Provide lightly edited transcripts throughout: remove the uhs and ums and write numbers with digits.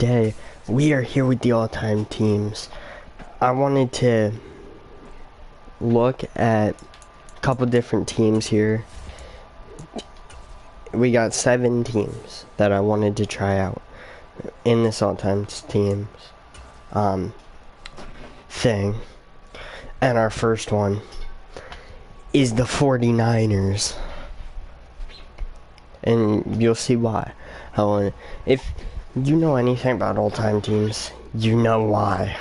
Today, we are here with the all-time teams. I wanted to look at a couple different teams here. We got 7 teams that I wanted to try out in this all-time teams thing. And our first one is the 49ers. And you'll see why. If you know anything about all-time teams, you know why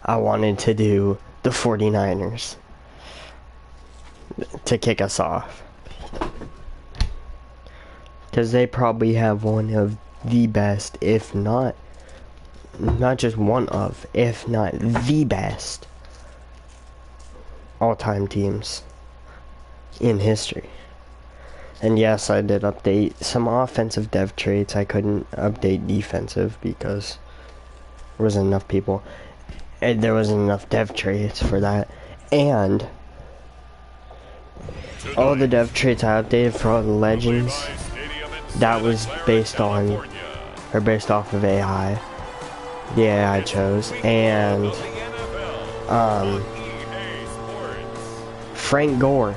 I wanted to do the 49ers to kick us off. Because they probably have one of the best, if not just one of, if not the best all-time teams in history. And yes, I did update some offensive dev traits. I couldn't update defensive because there wasn't enough people. And there wasn't enough dev traits for that. And all the dev traits I updated for all the legends, that was based off of AI. The AI I chose. And Frank Gore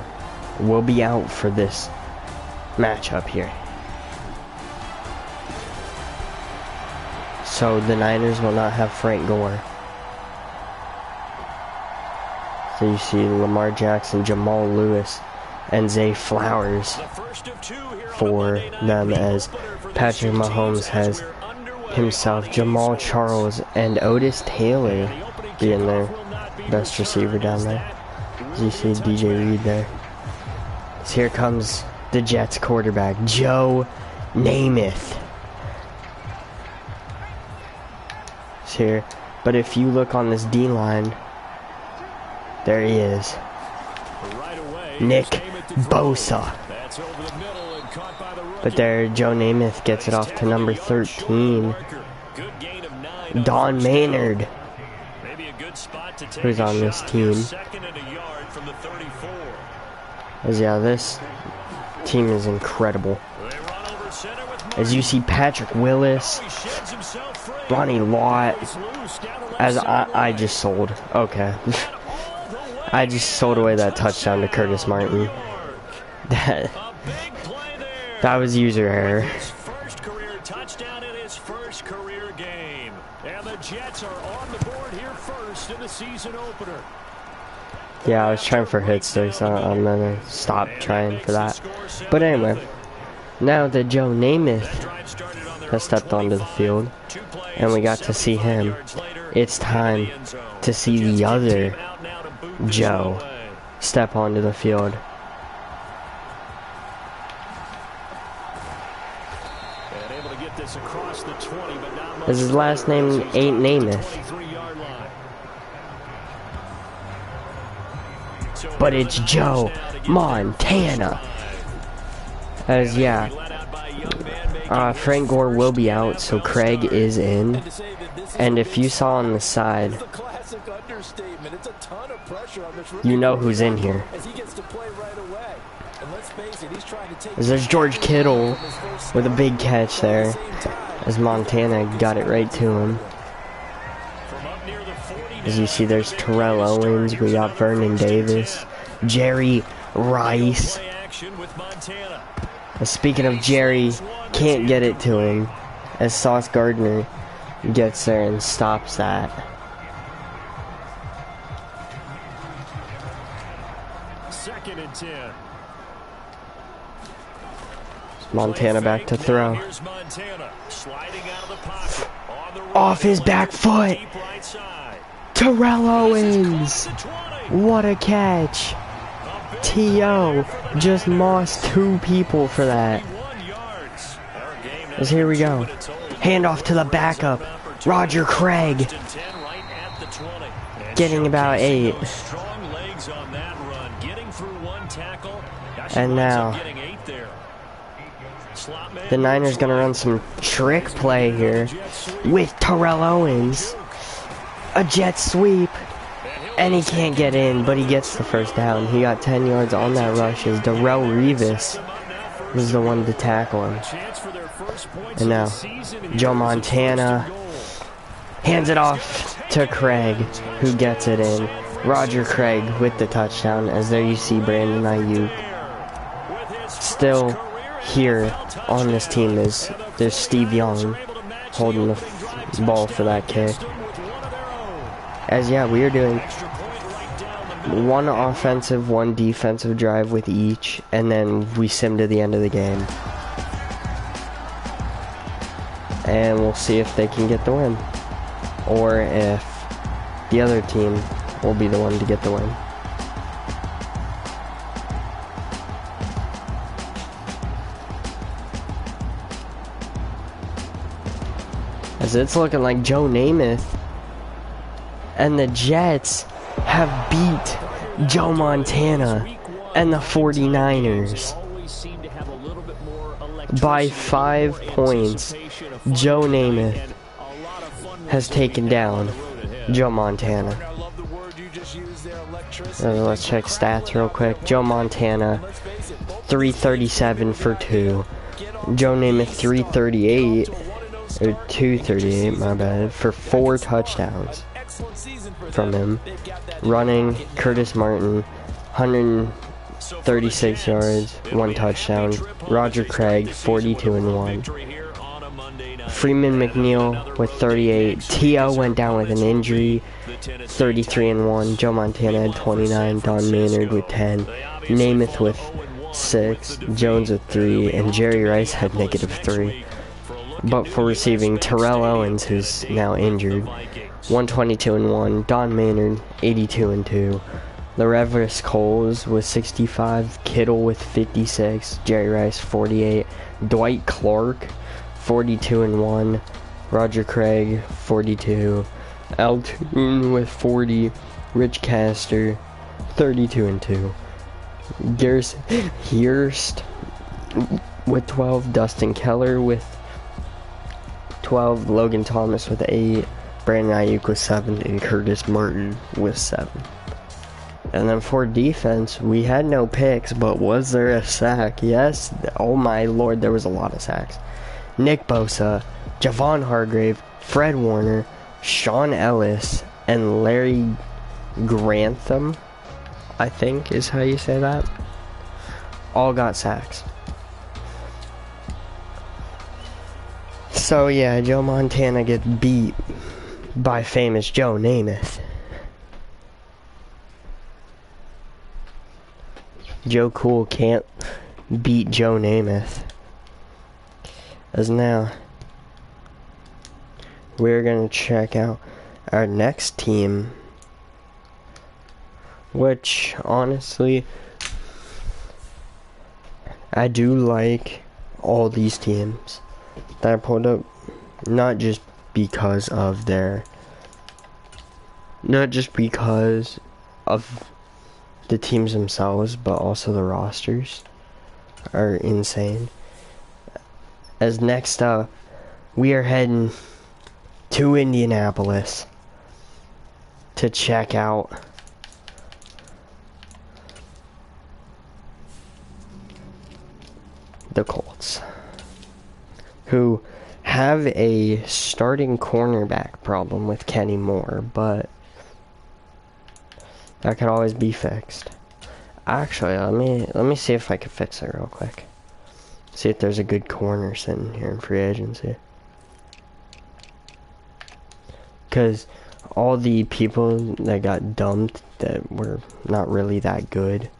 will be out for this matchup here. So the Niners will not have Frank Gore. So you see Lamar Jackson, Jamal Lewis, and Zay Flowers for them, as Patrick Mahomes has himself, Jamal Charles, and Otis Taylor being their best receiver down there. As you see DJ Reed there. So here comes the Jets quarterback, Joe Namath. It's here. But if you look on this D-line, there he is. Nick Bosa. But there, Joe Namath gets it off to number 13. Don Maynard, who's on this team. As yeah, this team is incredible. As you see Patrick Willis, Ronnie Lott, as I just sold. Okay. I just sold away that touchdown to Curtis Martin. That was user error. First career touchdown in his first career game. And the Jets are on the board here first in the season opener. Yeah, I was trying for hits there, so I'm gonna stop trying for that. But anyway, now that Joe Namath has stepped onto the field, and we got to see him, it's time to see the other Joe step onto the field. As his last name ain't Namath, but it's Joe Montana. As yeah, Frank Gore will be out, so Craig is in. And if you saw on the side, you know who's in here. As there's George Kittle with a big catch there, as Montana got it right to him. As you see, there's Terrell Owens, we got Vernon Davis, Jerry Rice. Speaking of Jerry, can't get it to him, as Sauce Gardner gets there and stops that. Second and 10. Montana back to throw. Off his back foot. Terrell Owens. What a catch. T.O. just mossed 2 people for that. As here we go. Handoff to the backup. Roger Craig. Getting about 8. And now the Niners gonna run some trick play here with Terrell Owens. A jet sweep. And he can't get in, but he gets the first down. He got 10 yards on that rush as Darrelle Revis was the one to tackle him. And now, Joe Montana hands it off to Craig, who gets it in. Roger Craig with the touchdown, as there you see Brandon Ayuk. Still here on this team there's Steve Young holding the ball for that kick. As yeah, we are doing one offensive, one defensive drive with each, and then we sim to the end of the game. And we'll see if they can get the win, or if the other team will be the one to get the win. As it's looking like Joe Namath and the Jets have beat Joe Montana and the 49ers by 5 points. Joe Namath has taken down Joe Montana. Let's check stats real quick. Joe Montana 337 for 2. Joe Namath 338 or 238, my bad, for 4 touchdowns from him. Running, Curtis Martin 136 yards, 1 touchdown. Roger Craig 42-1. Freeman McNeil with 38. T.O. went down with an injury, 33-1. Joe Montana had 29. Don Maynard with 10. Namath with 6. Jones with 3. And Jerry Rice had -3. But for receiving, Terrell Owens, who's now injured, 122-1. Don Maynard 82-2. Lerevis Coles with 65. Kittle with 56. Jerry Rice 48. Dwight Clark 42-1. Roger Craig 42. Altoon with 40. Rich Caster 32-2. Garrison Hurst with 12. Dustin Keller with 12. Logan Thomas with 8. Brandon Ayuk with 7. And Curtis Martin with 7. And then for defense, we had no picks, but was there a sack? Yes. Oh my lord, there was a lot of sacks. Nick Bosa, Javon Hargrave, Fred Warner, Sean Ellis, and Larry Grantham, I think is how you say that, all got sacks. So yeah, Joe Montana gets beat by famous Joe Namath. Joe Cool can't beat Joe Namath. As now, we're gonna check out our next team, which honestly, I do like all these teams that I pulled up, not just because of the teams themselves, but also the rosters are insane. As next up, we are heading to Indianapolis to check out the Colts, who have a starting cornerback problem with Kenny Moore, but that could always be fixed. Actually, let me see if I can fix it real quick. See if there's a good corner sitting here in free agency. Because all the people that got dumped that were not really that good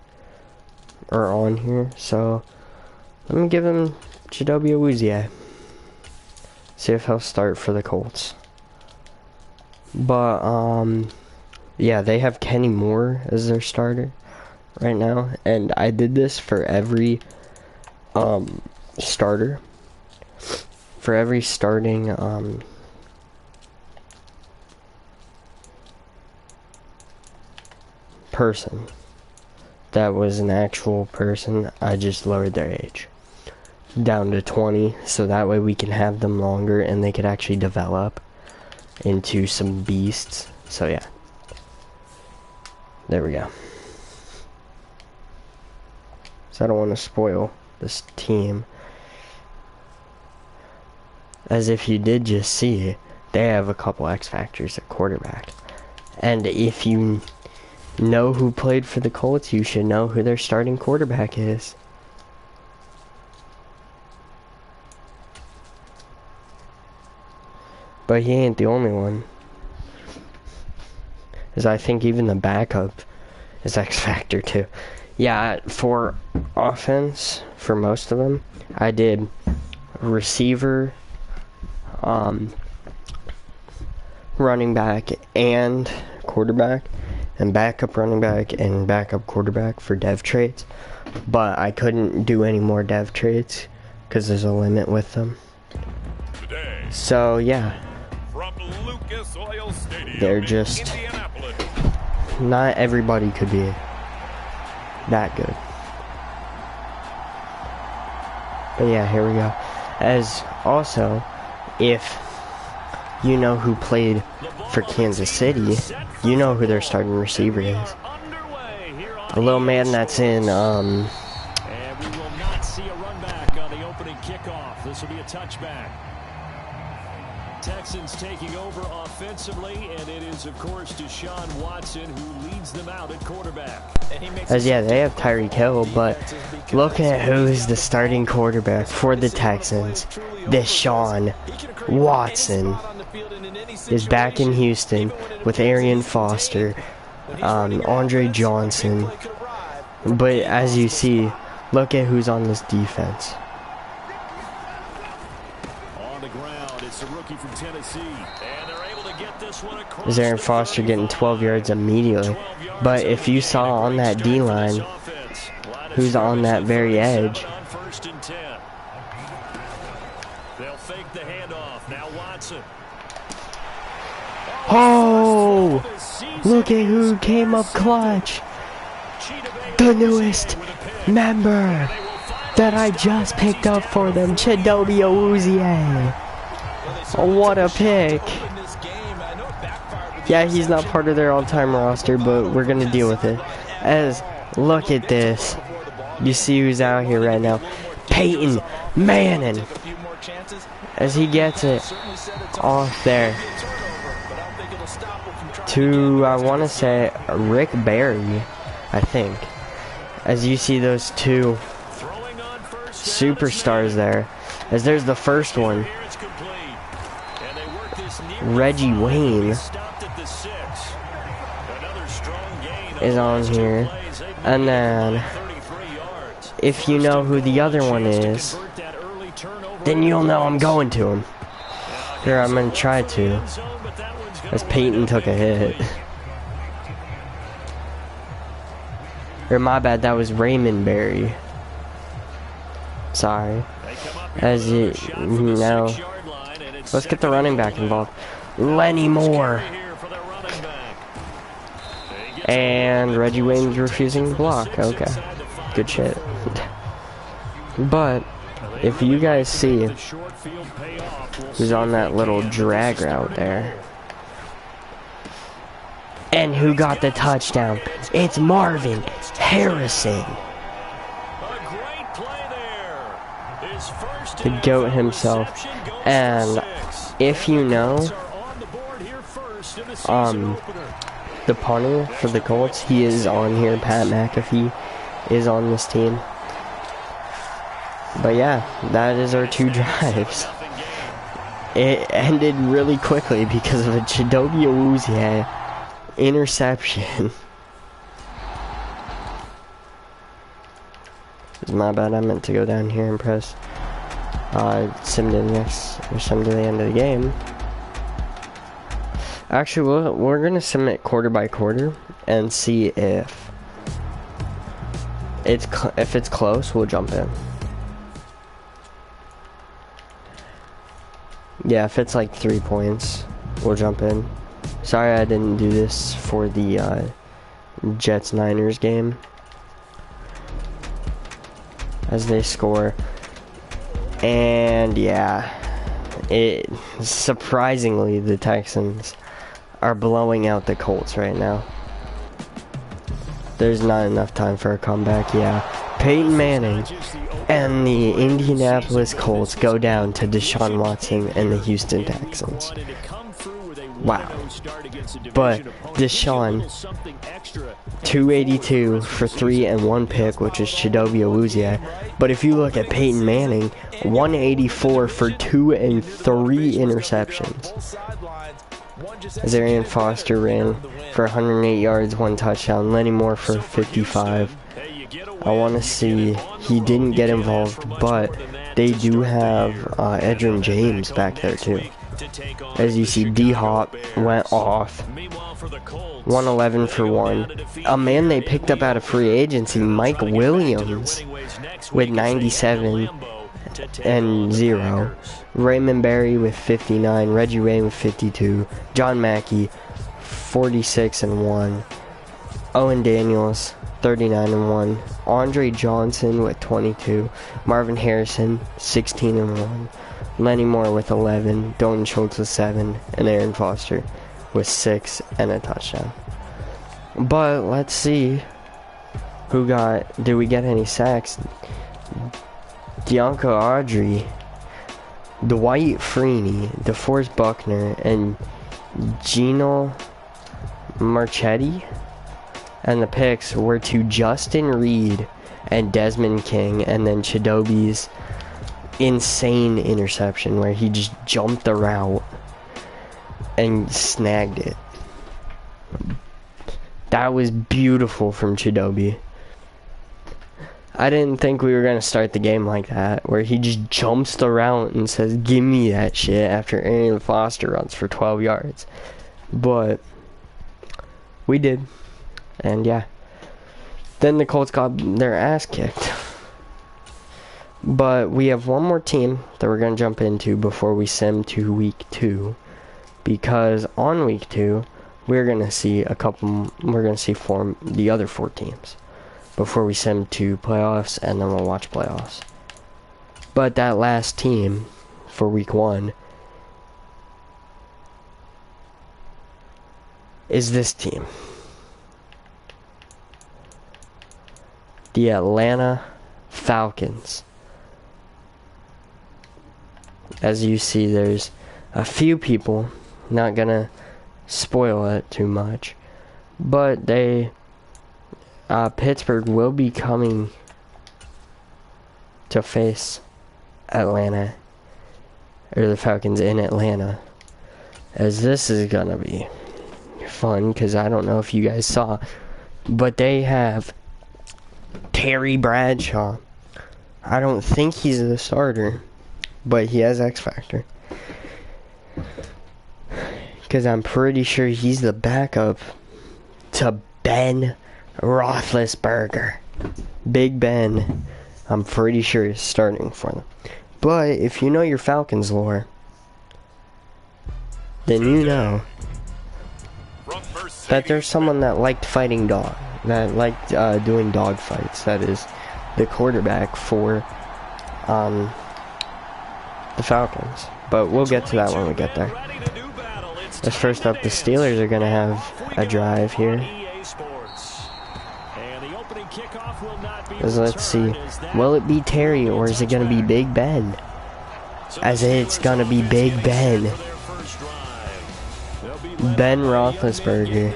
are on here. So let me give him Chidobe Awuzie. See if he'll start for the Colts. But yeah, they have Kenny Moore as their starter right now, and I did this for every starter, for every starting person that was an actual person. I just lowered their age down to 20, so that way we can have them longer and they could actually develop into some beasts. So yeah, there we go. So I don't want to spoil this team. As if you did just see, they have a couple X factors at quarterback. And if you know who played for the Colts, you should know who their starting quarterback is. But he ain't the only one. As I think even the backup is X factor too. Yeah, for offense, for most of them, I did receiver, running back and quarterback, and backup running back and backup quarterback for dev traits. But I couldn't do any more dev traits because there's a limit with them. So yeah, from Lucas Oil Stadium, they're just, not everybody could be that good. But yeah, here we go. As also, if you know who played for Kansas City, you know who their starting receiver is. A little man that's in, And we will not see a run back on the opening kickoff. This will be a touchback. Texans taking over offensively, and it is, of course, Deshaun Watson who leads them out at quarterback. As yeah, they have Tyreek Hill, but look at who's the starting quarterback for the Texans. Deshaun Watson is back in Houston with Arian Foster, Andre Johnson. But as you see, look at who's on this defense. From Tennessee, and they're able to get this one across. Is Arian Foster getting 12 yards immediately? But if you saw on that D-line, who's on that very edge? They'll fake the handoff. Now Watson. Oh! Look at who came up clutch. The newest member that I just picked up for them, Chidobe Awuzie. What a pick. Yeah, he's not part of their all-time roster, but we're going to deal with it. As, look at this. You see who's out here right now. Peyton Manning. As he gets it off there to, I want to say, Rick Barry, I think. As you see those two superstars there. As there's the first one. Reggie Wayne is on here, and then if you know who the other one is, then you'll know I'm going to him. Here, I'm going to try to, as Peyton took a hit. Or my bad, that was Raymond Berry. Sorry. As you know, let's get the running back involved. Lenny Moore. And Reggie Wayne's refusing to block. Okay. Good shit. But if you guys see who's on that little drag route there, and who got the touchdown, it's Marvin Harrison. The GOAT himself. And if you know, the punter for the Colts, he is on here. Pat McAfee is on this team. But yeah, that is our two drives. It ended really quickly because of a Chidobe Awuzie interception. It's my bad, I meant to go down here and press sim to the next, or sim to the end of the game. Actually, we're gonna submit quarter by quarter and see if it's close. We'll jump in. Yeah, if it's like 3 points, we'll jump in. Sorry I didn't do this for the Jets-Niners game, as they score. And yeah, surprisingly, the Texans are blowing out the Colts right now. There's not enough time for a comeback. Yeah, Peyton Manning and the Indianapolis Colts go down to Deshaun Watson and the Houston Texans. Wow. But Deshaun, 282 for 3 and 1 pick, which is Chidobe Awuzie. But if you look at Peyton Manning, 184 for 2 and 3 interceptions. Arian Foster ran for 108 yards, 1 touchdown. Lenny Moore for 55. I want to see, he didn't get involved, but they do have Edgerrin James back there too. As you see, D-Hop went off. 111 for 1. A man they picked up out of free agency, Mike Williams, with 97 and 0. Raymond Berry with 59. Reggie Ray with 52. John Mackey, 46 and 1. Owen Daniels, 39 and 1. Andre Johnson with 22. Marvin Harrison, 16 and 1. Lenny Moore with 11. Dalton Schultz with 7. And Aaron Foster with 6 and a touchdown. But let's see who did we get any sacks? Deonko Audrey, Dwight Freeney, DeForest Buckner, and Gino Marchetti. And the picks were to Justin Reed and Desmond King, and then Chidobe's insane interception where he just jumped the route and snagged it. That was beautiful from Chidobe. I didn't think we were going to start the game like that, where he just jumps the route and says, "Give me that shit," after Arian Foster runs for 12 yards. But we did. And yeah. Then the Colts got their ass kicked. But we have one more team that we're going to jump into before we sim to week 2. Because on week 2, we're going to see the other 4 teams before we sim to playoffs, and then we'll watch playoffs. But that last team for week 1 is this team. The Atlanta Falcons. As you see, there's a few people, not gonna spoil it too much, but Pittsburgh will be coming to face Atlanta, or the Falcons in Atlanta, as this is gonna be fun, because I don't know if you guys saw, but they have Terry Bradshaw. I don't think he's the starter, but he has X Factor, because I'm pretty sure he's the backup to Ben Roethlisberger. Big Ben, I'm pretty sure is starting for them. But if you know your Falcons lore, then you know that there's someone that liked fighting dog, that liked doing dog fights. That is the quarterback for the Falcons. But we'll get to that when we get there. As first up, the Steelers are going to have a drive here. As let's see, will it be Terry or is it going to be Big Ben? As it's going to be Big Ben. Ben Roethlisberger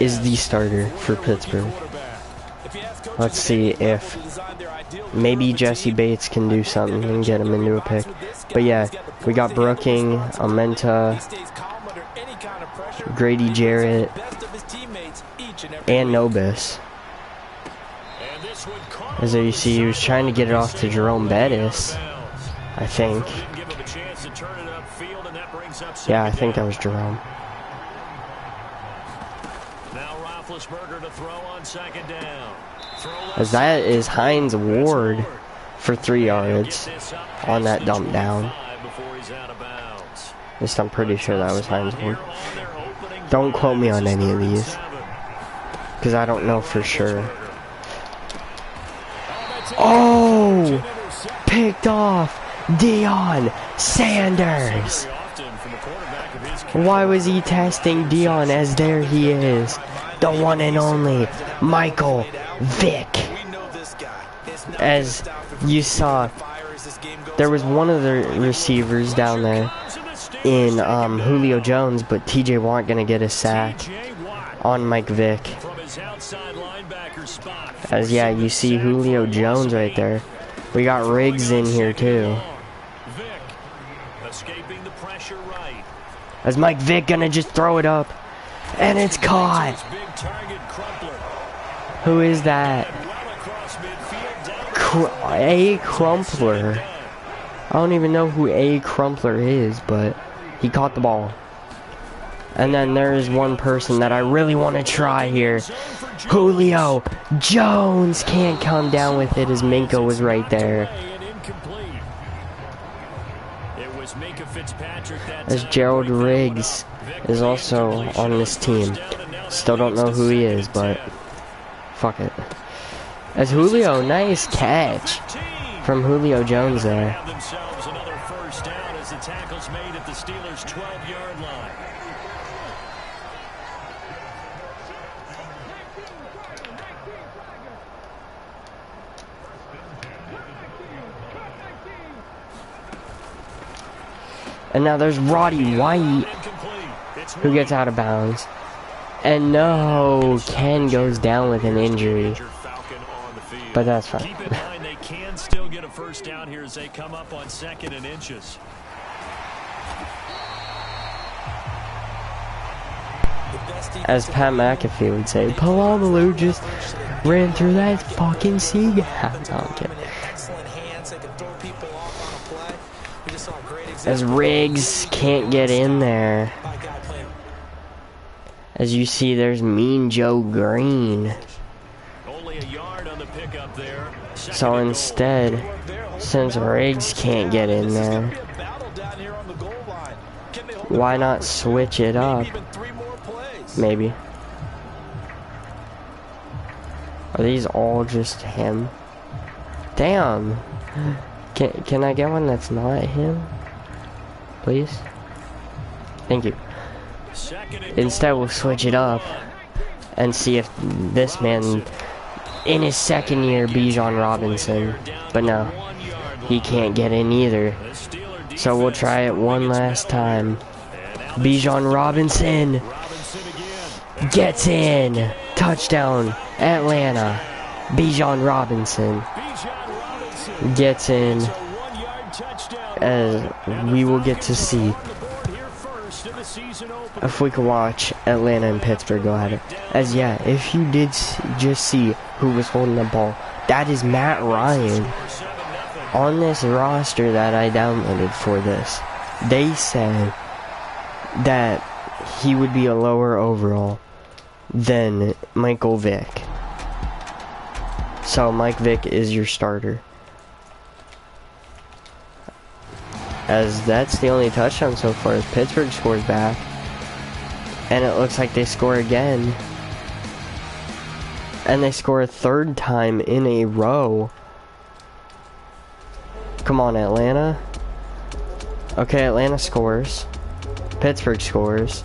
is the starter for Pittsburgh. Let's see if maybe Jesse Bates can do something and get him into a pick. But yeah, we got Brooking, Amenta, Grady Jarrett, and Nobis. As you see, he was trying to get it off to Jerome Bettis, I think. Yeah, I think that was Jerome. As that is Hines Ward for 3 yards on that dump down. At least I'm pretty sure that was Hines Ward. Don't quote me on any of these, because I don't know for sure. Oh! Picked off Deion Sanders. Why was he testing Deion as there he is? the one and only Michael Vick. As you saw, there was one of the receivers down there in Julio Jones, but TJ Watt gonna get a sack on Mike Vick. As yeah, you see Julio Jones right there. We got Riggs in here too. As Mike Vick gonna just throw it up, and it's caught. Who is that? A. Crumpler. I don't even know who A. Crumpler is, but he caught the ball. And then there is one person that I really want to try here. Julio Jones can't come down with it as Minka was right there. As Gerald Riggs is also on this team. Still don't know who he is, but fuck it. As Julio, nice catch from Julio Jones there. And now there's Roddy White, who gets out of bounds. And no, Ken goes down with an injury. But that's fine. Keep in mind they can still get a first down here as they come up on 2nd and inches. As Pat McAfee would say, Palomalu just ran through that fucking seagull. As Riggs can't get in there. As you see, there's Mean Joe Green. So instead, since Riggs can't get in there, why not switch it up? Maybe. Are these all just him? Damn. Can I get one that's not him? Please? Thank you. Instead, we'll switch it up and see if this man, in his 2nd year, Bijan Robinson. But no, he can't get in either. So we'll try it one last time. Bijan Robinson gets in. Touchdown, Atlanta. Bijan Robinson gets in. As we will get to see if we can watch Atlanta and Pittsburgh go at it. As yeah, if you did just see who was holding the ball, that is Matt Ryan. On this roster that I downloaded for this, they said that he would be a lower overall than Michael Vick. So Mike Vick is your starter. As that's the only touchdown so far as Pittsburgh scores back. And it looks like they score again. And they score a 3rd time in a row. Come on, Atlanta. Okay, Atlanta scores. Pittsburgh scores.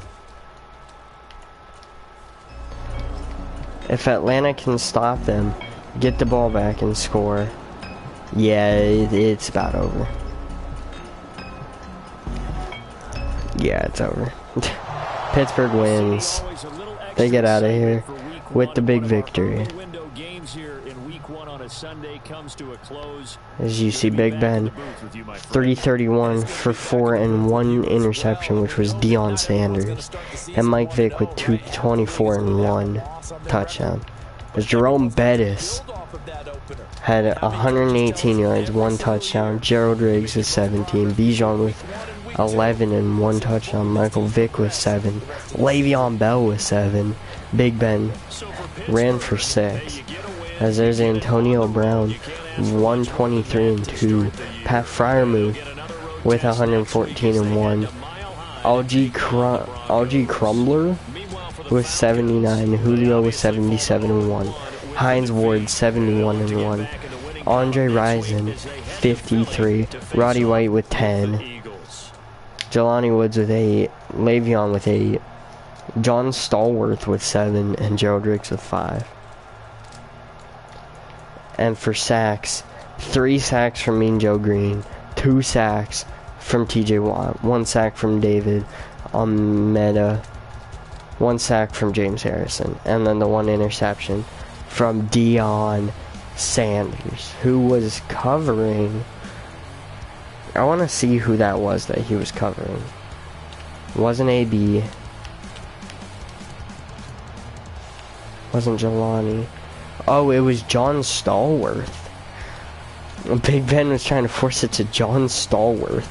If Atlanta can stop them, get the ball back and score, yeah, it's about over. Yeah, it's over. Pittsburgh wins. They get out of here with the big victory. As you see, Big Ben, 331 for 4 and 1 interception, which was Deion Sanders. And Mike Vick with 224 and 1 touchdown. As Jerome Bettis had 118 yards, 1 touchdown. Gerald Riggs with 17. Bijan with 11 and 1 touchdown. Michael Vick with 7. Le'Veon Bell with 7. Big Ben ran for 6. As there's Antonio Brown, 123 and 2. Pat Freiermuth with 114 and 1. Algie Crumpler with 79. Julio with 77 and 1. Hines Ward 71 and 1. Andre Rison 53. Roddy White with 10. Jelani Woods with 8. Le'Veon with 8. John Stallworth with 7, and Gerald Ricks with 5. And for sacks, 3 sacks from Mean Joe Green, 2 sacks from TJ Watt, 1 sack from David Meta, 1 sack from James Harrison, and then the 1 interception from Deion Sanders, who was covering. I want to see who that was that he was covering. It wasn't AB. Wasn't Jelani. Oh, it was John Stallworth. Big Ben was trying to force it to John Stallworth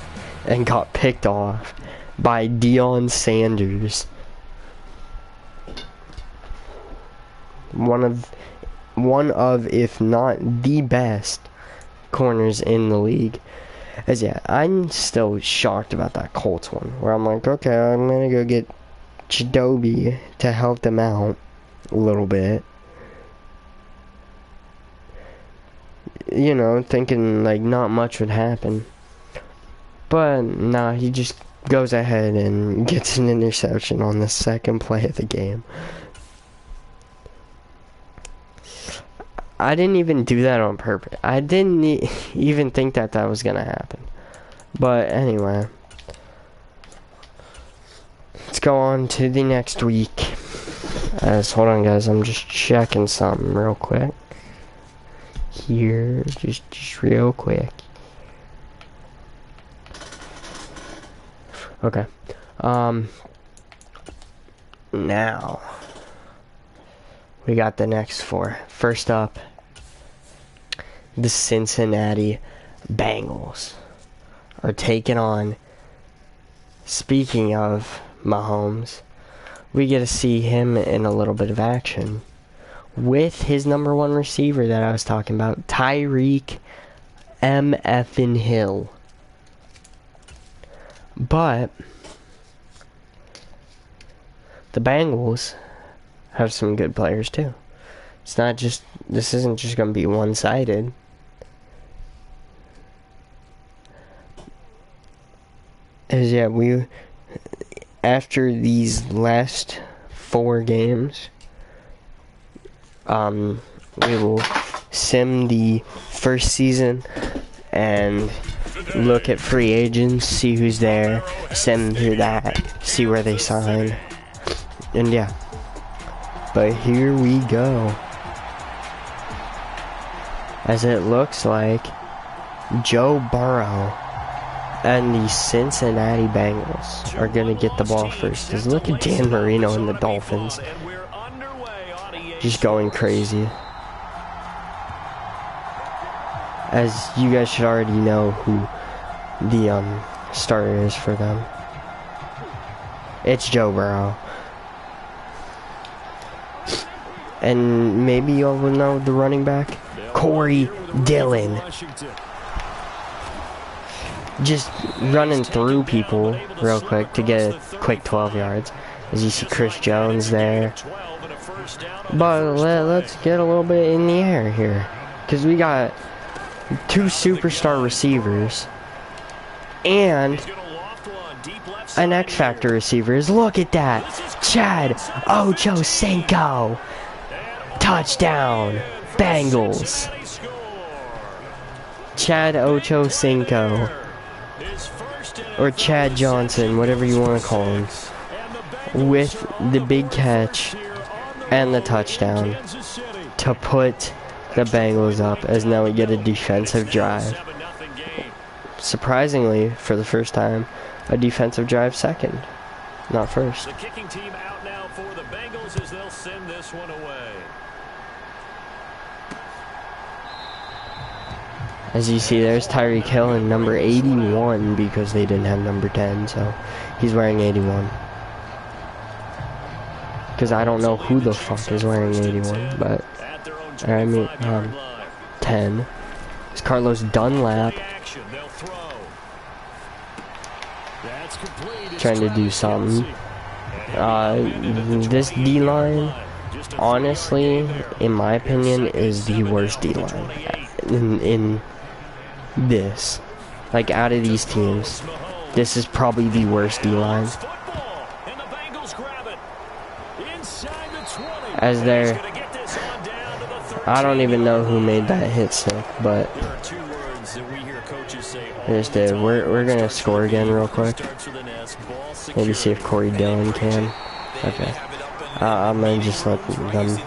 and got picked off by Deion Sanders. One of, if not the best corners in the league. As yeah, I'm still shocked about that Colts one, where I'm like, okay, I'm gonna go get Chidobe to help them out a little bit. You know, thinking like not much would happen. But nah, he just goes ahead and gets an interception on the second play of the game. I didn't even do that on purpose. I didn't even think that that was gonna happen. But anyway, let's go on to the next week. Hold on, guys. I'm just checking something real quick. Here, just real quick. Okay. Now we got the next 4. First up, the Cincinnati Bengals are taking on, speaking of Mahomes, we get to see him in a little bit of action with his number 1 receiver that I was talking about, Tyreek M.F.ing Hill. But the Bengals have some good players too. It's not just, this isn't just going to be one-sided. As yeah, after these last 4 games, we will sim the first season and look at free agents, see who's there, sim through that, see where they sign, and yeah. But here we go. As it looks like Joe Burrow and the Cincinnati Bengals are going to get the ball first. Because look at Dan Marino and the Dolphins. Just going crazy. As you guys should already know who the starter is for them. It's Joe Burrow. And maybe y'all will know the running back, Corey Dillon. Just running through people real quick to get a quick 12 yards. As you see Chris Jones there. But let's get a little bit in the air here. Because we got 2 superstar receivers. And an X-Factor receivers. Look at that. Chad Ochocinco. Touchdown. Bengals. Chad Ochocinco. Or Chad Johnson, whatever you want to call him. With the big catch and the touchdown to put the Bengals up, as now we get a defensive drive. Surprisingly, for the first time, a defensive drive second, not first. The kicking team out now for the Bengals as they'll send this one away. As you see, there's Tyreek Hill in number 81 because they didn't have number 10, so he's wearing 81. Because I don't know who the fuck is wearing 81, but I mean 10. It's Carlos Dunlap trying to do something. This D-line, honestly, in my opinion, is the worst D-line in this. Like, out of these teams, this is probably the worst D-line. as they're, I don't even know who made that hit sick, but they just did. We're gonna score again real quick. Maybe see if Corey Dillon can. Okay. I'm gonna just let them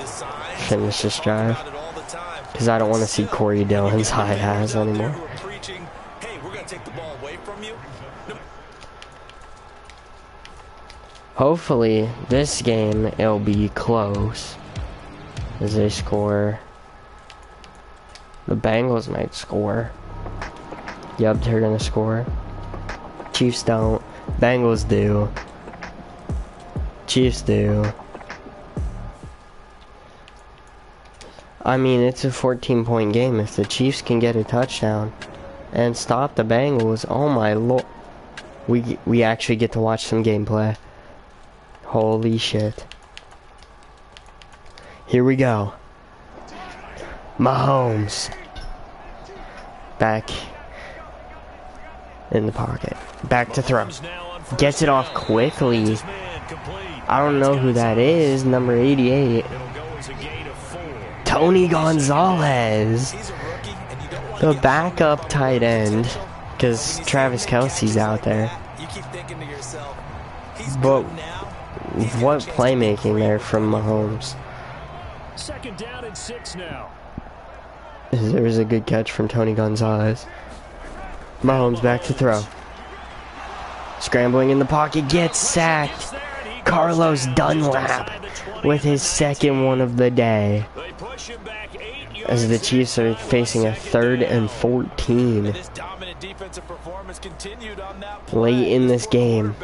finish this drive because I don't want to see Corey Dillon's high ass anymore. Hopefully, this game, it'll be close. As they score. The Bengals might score. Yep, they're gonna score. Chiefs don't. Bengals do. Chiefs do. I mean, it's a 14-point game. If the Chiefs can get a touchdown and stop the Bengals, oh my lord. We actually get to watch some gameplay. Holy shit. Here we go. Mahomes. Back in the pocket. Back to throw. Gets it off quickly. I don't know who that is. Number 88. Tony Gonzalez. The backup tight end. Because Travis Kelce's out there. But what playmaking there from Mahomes. Second down and 6 now. There was a good catch from Tony Gonzalez. Mahomes back to throw. Scrambling in the pocket, gets sacked. Carlos Dunlap with his second one of the day. As the Chiefs are facing a 3rd and 14. Late in this game.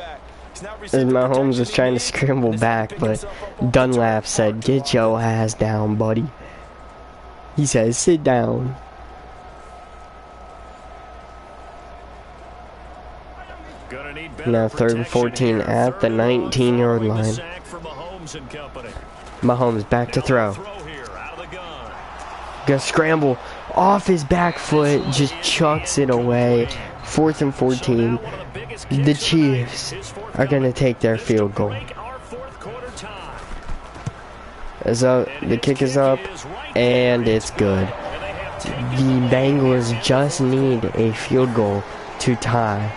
And Mahomes was trying to scramble back, but Dunlap said, "Get your ass down, buddy." He says, "Sit down." Now 3rd and 14 at the 19-yard line. Mahomes back to throw. Gonna scramble off his back foot, just chucks it away. 4th and 14. The Chiefs are gonna take their field goal. The kick is up, and it's good. The Bengals just need a field goal to tie.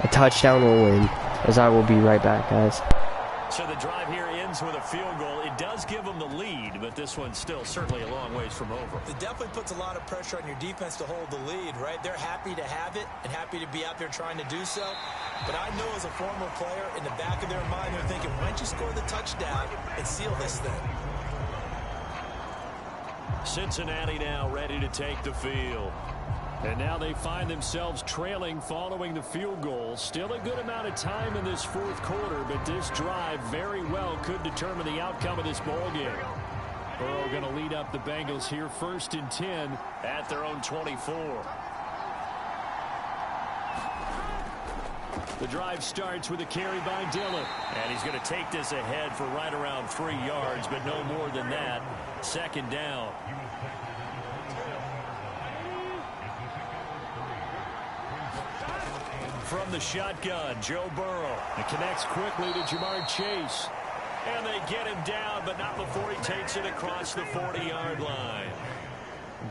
A touchdown will win. As I will be right back, guys. So the drive here ends with a field goal. It does give them the lead, but this one's still certainly a long ways from over. It definitely puts a lot of pressure on your defense to hold the lead, right? They're happy to have it and happy to be out there trying to do so. But I know as a former player, in the back of their mind, they're thinking, why don't you score the touchdown and seal this thing? Cincinnati now ready to take the field. And now they find themselves trailing following the field goal. Still a good amount of time in this 4th quarter, but this drive very well could determine the outcome of this ball game. Burrow going to lead up the Bengals here 1st and 10 at their own 24. The drive starts with a carry by Dillon. And he's going to take this ahead for right around 3 yards, but no more than that. 2nd down. From the shotgun, Joe Burrow. It connects quickly to Jamar Chase. And they get him down, but not before he takes it across the 40-yard line.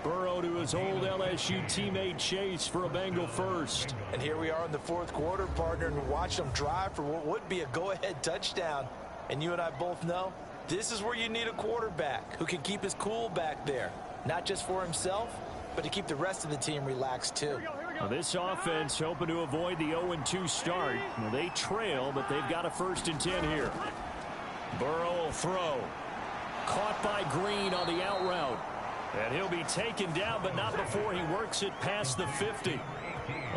Burrow to his old LSU teammate Chase for a Bengal first. And here we are in the 4th quarter, partner, and watch them drive for what would be a go-ahead touchdown. And you and I both know this is where you need a quarterback who can keep his cool back there. Not just for himself, but to keep the rest of the team relaxed too. Now this offense hoping to avoid the 0-2 start. Well, they trail, but they've got a 1st and 10 here. Burrow will throw. Caught by Green on the out route. And he'll be taken down, but not before he works it past the 50.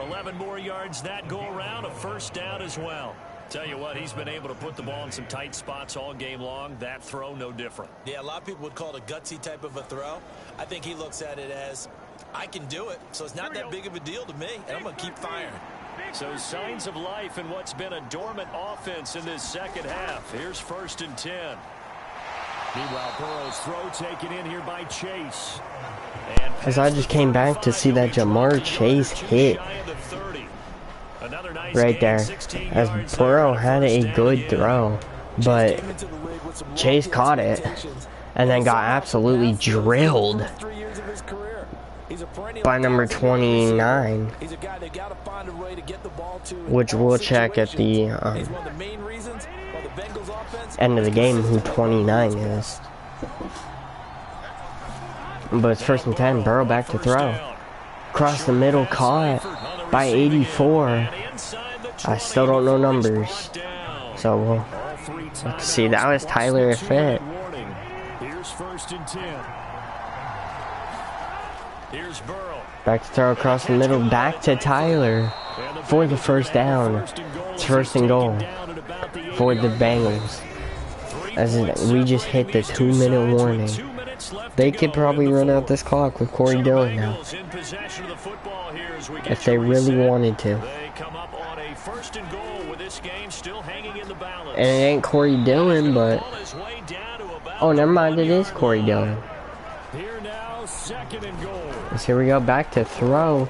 11 more yards that go around, a 1st down as well. Tell you what, he's been able to put the ball in some tight spots all game long. That throw, no different. Yeah, a lot of people would call it a gutsy type of a throw. I think he looks at it as, I can do it, so it's not that big of a deal to me, and I'm going to keep firing. So signs of life in what's been a dormant offense in this 2nd half. Here's 1st and 10. Meanwhile, Burrow's throw taken in here by Chase. As I just came back to see that Jamar Chase hit right there. As Burrow had a good throw. but Chase caught it and then got absolutely drilled by number 29, which we'll check at the end of the game who 29 is. But it's 1st and 10. Burrow back to throw. Across the middle, caught by 84. I still don't know numbers, so we'll see. That was Tyler Fit. Here's 1st and 10. Here's Burrow. Back to throw across the middle, back to Tyler for the 1st down. It's 1st and goal for the Bengals. As we just hit the 2-minute warning. They could probably run out this clock with Corey Dillon now, if they really wanted to. And it ain't Corey Dillon, but oh, never mind, it is Corey Dillon. So here we go, back to throw.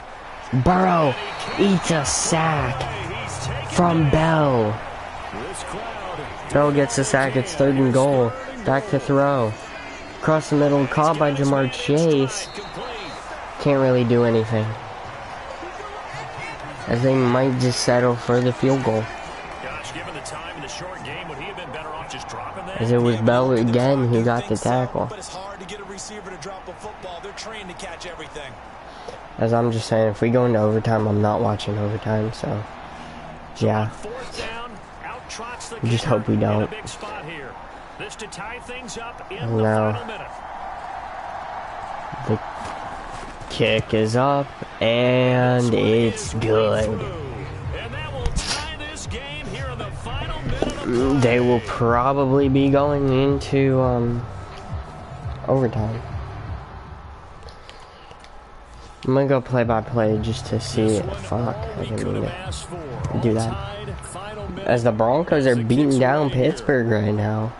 Burrow eats a sack from Bell. Bell gets a sack. It's 3rd and goal. Back to throw. Across the middle, caught by Jamar Chase. Can't really do anything, as they might just settle for the field goal. As it was Bell again who got the tackle. As I'm just saying, if we go into overtime, I'm not watching overtime, so yeah. Just hope we don't. No. The kick is up, and it's good. They will probably be going into overtime. I'm gonna go play by play just to see. Fuck, I didn't mean to do that. As the Broncos are beating down Pittsburgh right now.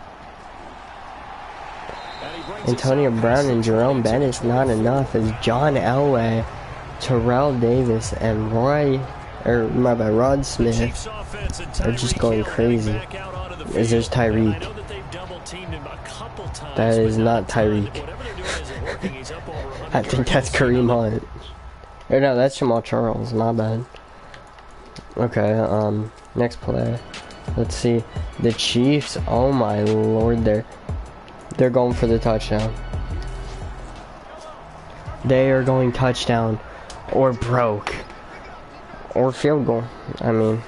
Antonio Brown and Jerome Bettis not enough, as John Elway, Terrell Davis, and Rod Smith are just going crazy. As there's Tyreek. That is not Tyreek. I think that's Kareem Hunt. Or no, that's Jamal Charles, my bad. Okay, next play. Let's see. The Chiefs, oh my lord, they're going for the touchdown. They are going touchdown, or broke, or field goal. I mean,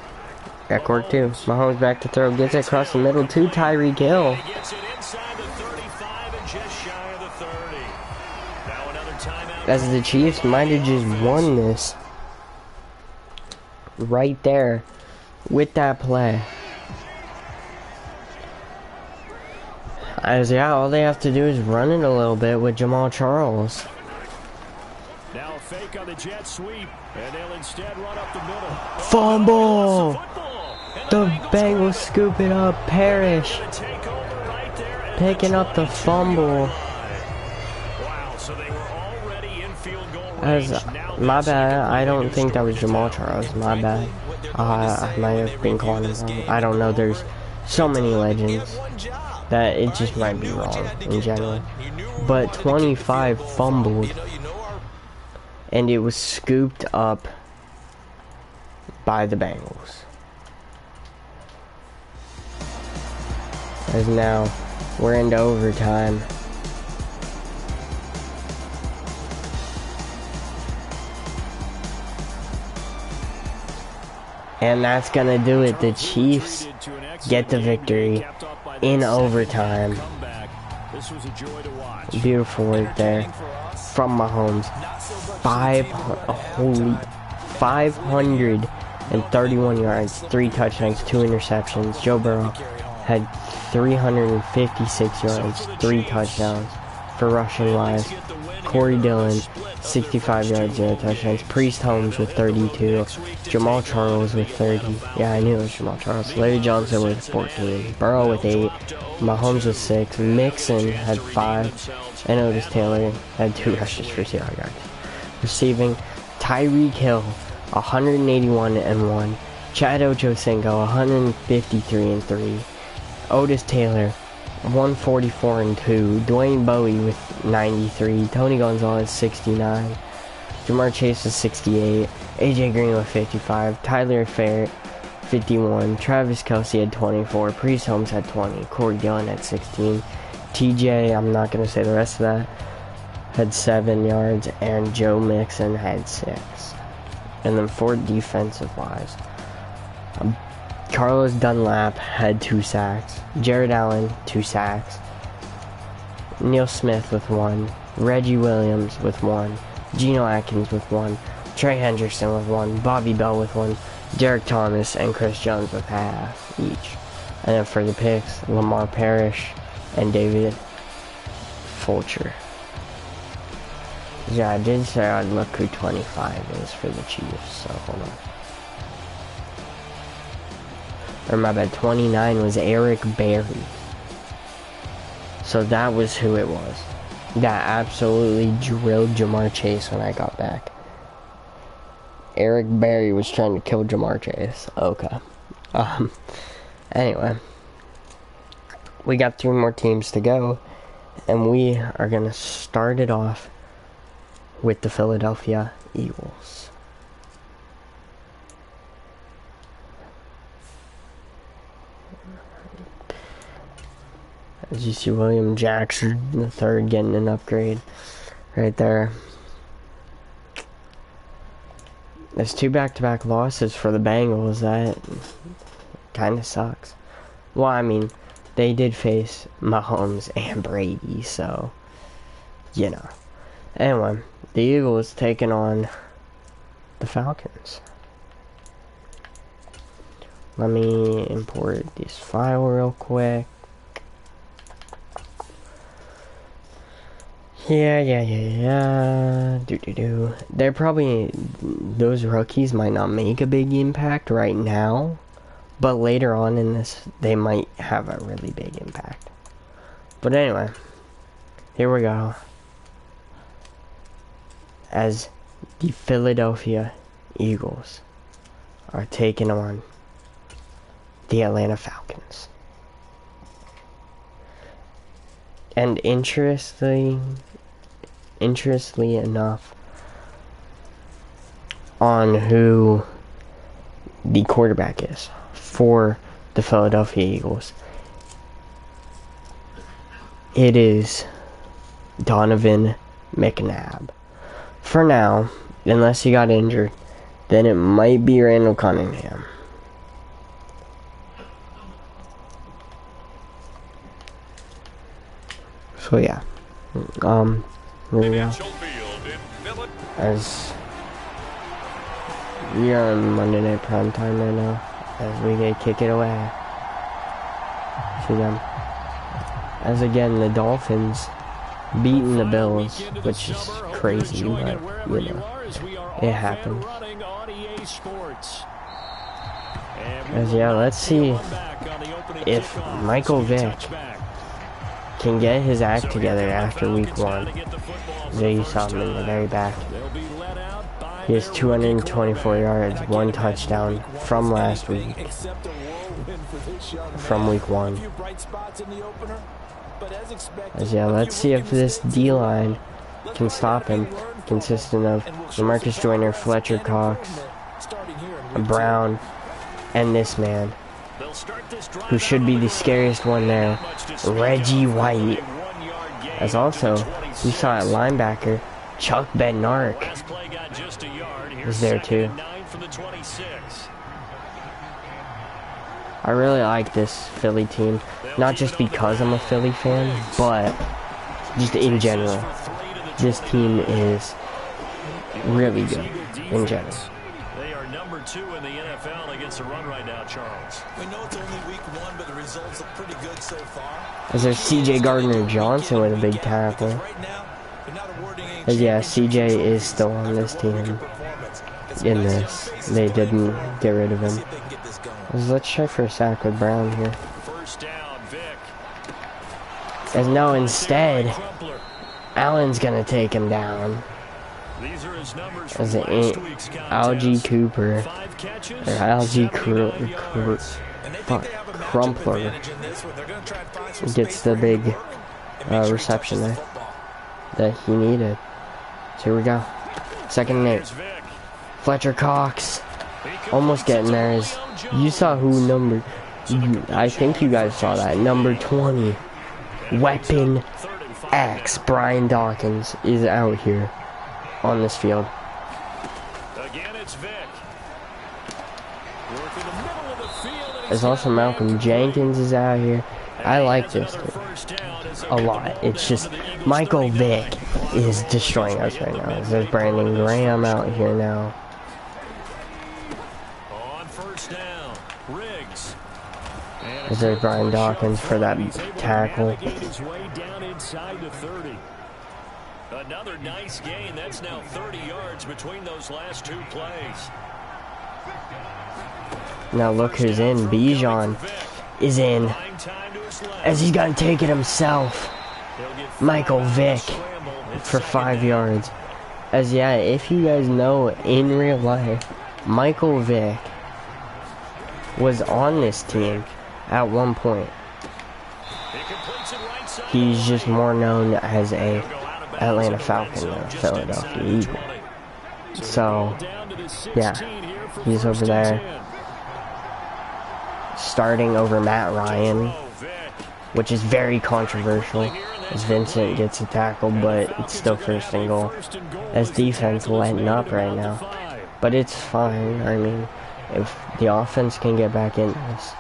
that court too. Mahomes back to throw, gets it across the middle to Tyreek Hill. As the Chiefs might have just won this right there with that play. As yeah, all they have to do is run it a little bit with Jamal Charles. Now a fake on the jet sweep, and they'll instead run up the middle. Fumble! The Bengals scoop it up. Parrish picking up the fumble. As my bad, I don't think that was Jamal Charles. My bad. I might have been calling him wrong. I don't know. There's so many legends that it just might be wrong in general. But 25 fumbled, and it was scooped up by the Bengals. As now we're into overtime. And that's gonna do it. The Chiefs get the victory in overtime. Beautiful work there from Mahomes. 531 yards, 3 touchdowns, 2 interceptions. Joe Burrow had 356 yards, 3 touchdowns for rushing wise. Corey Dillon, 65 yards, 0 touchdowns. Priest Holmes with 32. Jamal Charles with 30. Yeah, I knew it was Jamal Charles. Larry Johnson with 14. Burrow with 8. Mahomes with 6. Mixon had 5. And Otis Taylor had 2 rushes for 0 yards. Receiving, Tyreek Hill, 181 and 1. Chad Ochocinco, 153 and 3. Otis Taylor, 144 and 2. Dwayne Bowie with 93. Tony Gonzalez, 69. Jamar Chase with 68. AJ Green with 55. Tyler Fair, 51. Travis Kelce had 24. Priest Holmes had 20. Corey Dillon had 16. TJ, I'm not going to say the rest of that, had 7 yards. And Joe Mixon had 6. And then for defensive wise, Carlos Dunlap had 2 sacks. Jared Allen, 2 sacks. Neil Smith with 1. Reggie Williams with 1. Geno Atkins with 1. Trey Hendrickson with 1. Bobby Bell with 1. Derek Thomas and Chris Jones with half each. And then for the picks, Lamar Parrish and David Fulcher. Yeah, I did say I'd look who 25 is for the Chiefs, so hold on. Or my bad, 29 was Eric Berry. So that was who it was. That absolutely drilled Jamar Chase when I got back. Eric Berry was trying to kill Jamar Chase. Okay. Anyway. We got 3 more teams to go. And we are going to start it off with the Philadelphia Eagles. As you see, William Jackson III getting an upgrade right there. There's 2 back-to-back losses for the Bengals. That kind of sucks. Well, I mean, they did face Mahomes and Brady, so, you know. Anyway, the Eagles taking on the Falcons. Let me import this file real quick. Yeah. They're probably, those rookies might not make a big impact right now, but later on in this, they might have a really big impact. But anyway, here we go. As the Philadelphia Eagles are taking on the Atlanta Falcons. And interestingly enough, on who the quarterback is for the Philadelphia Eagles, it is Donovan McNabb. For now, unless he got injured, then it might be Randall Cunningham. So yeah, here we go. As we are on Monday Night Primetime right now, as we get kick it away to them. As again, the Dolphins beating the Bills, which is crazy, but you know, it happened. As yeah, let's see if Michael Vick can get his act together after week 1. There you saw him in the very back. He has 224 yards, 1 touchdown from last week. From week 1. As yeah, let's see if this D-line can stop him, consisting of Marcus Joyner, Fletcher Cox, Brown, and this man, who should be the scariest one there, Reggie White. As also, we saw at linebacker, Chuck Bednarik is there too. I really like this Philly team, not just because I'm a Philly fan, but just in general. This team is really good in general. They are number 2 in the NFL against the run right now, Charles. We know it's only week 1, but the results look pretty good so far. As there's CJ Gardner-Johnson with a big tackle. As yeah, CJ is still on this team. In this, they didn't get rid of him. Let's try for a sack with Brown here. First down, Vic. As no, instead, Allen's gonna take him down. These are his numbers As from last week's Algie contest. Cooper, 5 catches, or Algie 79 yards. Crumpler gets the big reception there that he needed. So here we go. 2nd and 8. Fletcher Cox almost getting there. You saw who number... I think you guys saw that. Number 20. Weapon X. Brian Dawkins is out here on this field. There's also Malcolm Jenkins is out here. I like this dude a lot. It's just Michael Vick is destroying us right now. There's Brandon Graham out here now. There's Brian Dawkins for that tackle. Another nice gain. That's now 30 yards between those last 2 plays. Now look who's in. Bijan is in. As he's gonna take it himself. Michael Vick for 5 yards. As yeah, if you guys know, in real life, Michael Vick was on this team at one point. He's just more known as a Atlanta Falcon than a Philadelphia Eagle. So yeah, he's over there starting over Matt Ryan, which is very controversial as Vincent gets a tackle, but it's still 1st and goal. As defense letting up right now, but it's fine. I mean, if the offense can get back in this,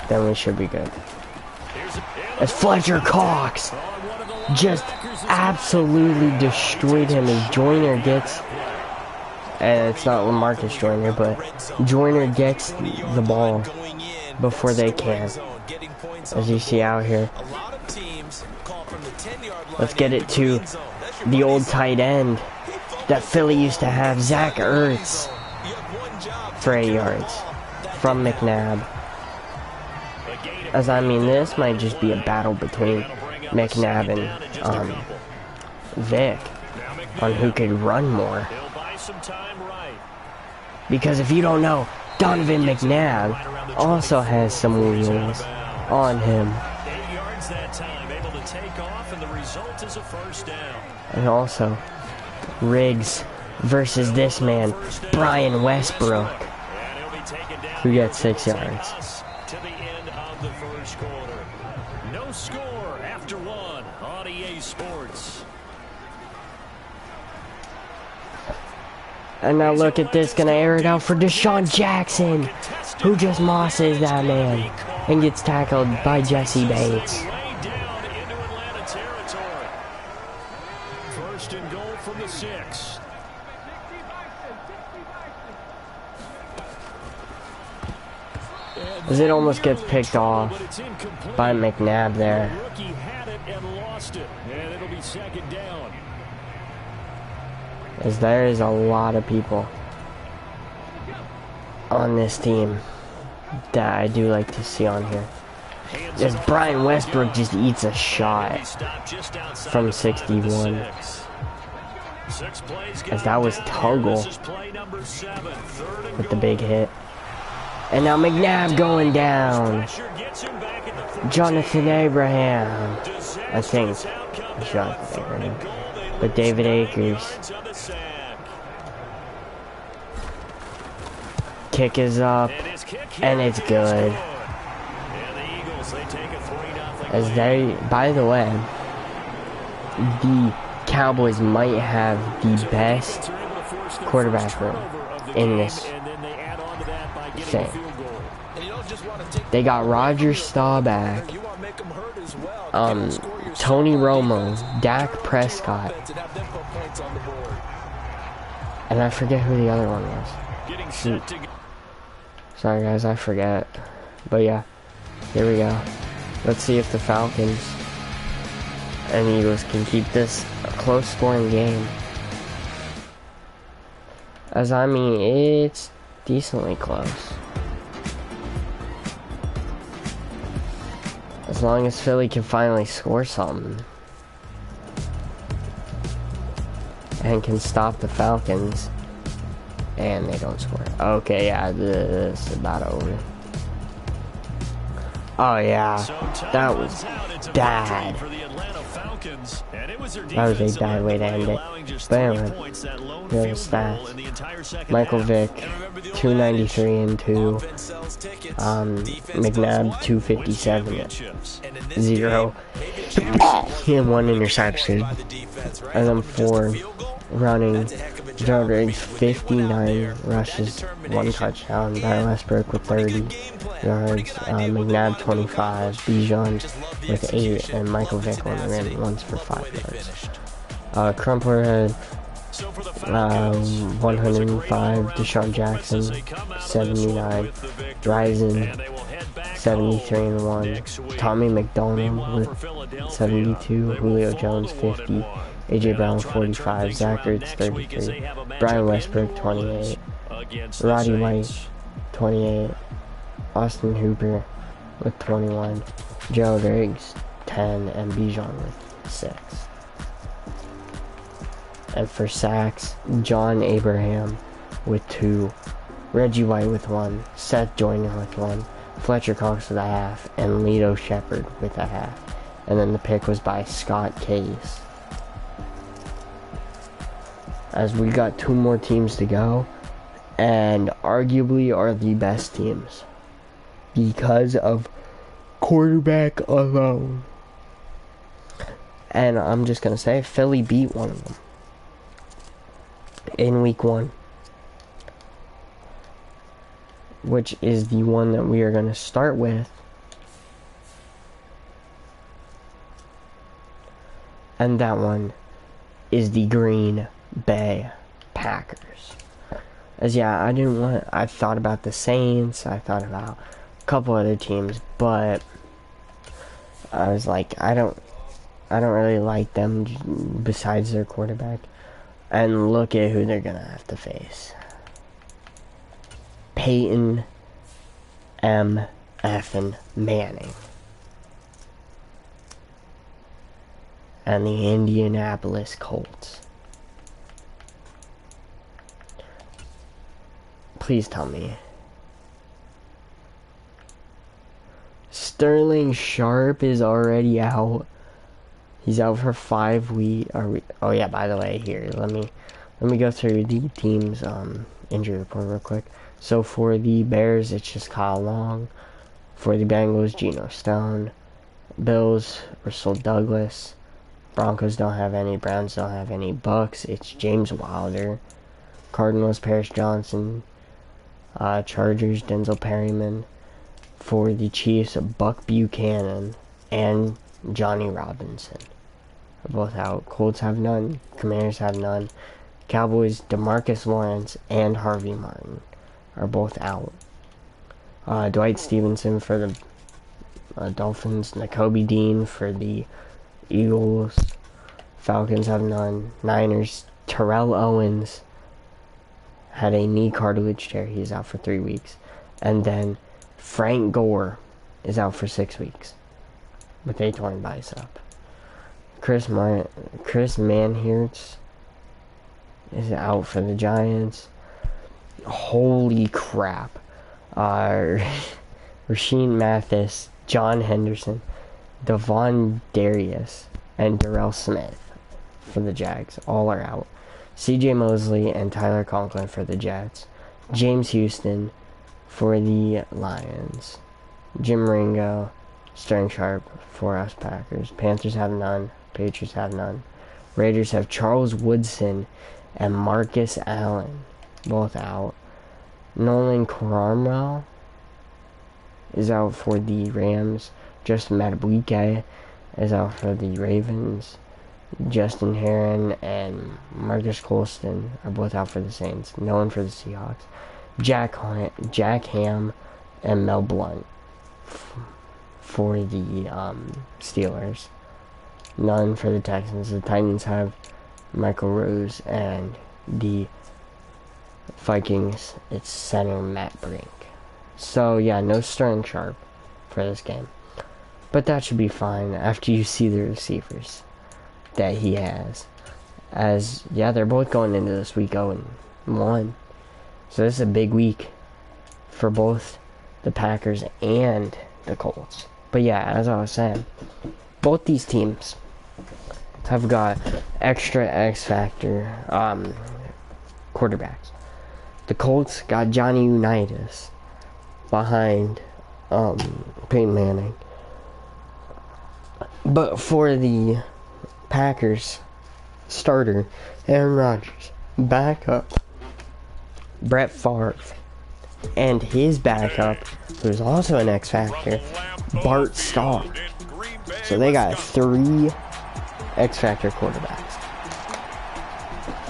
then we should be good. As Fletcher Cox just absolutely destroyed him as Joyner gets, and it's not LaMarcus Joyner, but Joyner gets the ball before they can. As you see out here. Let's get it to the old tight end that Philly used to have, Zach Ertz, for 8 yards from McNabb. As I mean, this might just be a battle between McNabb and Vic on who could run more. Because if you don't know, Donovan McNabb also has some wheels on him. And also, Riggs versus this man, Brian Westbrook, who gets 6 yards. No score after 1 on EA Sports. And now look at this, gonna air it out for Deshaun Jackson, who just mosses that man and gets tackled by Jesse Bates. 1st and goal from the 6. As it almost gets picked off by McNabb there. Rookie had it and lost it, and it'll be 2nd down. As there is a lot of people on this team that I do like to see on here. As Brian Westbrook just eats a shot from 61. As that was Tuggle with the big hit. And now McNabb going down. Jonathan Abraham. I think it's Jonathan Abraham. But David Akers. Kick is up. And it's good. As they, by the way, the Cowboys might have the best quarterback room in this thing. They got Roger Staubach, Tony Romo, Dak Prescott, and I forget who the other one was. Sorry guys, I forget. But yeah, here we go. Let's see if the Falcons and Eagles can keep this a close scoring game. As I mean, it's decently close. As long as Philly can finally score something. And can stop the Falcons. And they don't score. Okay, yeah, this is about over. Oh yeah, that was bad. That was a bad way to end it. But anyway, here's the stats. Michael Vick, 293 and 2. McNabb, 257, 0. He had 1 interception. And then 4 running. Joe Riggs, 59 rushes, 1 touchdown. Brian Westbrook with 30 yards. McNabb, 25. Bijan with 8. And Michael Vick on the rim, once for 5 yards. Crumpler had 105. Deshaun Jackson, 79. Ryzen, 73 and 1. Tommy McDonald with 72. Julio Jones, 50. AJ Brown, 45. Zach Ertz, 33. Brian Westbrook, 28. Roddy White, 28. Austin Hooper with 21. Joe Riggs, 10. And Bijan with 6. And for sacks, John Abraham with 2. Reggie White with 1. Seth Joyner with 1. Fletcher Cox with a half. And Lito Shepherd with a half. And then the pick was by Scott Case. As we got 2 more teams to go, and arguably are the best teams because of quarterback alone. And I'm just gonna say Philly beat one of them in week 1, which is the one that we are gonna start with. And that one is the Green Bay Packers. As yeah, I thought about the Saints, I thought about a couple other teams, but I was like, I don't really like them besides their quarterback. And look at who they're gonna have to face. Peyton M. effing Manning. And the Indianapolis Colts. Please tell me. Sterling Sharp is already out. He's out for 5 weeks. Oh yeah, by the way, here, let me go through the team's injury report real quick. So for the Bears, it's just Kyle Long. For the Bengals, Geno Stone. Bills, Russell Douglas. Broncos don't have any. Browns don't have any. Bucks, it's James Wilder. Cardinals, Paris Johnson. Chargers, Denzel Perryman. For the Chiefs, Buck Buchanan and Johnny Robinson are both out. Colts have none. Commanders have none. Cowboys, DeMarcus Lawrence and Harvey Martin are both out. Dwight Stevenson for the Dolphins. Nakobe Dean for the Eagles. Falcons have none. Niners, Terrell Owens had a knee cartilage tear. He's out for 3 weeks. And then Frank Gore is out for 6 weeks with a torn bicep. Chris Manhertz is out for the Giants. Holy crap. Rasheed Mathis, John Henderson, Devon Darius, and Darrell Smith for the Jags. All are out. CJ Mosley and Tyler Conklin for the Jets. James Houston for the Lions. Jim Ringo, Sterling Sharp for us Packers. Panthers have none. Patriots have none. Raiders have Charles Woodson and Marcus Allen, both out. Nolan Cromwell is out for the Rams. Justin Madubuike is out for the Ravens. Justin Heron and Marcus Colston are both out for the Saints. No one for the Seahawks. Jack Ham and Mel Blount for the Steelers. None for the Texans. The Titans have Michael Rose, and the Vikings, it's center Matt Brink. So yeah, no Sterling Sharp for this game. But that should be fine after you see the receivers that he has. As, yeah, they're both going into this week 0-1. So this is a big week for both the Packers and the Colts. But yeah, as I was saying, both these teams have got extra X Factor quarterbacks. The Colts got Johnny Unitas behind Peyton Manning. But for the Packers starter, Aaron Rodgers, backup, Brett Favre, and his backup, who's also an X Factor, Bart Starr. So they got 3 X Factor quarterbacks.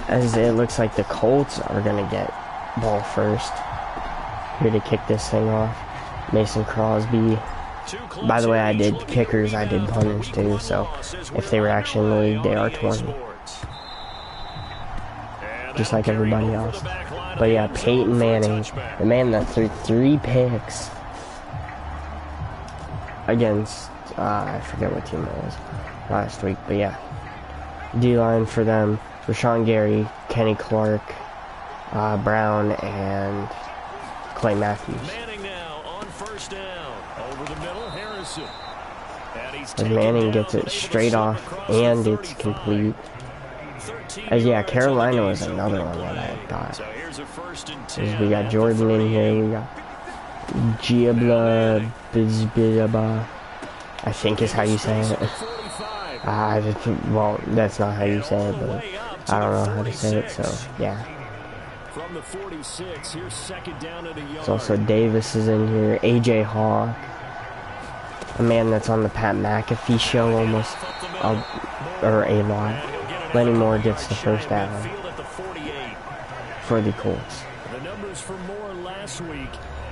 As it looks like the Colts are gonna get ball first. Here to kick this thing off, Mason Crosby. By the way, I did kickers, I did punters too, so if they were actually in the league, they are 20. Just like everybody else. But yeah, Peyton Manning, the man that threw 3 picks against, I forget what team it was last week, but yeah. D-line for them, Rashawn Gary, Kenny Clark, Brown, and Clay Matthews. As Manning gets it straight off, and it's complete. As yeah, Carolina was another one that I thought. As we got Jordan in here, we got Giabla Bizbilaba, I think is how you say it. Well, that's not how you say it, but I don't know how to say it, so yeah. There's also Davis is in here, AJ Hawk, a man that's on the Pat McAfee show almost, or a lot. Lenny Moore gets the first down for the Colts. The numbers for Moore last week,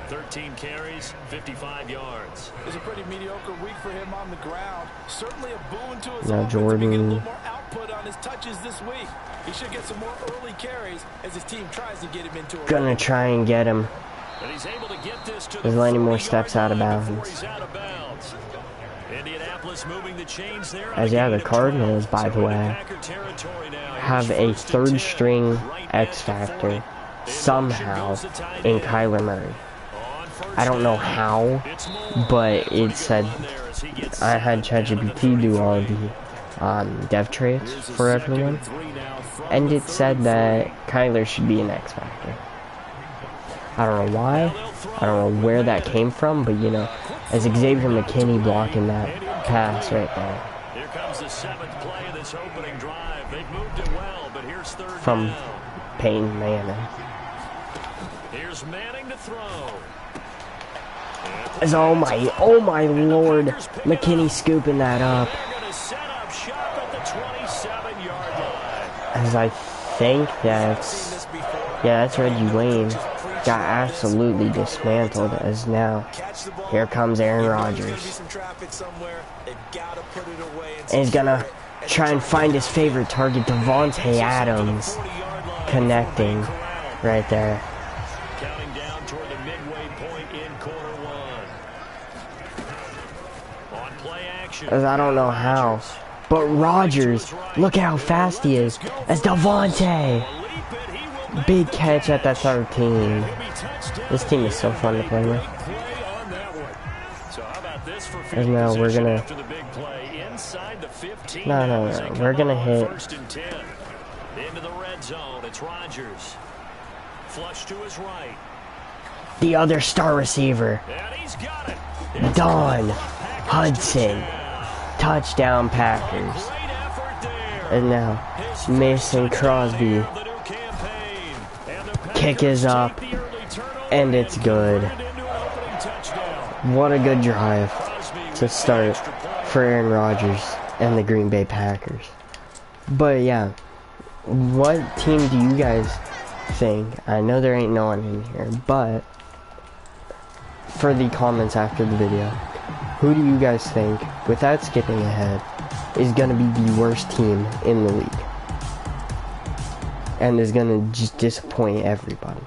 13 carries, 55 yards. It was a pretty mediocre week for him on the ground. Certainly a boon to his now offense to get a little Jordan more output on his touches this week. He should get some more early carries as his team tries to get him into a gonna try and get him. But he's able to get this to As the Lenny Moore 40-yard steps out of line before bounds. he's out of bounds. Indianapolis moving the chains there. As yeah, the Cardinals, by the way, have a 3rd string X Factor somehow in Kyler Murray. I don't know how, but it said, I had ChatGPT do all the dev traits for everyone, and it said that Kyler should be an X Factor. I don't know why, I don't know where that came from, but you know, as Xavier McKinney blocking that pass right there. Here comes the 7th play of this opening drive. They've moved it well, but here's 3rd From down. Peyton Manning. Here's Manning to throw. As oh my lord, McKinney scooping that up. They're going to set up shop at the 27-yard line. As I think that's, yeah, that's Reggie Wayne. Got absolutely dismantled. As now, here comes Aaron Rodgers. And he's gonna try and find his favorite target, Devontae Adams, connecting right there. Counting down toward the midway point in quarter 1. On play action. As I don't know how, but Rodgers, look how fast he is. As Devontae, big catch at the 13. This team is so fun to play with. And now we're gonna, no, we're gonna hit. Into the red zone, it's Rodgers. Flush to his right. The other star receiver, And he's got it. Don Hudson. Touchdown Packers. Great effort there. And now Mason Crosby. Kick is up, and it's good. What a good drive to start for Aaron Rodgers and the Green Bay Packers. But yeah, what team do you guys think? I know there ain't no one in here, but for the comments after the video, who do you guys think, without skipping ahead, is going to be the worst team in the league? And is gonna just disappoint everybody.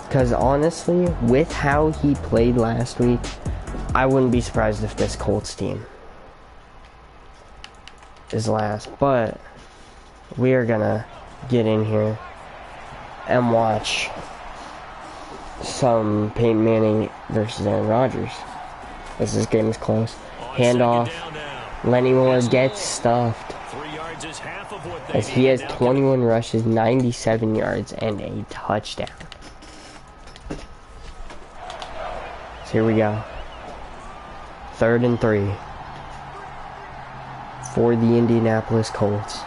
Because honestly, with how he played last week, I wouldn't be surprised if this Colts team is last. But we are gonna get in here and watch some Peyton Manning versus Aaron Rodgers. As this game is close. Handoff. Lenny Moore gets stuffed. As he has 21 rushes, 97 yards, and a touchdown. So here we go. 3rd and 3 for the Indianapolis Colts.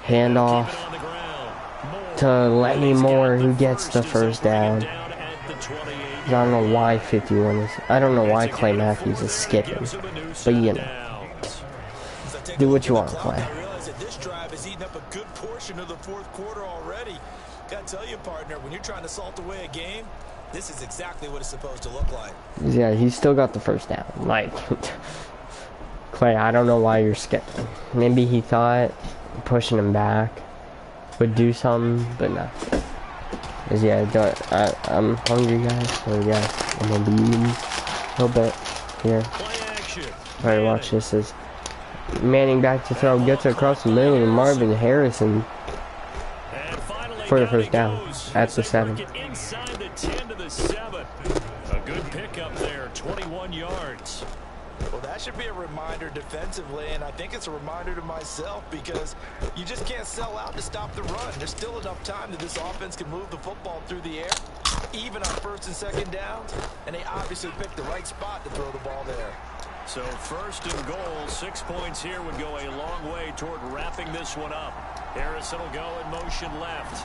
Handoff to Lenny Moore, who gets the first down. I don't know why 51 is. I don't know why Clay Matthews is skipping, but you know, do what you want, Clay. This drive is eating up a good portion of the 4th quarter already. Gotta tell you, partner, when you're trying to salt away a game, this is exactly what it's supposed to look like. Yeah, he's still got the first down. Like, Clay, I don't know why you're skipping. Maybe he thought pushing him back would do something, but no. Cause yeah, I'm hungry, guys. So yeah, I'm gonna be eating a little bit here. Alright, watch this. Is Manning back to throw, gets across the middle, and Marvin Harrison for the first down at the 7. A good pickup there, 21 yards. Well, that should be a reminder defensively, and I think it's a reminder to myself because you just can't sell out to stop the run. There's still enough time that this offense can move the football through the air, even on 1st and 2nd downs, and they obviously picked the right spot to throw the ball there. So 1st and goal, 6 points here would go a long way toward wrapping this one up. Harrison will go in motion left.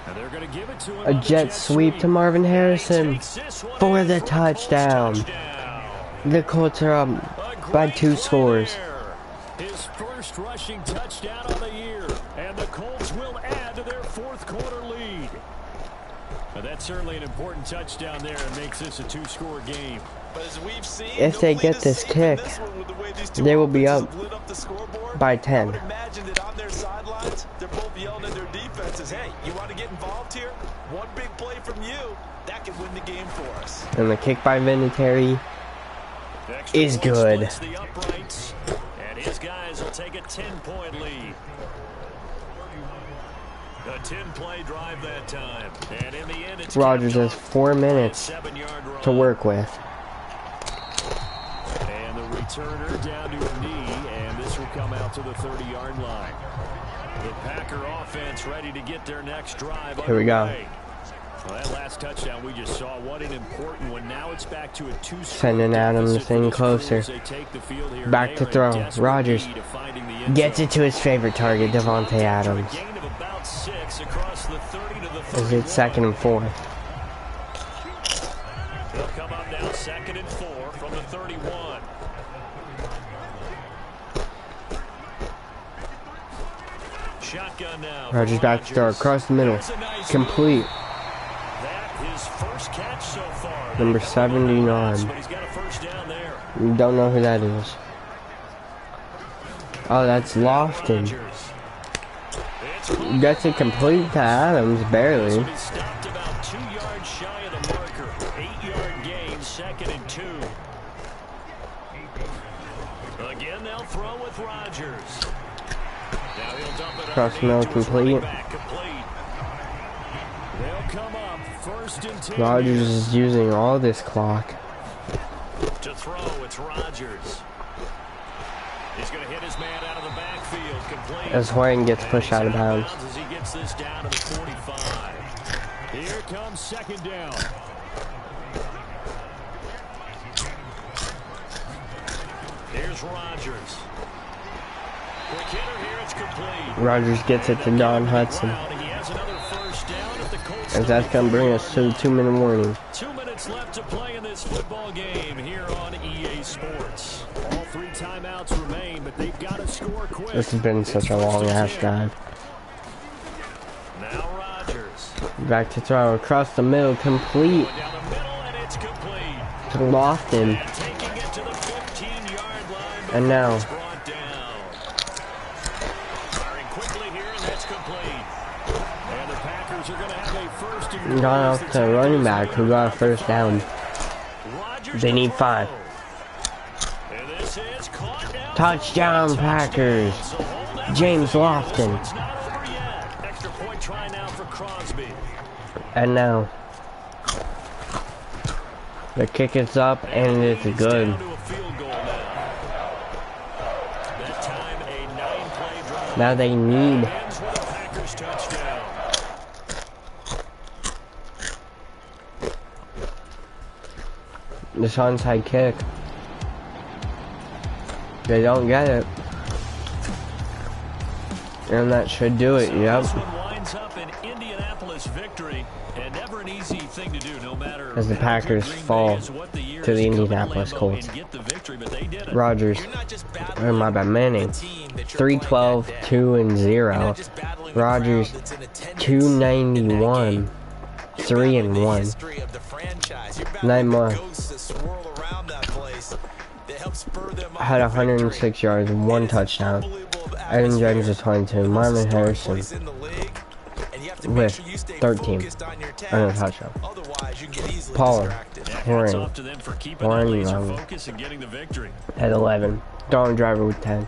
And they're going to give it to him. A jet sweep to Marvin Harrison for the touchdown. The Colts are up by 2 scores. His first rushing touchdown of the year, and the Colts will add to their 4th quarter lead. But that's certainly an important touchdown there and makes this a 2-score game. But as we've seen, if they get this kick, they will be up by 10. I would imagine that on their sidelines, they're both yelling at their defenses, hey, you want to get involved here? One big play from you, that could win the game for us. And the kick by Vinatieri is good. And his guys will take a 10-point lead. A 10-play drive that time. And in the end, it's Rodgers has 4 minutes to work with. And the returner down to a knee, and this will come out to the 30-yard line. The Packer offense ready to get their next drive. Here we go. Well, that last touchdown we just saw, what an important one. Now it's back to a 2-score. Sending Adams thing closer. Back to throw. Rodgers gets it to his favorite target, Devontae Adams. As it's 2nd and 4. They'll come up now 2nd and 4 from the 31. Shotgun now. Rodgers back to throw across the middle. Complete. His first catch so far. Number 79. But he's got a first down there. You don't know who that is. Oh, that's Lofton. Gets it complete to Adams, barely. He stopped about 2 yards shy of the marker. 8-yard gain, 2nd and 2. Again, they'll throw with Rodgers. Now he'll dump it Cross middle complete. They'll come up 1st and 10. Rodgers is using all this clock. To throw, it's Rodgers. He's going to hit his man out of the backfield. Complete. As Horton gets pushed out of bounds. As he gets this down to the 45. Here comes 2nd down. Here's Rodgers. Quick hitter here, it's complete. Rodgers gets it to Don Hudson. He has another first down if the Colts. And that's going to bring us to the 2-minute warning. 2 minutes left to play in this football game here on EA Sports. All 3 timeouts remain, but they've got to score quick. This has been such a long-ass drive. Now Rodgers. Back to throw across the middle, complete. Going down the middle, and it's complete. To Lofton. And taking it to the 15-yard line. And now. It's brought down. Firing quickly here, and that's complete. And the Packers are going to have a first and goal. Gone off to running back who got a first down. Rodgers They need to 5. throw. And this is caught down. Touchdown, Packers. James Lofton. It's not over yet. Extra point try now for Crosby. And now the kick is up and it's good. Now they need this onside kick. They don't get it. And that should do it, yep. As the Packers fall to the Indianapolis Colts. Rodgers, oh my bad, Manning, 3-12, 2-0. Rodgers, 291, 3-1. 9 more. Had 106 yards, 1 touchdown. Aaron Jones is 22. Marvin Harrison with 13 and a touchdown. Pollard, 1 at 11. Darren Driver with 10.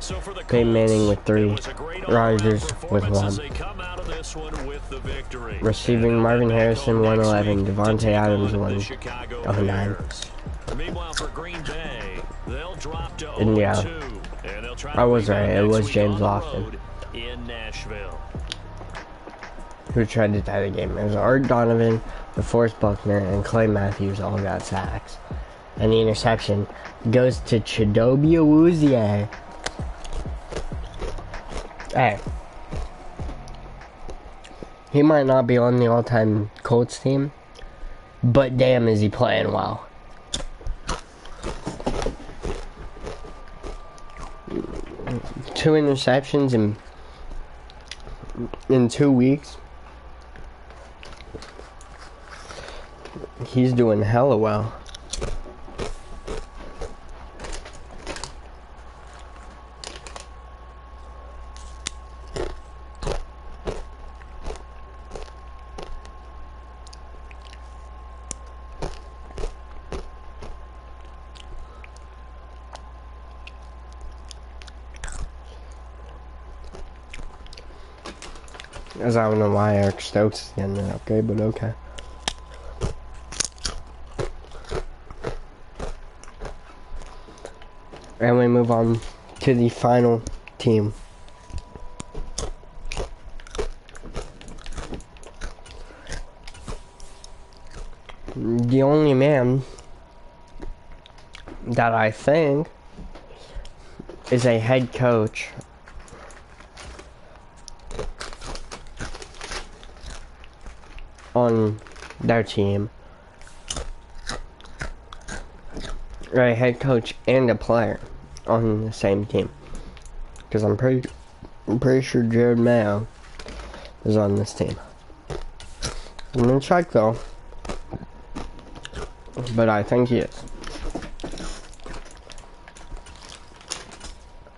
Peyton Manning with 3. Rodgers with 1. Receiving Marvin Harrison 111. Devontae Adams 109. And yeah, I was right. It was James Lofton who tried to tie the game. It was Art Donovan, DeForest Buckner, and Clay Matthews all got sacks. And the interception goes to Chidobe Awuzie. Hey, he might not be on the all-time Colts team, but damn is he playing well. Two interceptions in 2 weeks. He's doing hella well. As I don't know why Eric Stokes is getting it okay, but okay. And we move on to the final team. The only man that I think is a head coach on their team, a head coach and a player on the same team, because I'm pretty sure Jared Mayo is on this team. I'm gonna check though, but I think he is.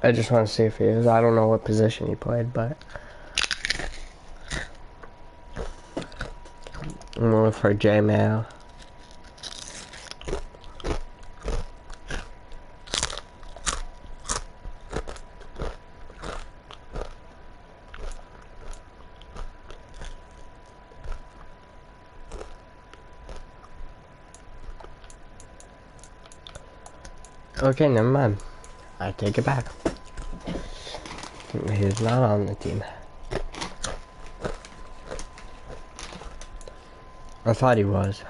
I just want to see if he is. I don't know what position he played, but I'm going for J Mayo. Okay, never mind. I take it back. He's not on the team. I thought he was.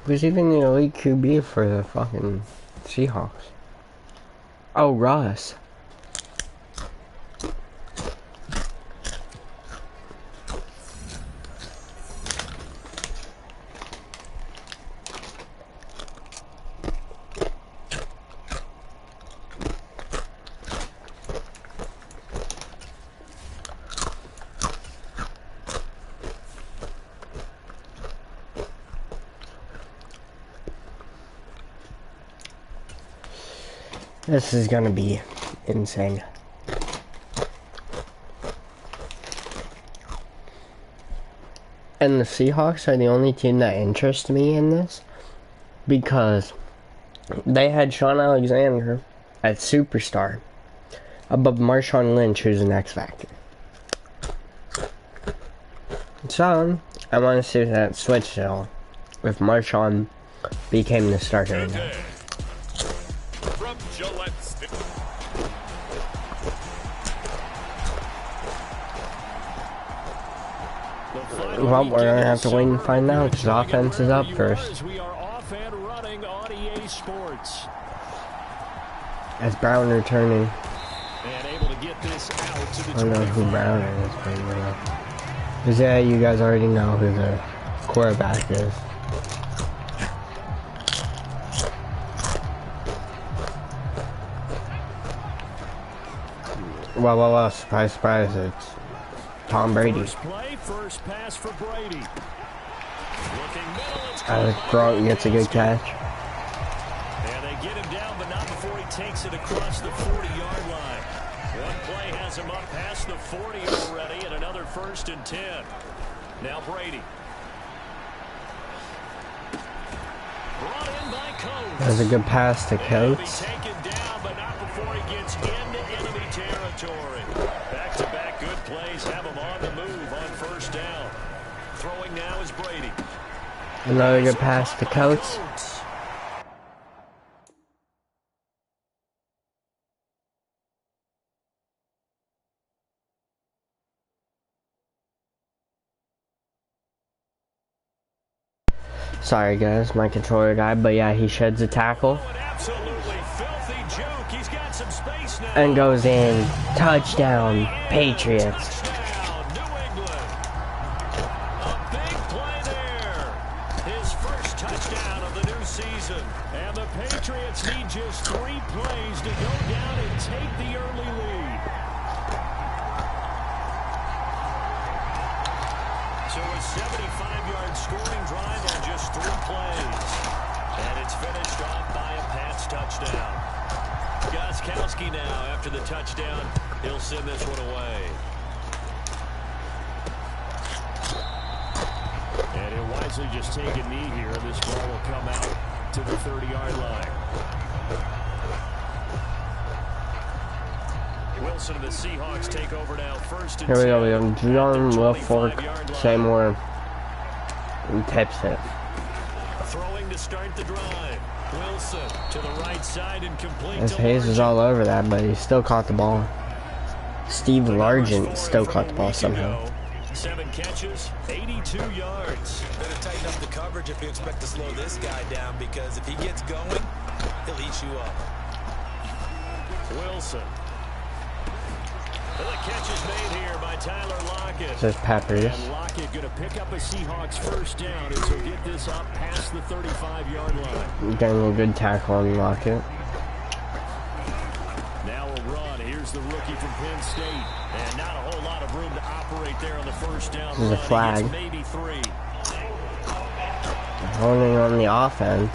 Who's even the elite QB for the fucking Seahawks? Oh, Russ. This is gonna be insane. And the Seahawks are the only team that interests me in this, because they had Sean Alexander at superstar above Marshawn Lynch, who's an X Factor. So, I want to see if that switched at all. If Marshawn became the starter now. From Gillette Stadium. Well, we're going to have to wait and find out because offense is up first. We are off and running on EA Sports. As Brown returning. And able to get this out to the I don't know who Brown is, but because yeah, you guys already know who the quarterback is. Well, surprise, surprise, it's Tom Brady. First play, first pass for Brady. Looking middle, it's Gronk gets a good catch. and they get him down, but not before he takes it across the 40-yard line. One play has him up past the 40 already, and another 1st and 10. Now Brady. Brought in by Coates. That's a good pass to And he'll be Coates. taken down, but not before he gets into enemy territory. Back-to-back good plays have him on the move on 1st down. Throwing now is Brady. Another good pass to Coates. Sorry guys, my controller died, but yeah, he sheds a tackle Absolutely filthy juke. He's got some space now. and goes in. Touchdown, Patriots. Touchdown, New England. A big play there. His first touchdown of the new season. And the Patriots need just 3 plays to go down and take the early lead. So a 75-yard scoring drive on just 3 plays. And it's finished off by a Pats touchdown. Gostkowski now, after the touchdown, he'll send this one away. And he'll wisely just take a knee here. This ball will come out to the 30-yard line. Wilson and the Seahawks take over now, 1st and 10. Here we go, we have John Wilfork, 25-yard line. Seymour, and tips it. Throwing to start the drive. Wilson to the right side and complete. His to Hayes was Largent. all over that, but he still caught the ball. Steve Largent still caught the ball somehow. 7 catches, 82 yards. Better tighten up the coverage if you expect to slow this guy down, because if he gets going, he'll eat you up. Wilson. And the catch is made here by Tyler Lockett. Says Peppers. And Lockett going to pick up a Seahawks 1st down as he'll get this up past the 35-yard line. Getting a good tackle on Lockett. Now a run. Here's the rookie from Penn State. And not a whole lot of room to operate there on the 1st down. This is a run. He flag. gets maybe 3. Holding on the offense.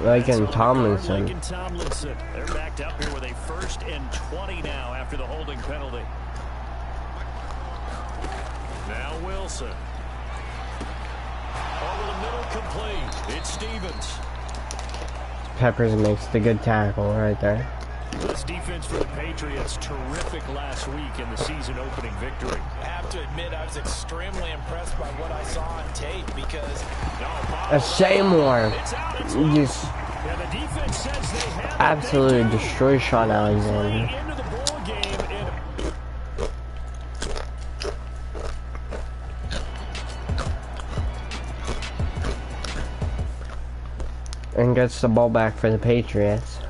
Like in Tomlinson. Like in Tomlinson. They're backed up here with a 1st and 20 now after the holding penalty. Now Wilson. Over the middle, complete. It's Stevens. Peppers makes the good tackle right there. This defense for the Patriots, terrific last week in the season opening victory. I have to admit, I was extremely impressed by what I saw on tape, because A Seymour It's out, it's just yeah, the defense says they have absolutely destroys Sean Alexander. into the ball game and And gets the ball back for the Patriots.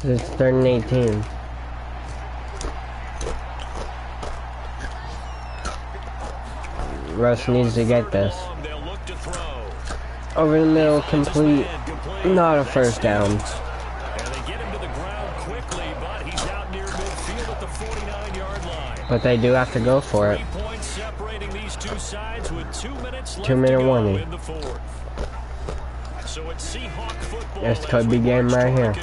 It's 3rd and 18. Russ needs to get this. they'll look to throw. Over the middle, complete. Not a 1st down. And they get him to the ground quickly, but he's out near midfield at But they do have to go for it. 3 points separating these two sides with 2 minutes left 2 minute to go warning. in the fourth. So it's Seahawk football. This could be game right here.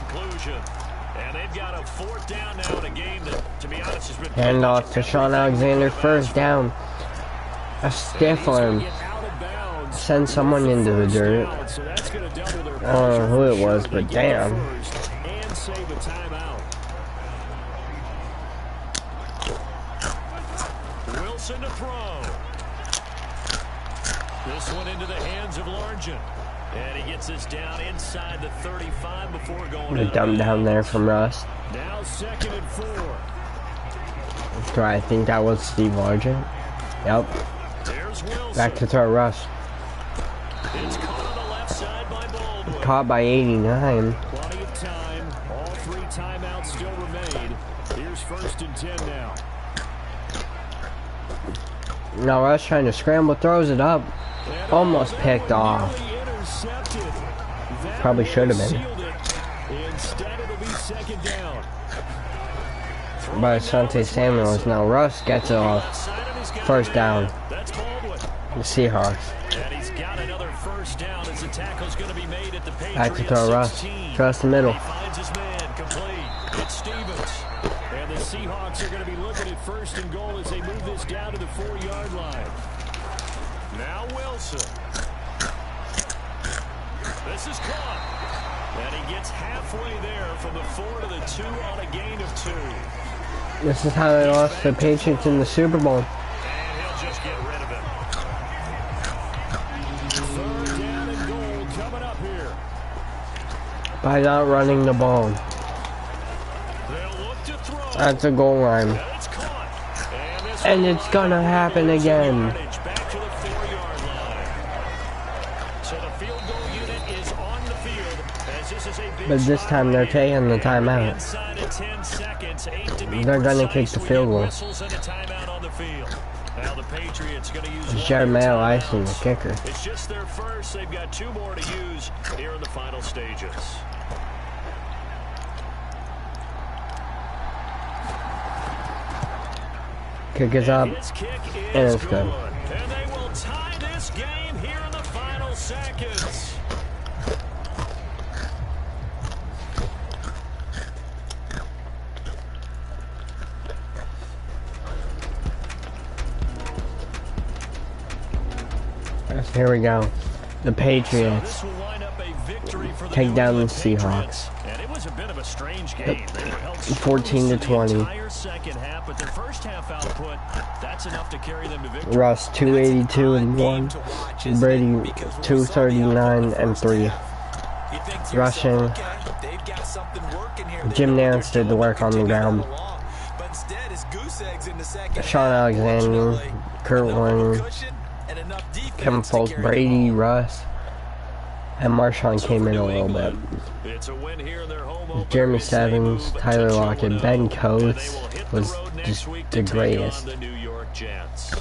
And they've got a 4th down now in a game that, to be honest, has been Hand off to Sean Alexander, first down. A stiff arm. Send someone into the dirt. I don't know who it was, but damn. And save a timeout. Wilson to throw. This one into the hands of Largent. And he gets this down inside the 35 before going The dumb down there from Russ. Now 2nd and 4. Do I think that was Steve Largent? Yep. There's Wilson. Back to throw Russ. It's caught on the left side by Baldwin. Caught by 89. Plenty of time. All 3 timeouts still remain. Here's 1st and 10 now. Now Russ trying to scramble, throws it up. Almost picked off. Probably should have been. Instead, it'll be 2nd down. By Asante Samuels. Now Russ gets it off. First down. That's Baldwin. The Seahawks. And he's got another 1st down as the tackle's going to be made at the Patriots. Back to throw Russ. Trust the middle. He finds his man complete. It's Stevens. And the Seahawks are going to be looking at 1st and goal as they move this down to the 4-yard line. Now Wilson. This is caught. And he gets halfway there from the 4 to the 2 on a gain of 2. This is how they lost the Patriots in the Super Bowl. And he'll just get rid of it. 3rd down and goal coming up here. By not running the ball. They'll look to throw. That's a goal line. And it's caught. And it's gonna happen again. Back to the 4-yard line. So the field goal unit is on the field as this is a big But this time they're taking the timeout. inside of 10 seconds, 8 to be They're gonna precise. kick the field goal. Whistles and a timeout on the field. Now the Patriots going to use Jeremiah Lyson, the kicker. It's just their first. They've got 2 more to use here in the final stages. Kick is up. His kick And is it's good. And they will tie this game here in the final seconds. Here we go. The So Patriots this will wind up a victory for the take New down the England Seahawks. Patriots. And it was a bit of a strange game. They were held 14 to scoreless 20. the entire second half, but their first half output, that's enough to carry them to victory. Russ 282 and 1. Brady 239 and 3. Rushing. Jim Nance did the work on the ground. Sean Alexander, Kurt Warner, Kevin Foltz, Brady, Russ, and Marshawn came in a little bit. It's a win here in their home opener. Jeremy As they Evans, move Tyler to Lockett, 2-0, Ben and they Coates will hit was the road next just week the to take on greatest. the New York Jets.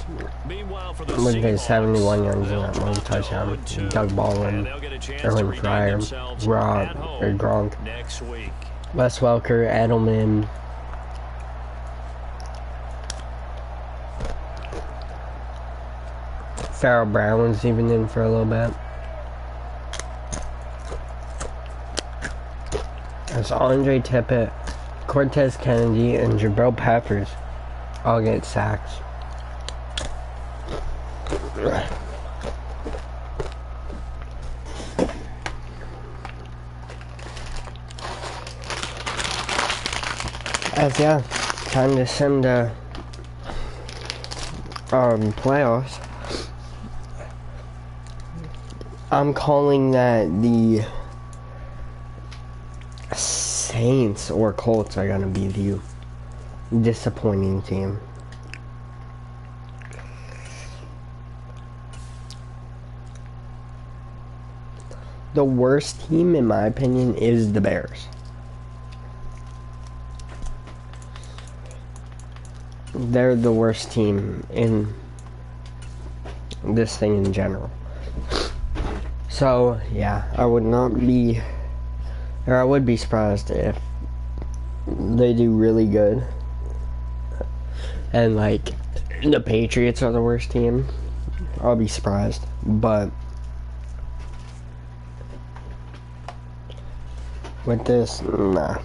Meanwhile, for the With his Seahawks, 71 yards in that they'll one drop to touchdown. 0-2, Doug and Baldwin, they'll get a chance to Erwin redeem Fryer, themselves Rob, at or home Gronk, next week. Wes Welker, Edelman, Farrell Brown was even in for a little bit. As Andre Tippett, Cortez Kennedy, and Jabril Peppers all get sacks. As yeah, time to send the playoffs. I'm calling that the Saints or Colts are gonna be the disappointing team. The worst team, in my opinion, is the Bears. They're the worst team in this thing in general. So, yeah, I would not be, or I would be surprised if they do really good and like the Patriots are the worst team, I'll be surprised. But with this, nah.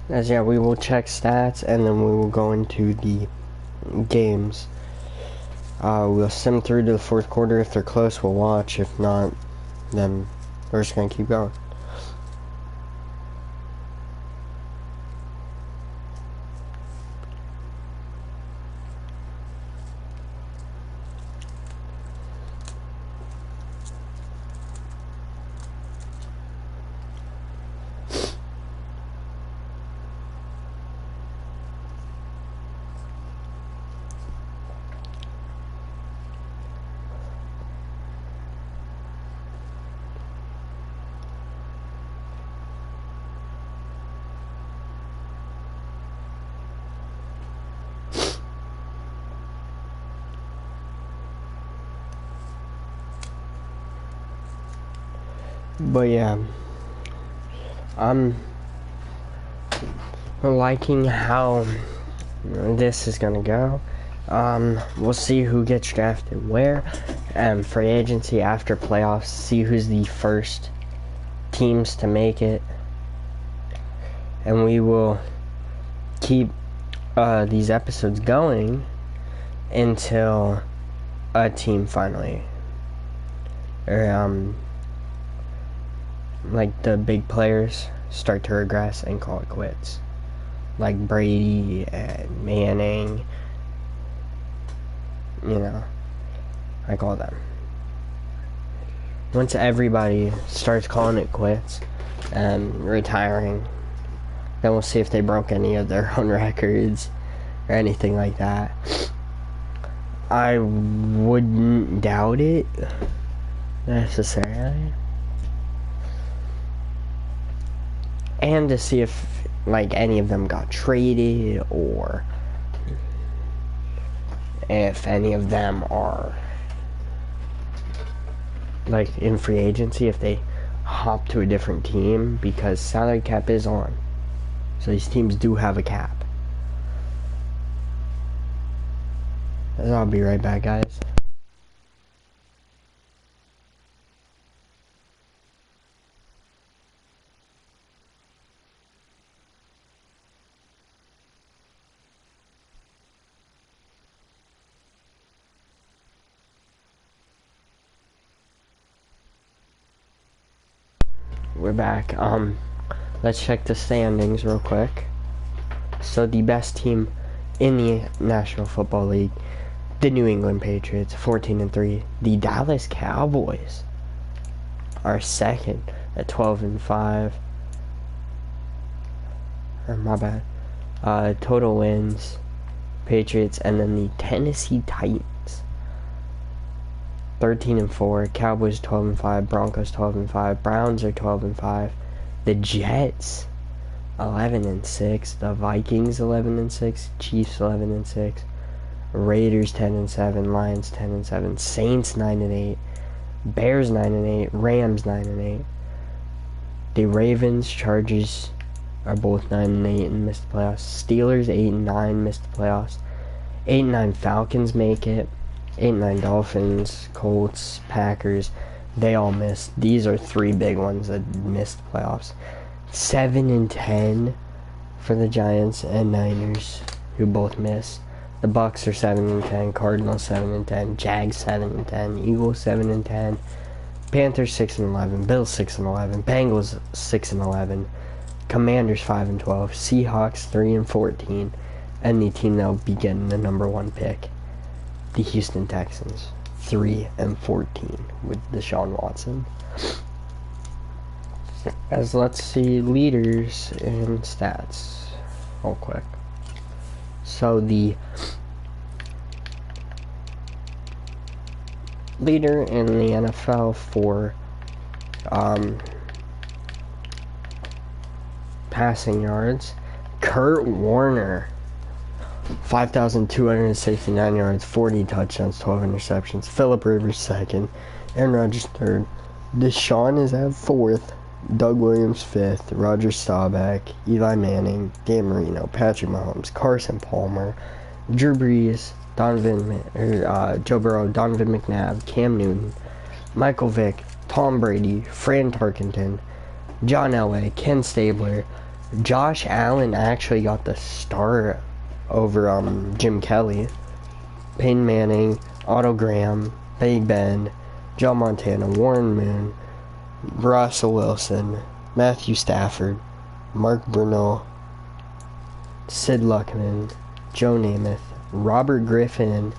As yeah, we will check stats and then we will go into the games. We'll sim through to the fourth quarter. If they're close, we'll watch. If not, then we're just gonna keep going. But yeah, I'm liking how this is gonna go. We'll see who gets drafted where, and free agency after playoffs, see who's the first teams to make it, and we will keep these episodes going until a team finally, or like the big players start to regress and call it quits, like Brady and Manning, you know, like all them. Once everybody starts calling it quits and retiring, then we'll see if they broke any of their own records or anything like that. I wouldn't doubt it necessarily. And to see if like any of them got traded, or if any of them are like in free agency, if they hop to a different team, because salary cap is on, so these teams do have a cap. I'll be right back, guys. We're back. Let's check the standings real quick. So the best team in the National Football League, the New England Patriots, 14-3. The Dallas Cowboys are second at 12-5. Or my bad. Total wins, Patriots, and then the Tennessee Titans, 13-4. Cowboys 12-5. Broncos 12-5. Browns are 12-5. The Jets 11-6. The Vikings 11-6. Chiefs 11-6. Raiders 10-7. Lions 10-7. Saints 9-8. Bears 9-8. Rams 9-8. The Ravens, Chargers are both 9-8 and missed the playoffs. Steelers 8-9, missed the playoffs. 8-9 Falcons make it. 8-9 Dolphins, Colts, Packers, they all missed. These are three big ones that missed the playoffs. 7-10 for the Giants and Niners, who both missed. The Bucks are 7-10, Cardinals 7-10, Jags 7-10, Eagles 7-10, Panthers 6-11, Bills 6-11, Bengals 6-11, Commanders 5-12, Seahawks 3-14, and the team that will be getting the number 1 pick, the Houston Texans, 3-14 with Deshaun Watson. As let's see leaders and stats real quick. So the leader in the NFL for passing yards. Kurt Warner, 5,269 yards, 40 touchdowns, 12 interceptions. Phillip Rivers second, Aaron Rodgers third. Deshaun is at fourth, Doug Williams fifth, Roger Staubach, Eli Manning, Dan Marino, Patrick Mahomes, Carson Palmer, Drew Brees, Joe Burrow, Donovan McNabb, Cam Newton, Michael Vick, Tom Brady, Fran Tarkenton, John Elway, Ken Stabler. Josh Allen actually got the start over Jim Kelly. Peyton Manning, Otto Graham, Big Ben, Joe Montana, Warren Moon, Russell Wilson, Matthew Stafford, Mark Brunell, Sid Luckman, Joe Namath, Robert Griffin,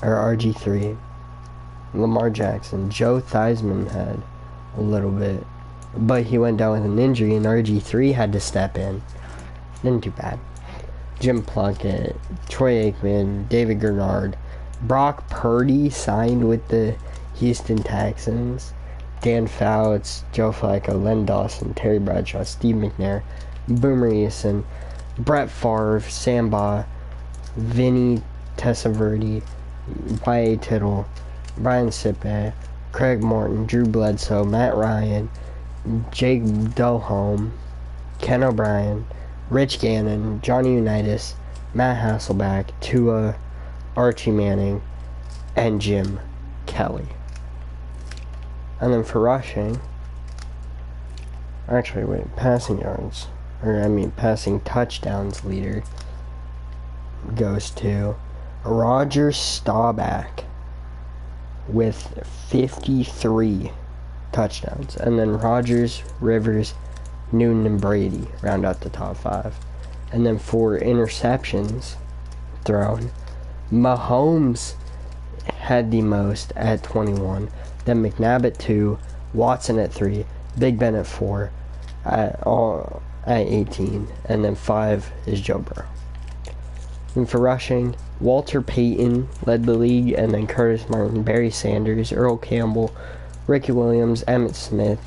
or RG3, Lamar Jackson. Joe Theismann had a little bit, but he went down with an injury and RG3 had to step in. Didn't do bad. Jim Plunkett, Troy Aikman, David Gernard, Brock Purdy signed with the Houston Texans, Dan Fouts, Joe Flacco, Len Dawson, Terry Bradshaw, Steve McNair, Boomer Esiason, Brett Favre, Samba, Vinny Testaverde, Y.A. Tittle, Brian Sippe, Craig Morton, Drew Bledsoe, Matt Ryan, Jake Delhomme, Ken O'Brien, Rich Gannon, Johnny Unitas, Matt Hasselbeck, Tua, Archie Manning, and Jim Kelly. And then for rushing, actually wait, passing yards, passing touchdowns leader goes to Roger Staubach with 53 touchdowns. And then Rodgers, Rivers, Newton, and Brady round out the top 5. And then for interceptions thrown, Mahomes had the most at 21. Then McNabb at 2, Watson at 3, Big Ben at 4, at 18, and then 5 is Joe Burrow. And for rushing, Walter Payton led the league, and then Curtis Martin, Barry Sanders, Earl Campbell, Ricky Williams, Emmitt Smith,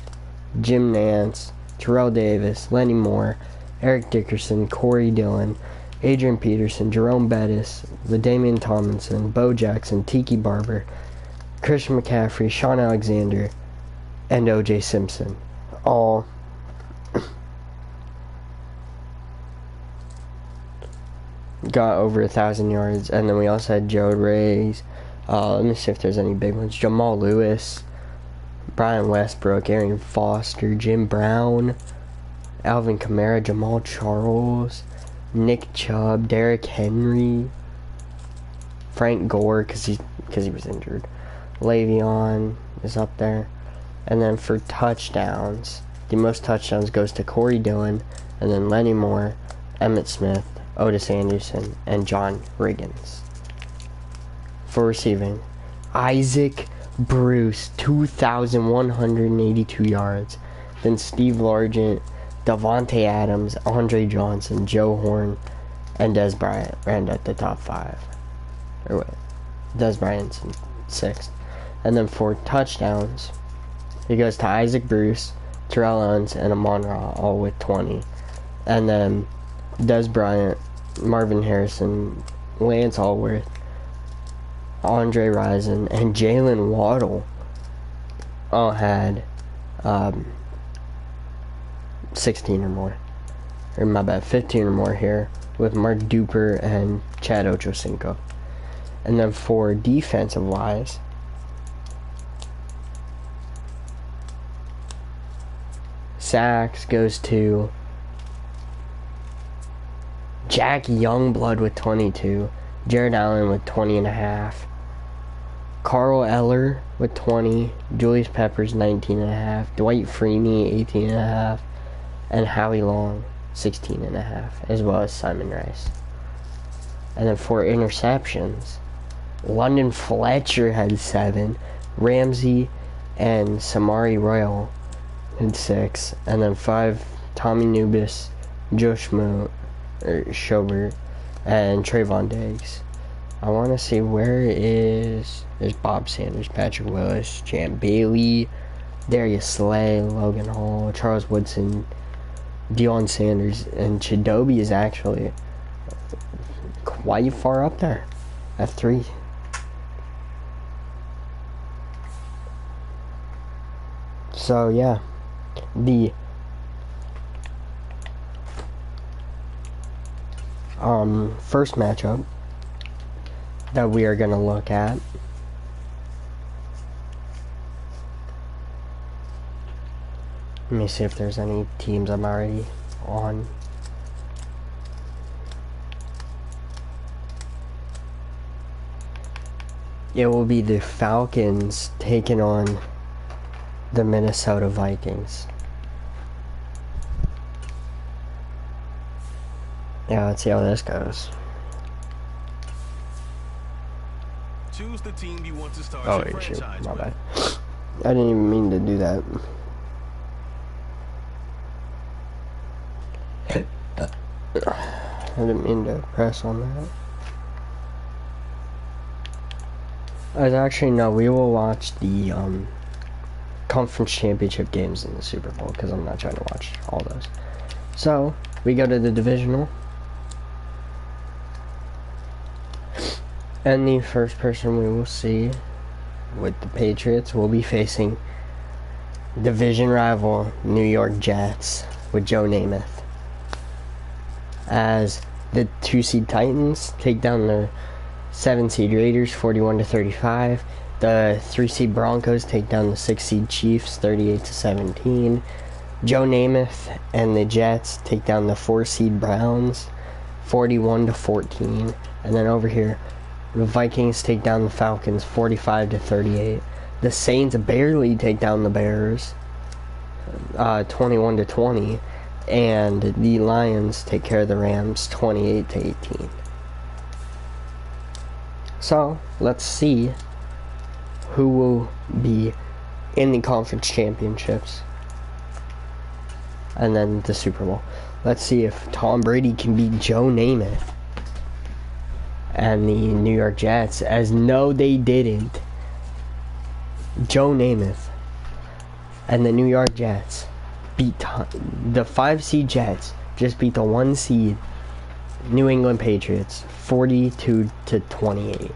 Jim Nance, Terrell Davis, Lenny Moore, Eric Dickerson, Corey Dillon, Adrian Peterson, Jerome Bettis, LaDainian Tomlinson, Bo Jackson, Tiki Barber, Christian McCaffrey, Sean Alexander, and O.J. Simpson. All got over 1,000 yards. And then we also had Joe Reyes. Let me see if there's any big ones. Jamal Lewis, Brian Westbrook, Arian Foster, Jim Brown, Alvin Kamara, Jamal Charles, Nick Chubb, Derrick Henry, Frank Gore, because he was injured. Le'Veon is up there. And then for touchdowns, the most touchdowns goes to Corey Dillon, and then Lenny Moore, Emmitt Smith, Otis Anderson, and John Riggins. For receiving, Isaac Bruce, 2,182 yards. Then Steve Largent, Davante Adams, Andre Johnson, Joe Horn, and Des Bryant ran at the top 5. Or wait, Des Bryant's in 6th. And then for touchdowns, it goes to Isaac Bruce, Terrell Owens, and Amon-Ra, all with 20. And then Des Bryant, Marvin Harrison, Lance Allworth, Andre Rison, and Jalen Waddle all had 16 or more. Or my bad, 15 or more here, with Mark Duper and Chad Ochocinco. And then for defensive wise, sacks goes to Jack Youngblood with 22, Jared Allen with 20.5, Carl Eller with 20, Julius Peppers 19.5, Dwight Freeney 18.5, and Howie Long 16.5, as well as Simon Rice. And then for interceptions, London Fletcher had 7, Ramsey and Samari Royal had 6, and then 5, Tommy Nubis, Joe Schobert, and Trayvon Diggs. I want to see there's Bob Sanders, Patrick Willis, Champ Bailey, Darius Slay, Logan Hall, Charles Woodson, Deion Sanders, and Chidobe is actually quite far up there at 3. So yeah, the first matchup that we are going to look at let me see if there's any teams I'm already on. It will be the Falcons taking on the Minnesota Vikings. Yeah, let's see how this goes. Choose the team you want to start Oh, your wait, shoot, franchise my with. bad. I didn't even mean to do that. I didn't mean to press on that. Actually, no, we will watch the conference championship games in the Super Bowl because I'm not trying to watch all those. So, we go to the divisional. And the first person we will see with the Patriots will be facing division rival New York Jets with Joe Namath. As the 2-seed Titans take down the 7-seed Raiders 41-35. The 3-seed Broncos take down the 6-seed Chiefs 38-17. Joe Namath and the Jets take down the 4-seed Browns 41-14. And then over here, the Vikings take down the Falcons 45-38. The Saints barely take down the Bears 21-20. And the Lions take care of the Rams 28-18. So, let's see who will be in the conference championships and then the Super Bowl. Let's see if Tom Brady can beat Joe Namath and the New York Jets, as no they didn't. Joe Namath and the New York Jets beat the 5-seed Jets, just beat the 1-seed New England Patriots 42-28.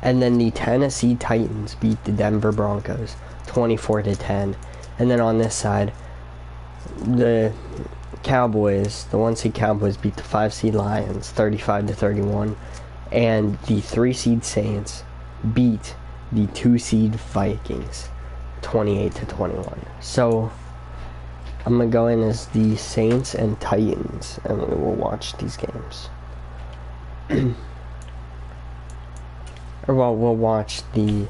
And then the Tennessee Titans beat the Denver Broncos 24-10. And then on this side, the Cowboys, the 1-seed Cowboys beat the 5-seed Lions 35-31. And the 3-seed Saints beat the 2-seed Vikings 28-21. So I'm gonna go in as the Saints and Titans, and we will watch these games. Or well, we'll watch the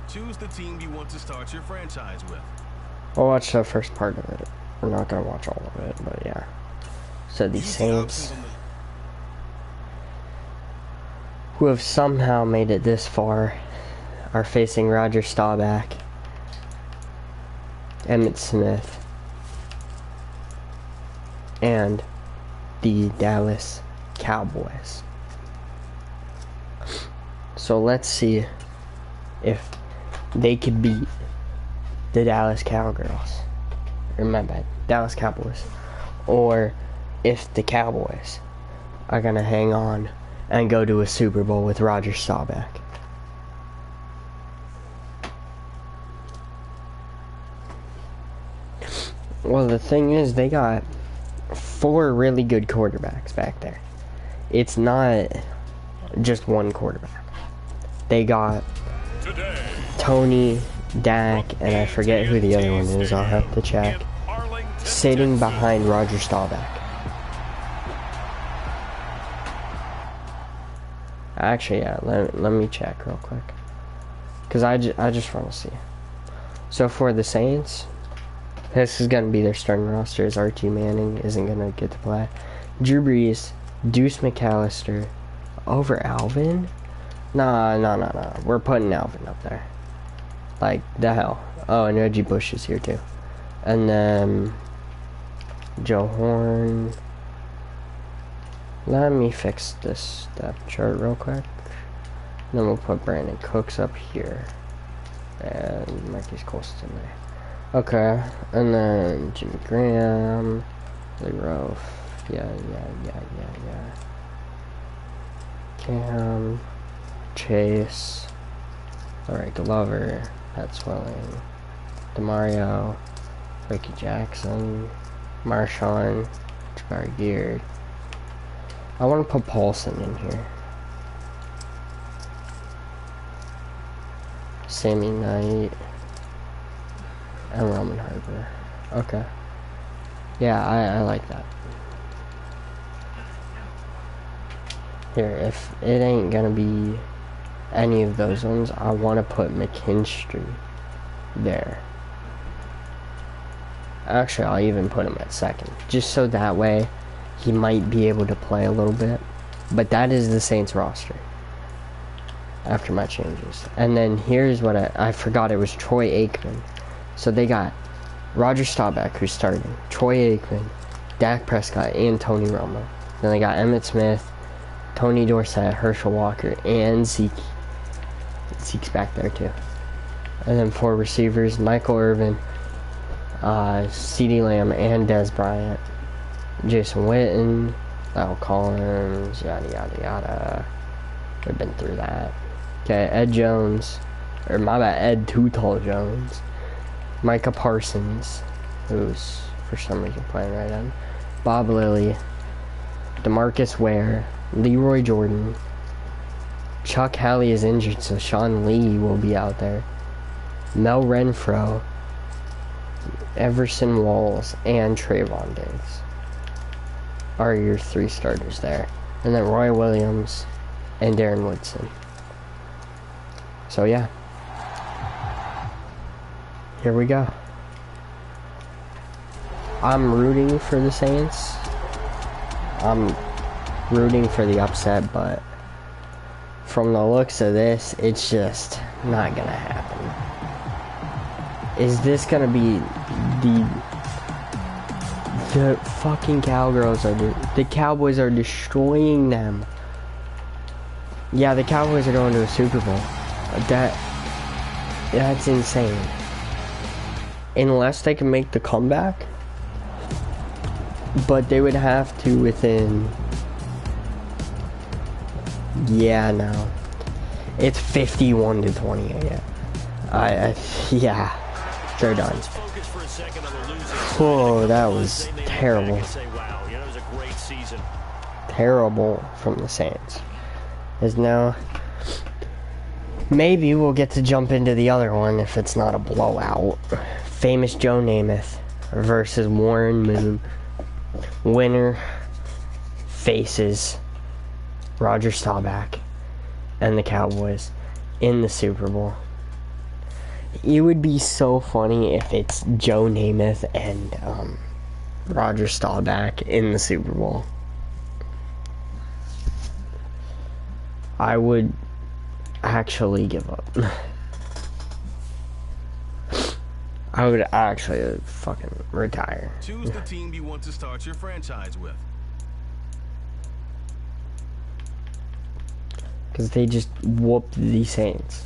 Choose the team you want to start your franchise with. we'll watch the first part of it. We're not gonna watch all of it, but yeah. So the Saints, who have somehow made it this far, are facing Roger Staubach, Emmitt Smith, and the Dallas Cowboys. So let's see if they could beat the Dallas Cowgirls. Or my bad, Dallas Cowboys. Or if the Cowboys are gonna hang on and go to a Super Bowl with Roger Staubach. Well, the thing is, they got 4 really good quarterbacks back there. It's not just one quarterback. They got Tony, Dak, and I forget who the other one is, I'll have to check, sitting behind Roger Staubach. Actually, yeah, let me check real quick. Because I just want to see. So for the Saints, this is going to be their starting roster, as Archie Manning isn't going to get to play. Drew Brees, Deuce McAllister, over Alvin? Nah. We're putting Alvin up there. Like, the hell. Oh, and Reggie Bush is here too. And then Joe Horn, Let me fix this depth chart real quick. Then we'll put Brandon Cooks up here. And Marquise Colston there. Okay. And then Jimmy Graham. Lee Rowe. Yeah. Cam. Chase. Alright, Glover. Pat Swelling. DeMario. Ricky Jackson. Marshawn. Jabari Beard. I want to put Paulson in here. Sammy Knight. And Roman Harper. Okay. Yeah, I like that. Here, if it ain't gonna be any of those ones, I want to put McKinstry there. Actually, I'll even put him at second. Just so that way, he might be able to play a little bit. But that is the Saints roster. After my changes. And then here's what I forgot, it was Troy Aikman. So they got Roger Staubach, who's starting. Troy Aikman, Dak Prescott, and Tony Romo. Then they got Emmitt Smith, Tony Dorsett, Herschel Walker, and Zeke. Zeke's back there too. And then 4 receivers, Michael Irvin, CeeDee Lamb, and Dez Bryant. Jason Witten, Lyle Collins, yada yada yada. We've been through that. Okay, Ed Jones, or my bad, Ed Too Tall Jones. Micah Parsons, who's for some reason playing right end. Bob Lilly, DeMarcus Ware, Leroy Jordan. Chuck Halley is injured, so Sean Lee will be out there. Mel Renfro, Everson Walls, and Trayvon Diggs are your 3 starters there. And then Roy Williams and Darren Woodson. So yeah. Here we go. I'm rooting for the Saints. I'm rooting for the upset, but from the looks of this, it's just not gonna happen. Is this gonna be the fucking Cowgirls are the Cowboys are destroying them. Yeah, the Cowboys are going to the Super Bowl. That's insane. Unless they can make the comeback, but they would have to within. Yeah, no, it's 51-28. Yeah, they're done. Whoa, that was terrible. Terrible from the Saints. Is now maybe we'll get to jump into the other one if it's not a blowout. Famous Joe Namath versus Warren Moon. Winner faces Roger Staubach and the Cowboys in the Super Bowl. It would be so funny if it's Joe Namath and Roger Staubach in the Super Bowl. I would actually give up. I would actually fucking retire. Choose the team you want to start your franchise with. Because they just whooped the Saints.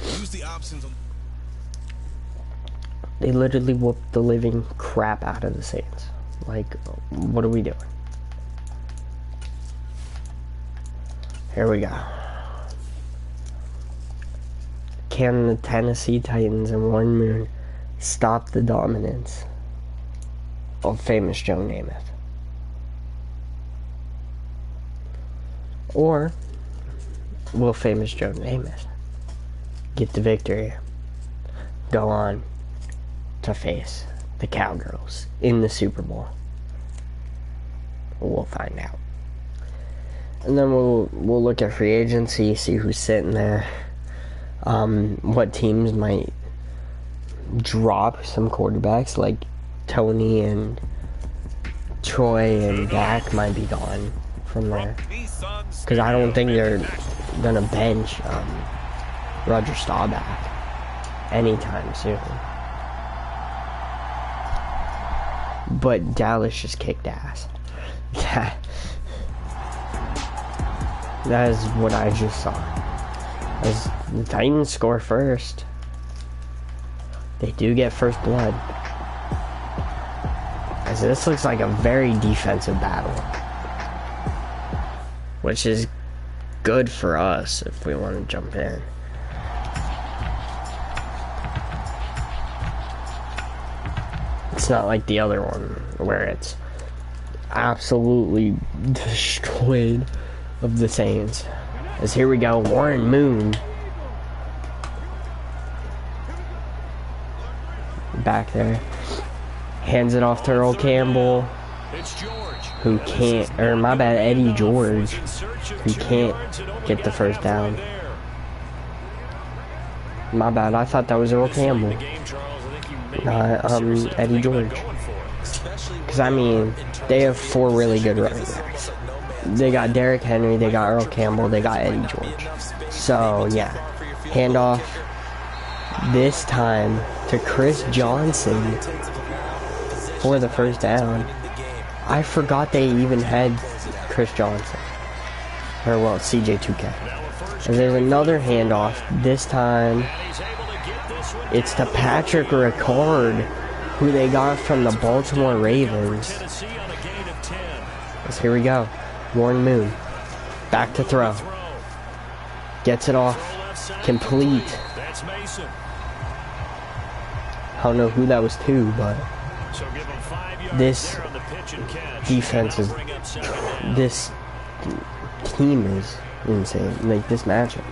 Use the options on. They literally whooped the living crap out of the Saints. Like, what are we doing? Here we go. Can the Tennessee Titans and Warren Moon stop the dominance of famous Joe Namath? Or will famous Joe Namath get the victory, go on to face the Cowgirls in the Super Bowl? We'll find out. And then we'll look at free agency, see who's sitting there, what teams might drop some quarterbacks, like Tony and Troy and Dak might be gone from there. Because I don't think they're gonna bench Roger Staubach anytime soon. But Dallas just kicked ass. That is what I just saw. As the Titans score first, they do get first blood. As this looks like a very defensive battle, which is good for us if we want to jump in. It's not like the other one where it's absolutely destroyed of the Saints. As here we go, Warren Moon back there, hands it off to Earl Campbell, who can't, or my bad, Eddie George, who can't get the first down. My bad, I thought that was Earl Campbell, not Eddie George. Because I mean, they have 4 really good running backs. They got Derrick Henry, they got Earl Campbell, they got Eddie George. So yeah, handoff this time to Chris Johnson for the first down. I forgot they even had Chris Johnson. Or well, CJ2K. And there's another handoff. This time it's to Patrick Ricard, who they got from the Baltimore Ravens. So here we go. Warren Moon, back to throw. Gets it off. Complete. I don't know who that was to, but this defense is, this team is insane. Like, this matchup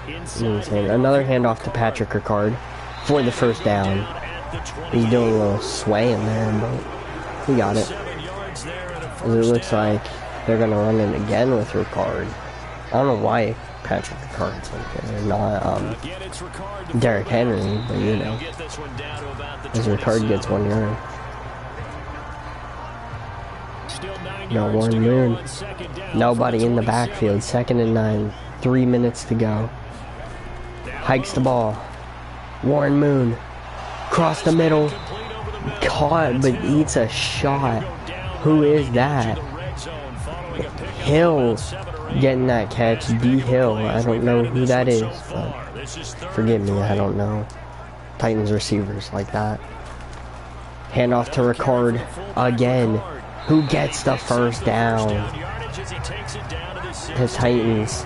is insane. Another handoff to Patrick Ricard for the first down. He's doing a little sway in there, but he got it. It looks like they're going to run it again with Ricard. I don't know why Patrick Ricard's like there, not Derrick Henry, but you know, as Ricard gets 1 yard. No, Warren Moon. Nobody in the backfield. 2nd and 9. 3 minutes to go. Hikes the ball. Warren Moon. Cross the middle. Caught, but eats a shot. Who is that? Hill getting that catch. D. Hill. I don't know who that is, but forgive me, I don't know Titans receivers like that. Handoff to Ricard again, who gets the first down. The Titans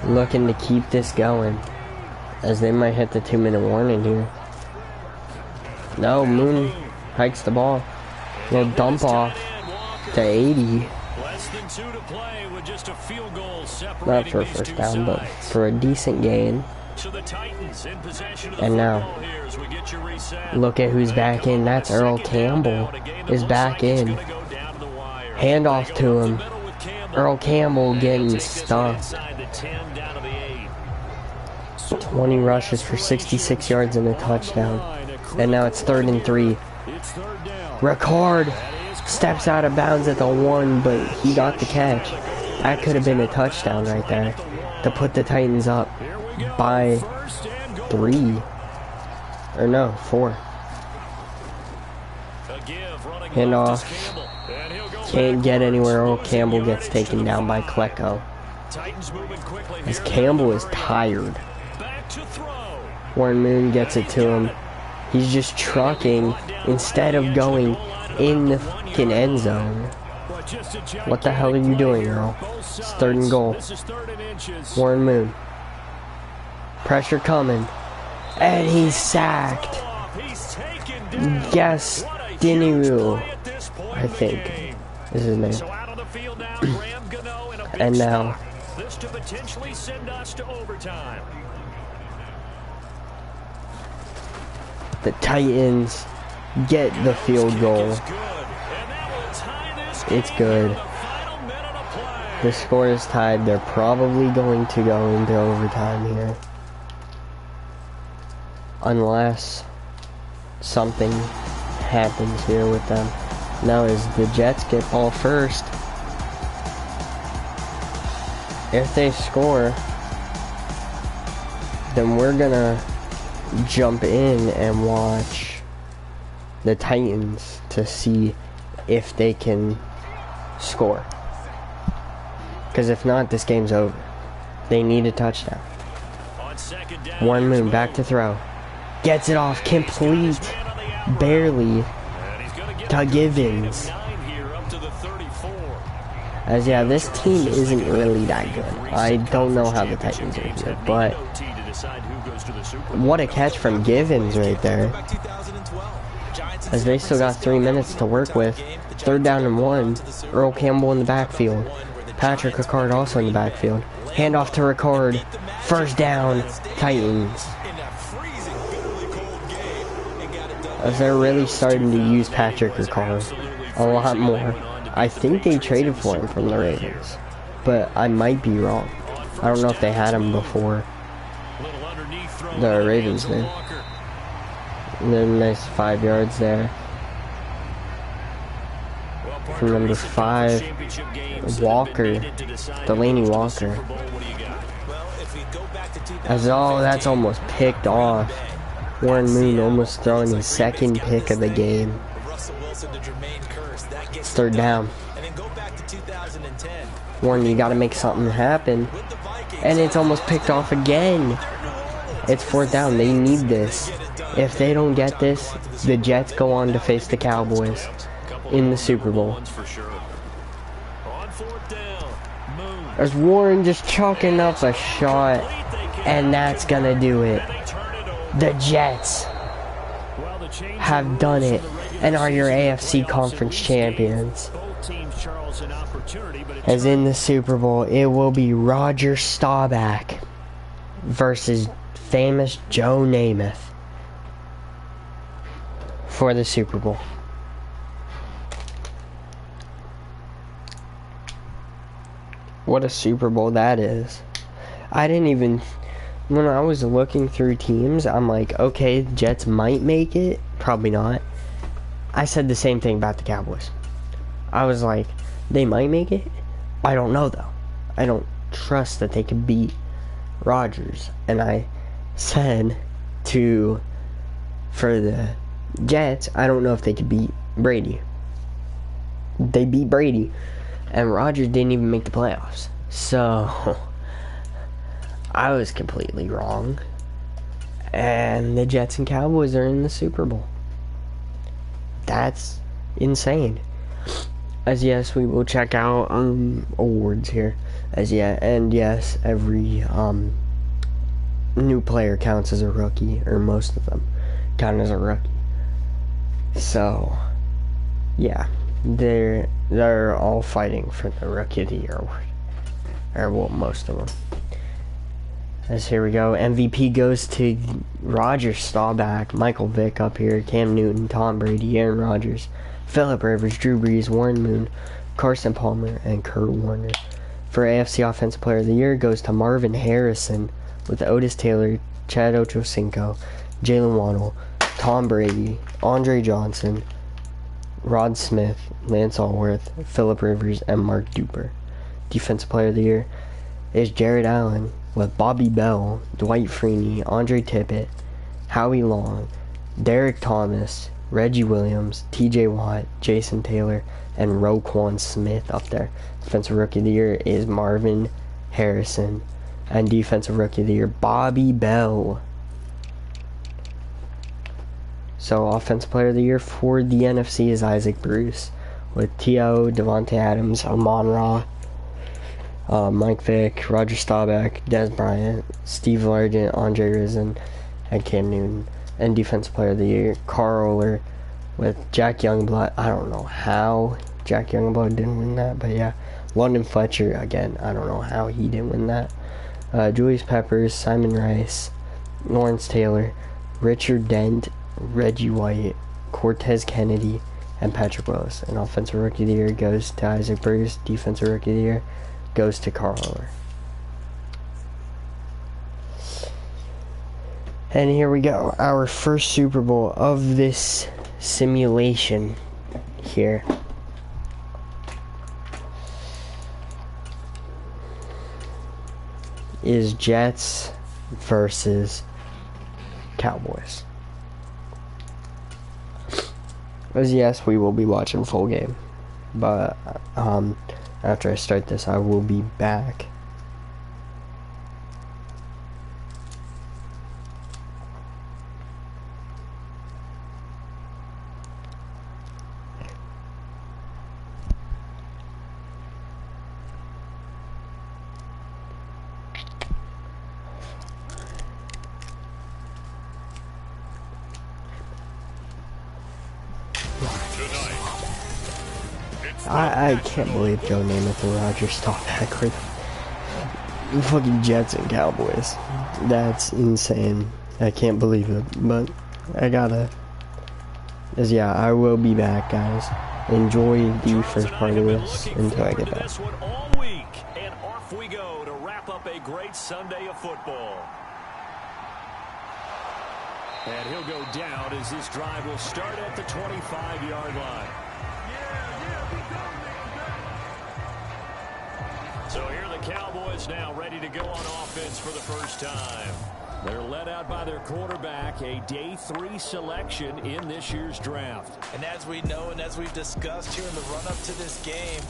looking to keep this going, as they might hit the 2-minute warning here. No, Moon hikes the ball. Little dump off to 80. Not for a first down, but for a decent gain. And now, look at who's back in. That's Earl Campbell is back in. Handoff to him. Earl Campbell getting stuffed. 20 rushes for 66 yards and a touchdown. And now it's 3rd and 3. Ricard steps out of bounds at the 1, but he got the catch. That could have been a touchdown right there to put the Titans up by 3. Or no, 4. Handoff. Can't get anywhere. Earl Campbell gets taken down by Klecko. As Campbell is tired. Warren Moon gets it to him. He's just trucking instead of going in the fucking end zone. What the hell are you doing, Earl? It's 3rd and goal. Warren Moon. Pressure coming. And he's sacked. Yes, Dinu, I think is his name. And now this to potentially send us to overtime. The Titans get the field goal. It's good. The score is tied. They're probably going to go into overtime here, unless something happens here with them. Now as the Jets get ball first, if they score, then we're gonna jump in and watch the Titans to see if they can score. Because if not, this game's over. They need a touchdown. On second down, Warren Moon back to throw. Gets it off complete. Barely. To Givens. As yeah, this team isn't really that good. I don't know how the Titans are here, but what a catch from Givens right there. As they still got 3 minutes to work with. 3rd down and 1. Earl Campbell in the backfield. Patrick Ricard also in the backfield. Handoff to Ricard. 1st down, Titans. As they're really starting to use Patrick Ricard a lot more. I think they traded for him from the Ravens, but I might be wrong. I don't know if they had him before the Ravens did. And then nice 5 yards there. From number 5, Walker, Delaney Walker. As that's almost picked off. Warren Moon almost throwing his 2nd pick of the game. It's 3rd down. Warren, you gotta make something happen. And it's almost picked off again. It's 4th down. They need this. If they don't get this, the Jets go on to face the Cowboys in the Super Bowl. There's Warren just chalking up a shot, and that's gonna do it. The Jets have done it and are your AFC Conference champions. As in the Super Bowl, it will be Roger Staubach versus famous Joe Namath for the Super Bowl. What a Super Bowl that is. I didn't even... When I was looking through teams, I'm like, okay, Jets might make it. Probably not. I said the same thing about the Cowboys. I was like, they might make it. I don't know, though. I don't trust that they can beat Rodgers. And I said for the Jets, I don't know if they could beat Brady. They beat Brady. And Rodgers didn't even make the playoffs. So... I was completely wrong. And the Jets and Cowboys are in the Super Bowl. That's insane. As yes, we will check out awards here. As yeah, and yes, every new player counts as a rookie, or most of them count as a rookie. So yeah, they're all fighting for the Rookie of the Year award. Or well, most of them. As here we go, MVP goes to Roger Staubach, Michael Vick up here, Cam Newton, Tom Brady, Aaron Rodgers, Phillip Rivers, Drew Brees, Warren Moon, Carson Palmer, and Kurt Warner. For AFC Offensive Player of the Year goes to Marvin Harrison with Otis Taylor, Chad Ochocinco, Jalen Waddle, Tom Brady, Andre Johnson, Rod Smith, Lance Allworth, Phillip Rivers, and Mark Duper. Defensive Player of the Year is Jared Allen with Bobby Bell, Dwight Freeney, Andre Tippett, Howie Long, Derek Thomas, Reggie Williams, TJ Watt, Jason Taylor, and Roquan Smith up there. Defensive Rookie of the Year is Marvin Harrison. And Defensive Rookie of the Year, Bobby Bell. So Offensive Player of the Year for the NFC is Isaac Bruce with T.O., Devontae Adams, Amon-Ra, Mike Vick, Roger Staubach, Des Bryant, Steve Largent, Andre Rison, and Cam Newton. And Defensive Player of the Year, Carl Oler with Jack Youngblood. I don't know how Jack Youngblood didn't win that, but yeah. London Fletcher, again, I don't know how he didn't win that. Julius Peppers, Simon Rice, Lawrence Taylor, Richard Dent, Reggie White, Cortez Kennedy, and Patrick Willis. And Offensive Rookie of the Year goes to Isaac Bruce. Defensive Rookie of the Year goes to Carl Oler. And here we go, our first Super Bowl of this simulation here. Is Jets versus Cowboys. As yes, we will be watching full game. But After I start this, I will be back. I can't believe Joe Namath and Roger Staubach are the fucking Jets and Cowboys. That's insane. I can't believe it, but I gotta. Yeah, I will be back, guys. Enjoy the first part of this until I get back. All week, and off we go to wrap up a great Sunday of football. And he'll go down as this drive will start at the 25-yard line. So here are the Cowboys now ready to go on offense for the first time. They're led out by their quarterback, a day 3 selection in this year's draft. And as we know and as we've discussed here in the run-up to this game,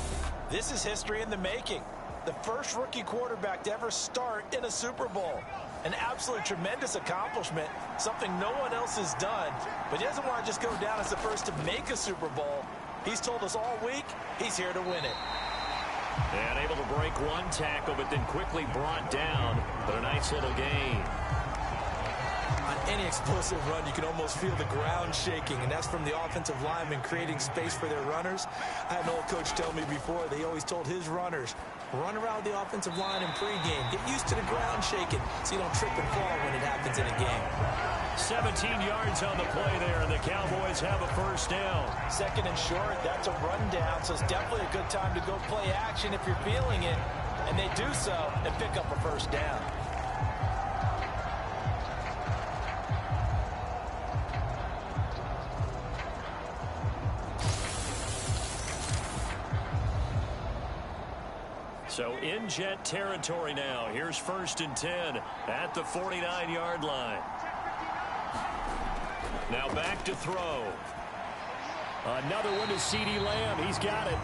this is history in the making. The first rookie quarterback to ever start in a Super Bowl. An absolutely tremendous accomplishment, something no one else has done. But he doesn't want to just go down as the first to make a Super Bowl. He's told us all week he's here to win it. And able to break one tackle, but then quickly brought down. But a nice little gain. On any explosive run, you can almost feel the ground shaking, and that's from the offensive linemen creating space for their runners. I had an old coach tell me before, they always told his runners, run around the offensive line in pregame. Get used to the ground shaking so you don't trip and fall when it happens in a game. 17 yards on the play there, and the Cowboys have a first down. Second and short, that's a rundown, so it's definitely a good time to go play action if you're feeling it. And they do so and pick up a first down. So in Jet territory now. Here's 1st and 10 at the 49-yard line. Now back to throw. Another one to CeeDee Lamb. He's got it.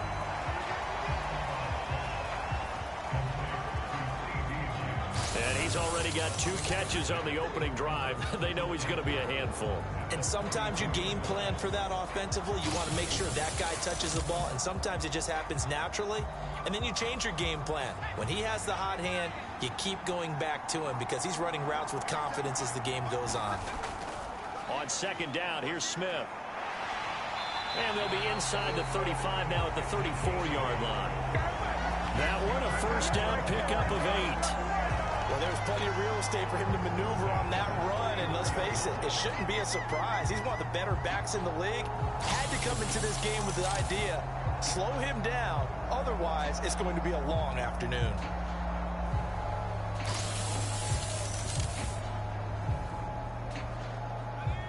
And he's already got 2 catches on the opening drive. They know he's going to be a handful. And sometimes you game plan for that offensively. You want to make sure that guy touches the ball, and sometimes it just happens naturally. And then you change your game plan. When he has the hot hand, you keep going back to him because he's running routes with confidence as the game goes on. On 2nd down, here's Smith. And they'll be inside the 35 now at the 34-yard line. That one, a first down pickup of 8. Well, there's plenty of real estate for him to maneuver on that run, and let's face it, it shouldn't be a surprise. He's one of the better backs in the league. Had to come into this game with the idea, slow him down, otherwise it's going to be a long afternoon.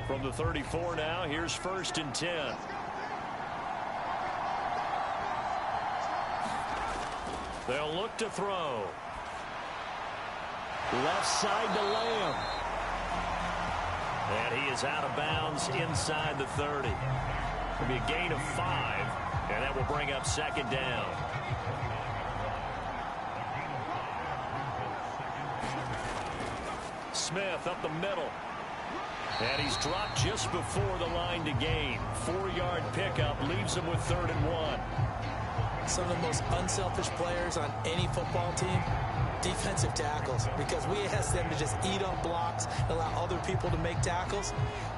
From the 34 now, here's 1st and 10. They'll look to throw. Left side to Lamb. And he is out of bounds inside the 30. It'll be a gain of 5, and that will bring up 2nd down. Smith up the middle. And he's dropped just before the line to gain. 4-yard pickup leaves him with 3rd and 1. Some of the most unselfish players on any football team, defensive tackles, because we ask them to just eat up blocks and allow other people to make tackles.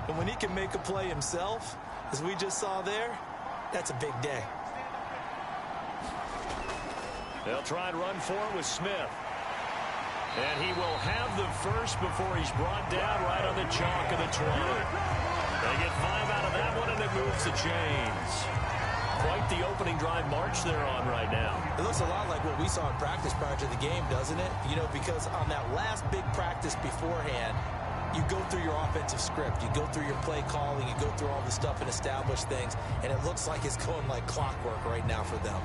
And when he can make a play himself, as we just saw there, that's a big day. They'll try and run for it with Smith. And he will have the first before he's brought down right on the chalk of the 20. They get 5 out of that one, and it moves the chains. Quite the opening drive march they're on right now. It looks a lot like what we saw in practice prior to the game, doesn't it? You know, because on that last big practice beforehand, you go through your offensive script. You go through your play calling. You go through all the stuff and establish things. And it looks like it's going like clockwork right now for them.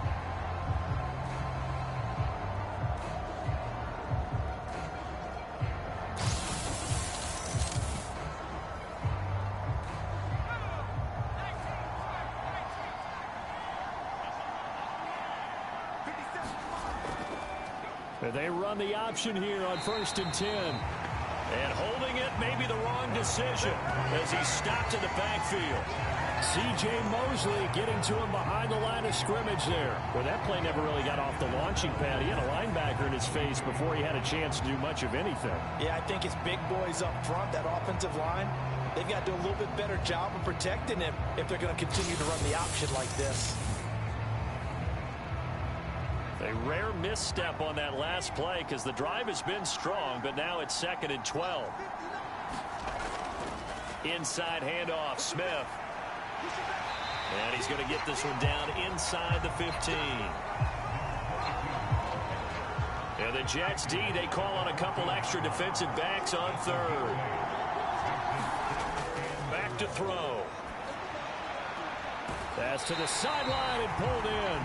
They run the option here on 1st and 10. And holding it may be the wrong decision as he's stopped in the backfield. C.J. Mosley getting to him behind the line of scrimmage there. Well, that play never really got off the launching pad. He had a linebacker in his face before he had a chance to do much of anything. Yeah, I think it's big boys up front, that offensive line. They've got to do a little bit better job of protecting him if they're going to continue to run the option like this. A rare misstep on that last play because the drive has been strong, but now it's 2nd and 12. Inside handoff, Smith. And he's going to get this one down inside the 15. And the Jets D, they call on a couple extra defensive backs on 3rd. Back to throw. Pass to the sideline and pulled in.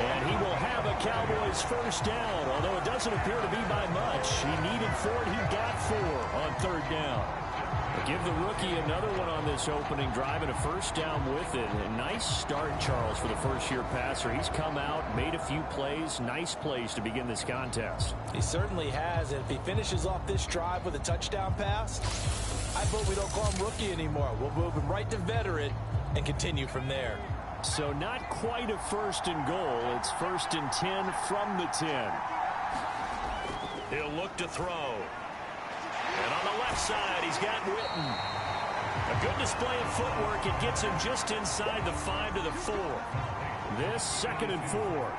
And he will have a Cowboys 1st down, although it doesn't appear to be by much. He needed 4, and he got 4 on 3rd down. Give the rookie another one on this opening drive and a 1st down with it. A nice start, Charles, for the first-year passer. He's come out, made a few plays, nice plays to begin this contest. He certainly has, and if he finishes off this drive with a touchdown pass, I vote we don't call him rookie anymore. We'll move him right to veteran and continue from there. So not quite a 1st and goal. It's 1st and 10 from the 10. He'll look to throw. And on the left side, he's got Witten. A good display of footwork. It gets him just inside the 5 to the 4. This 2nd and 4.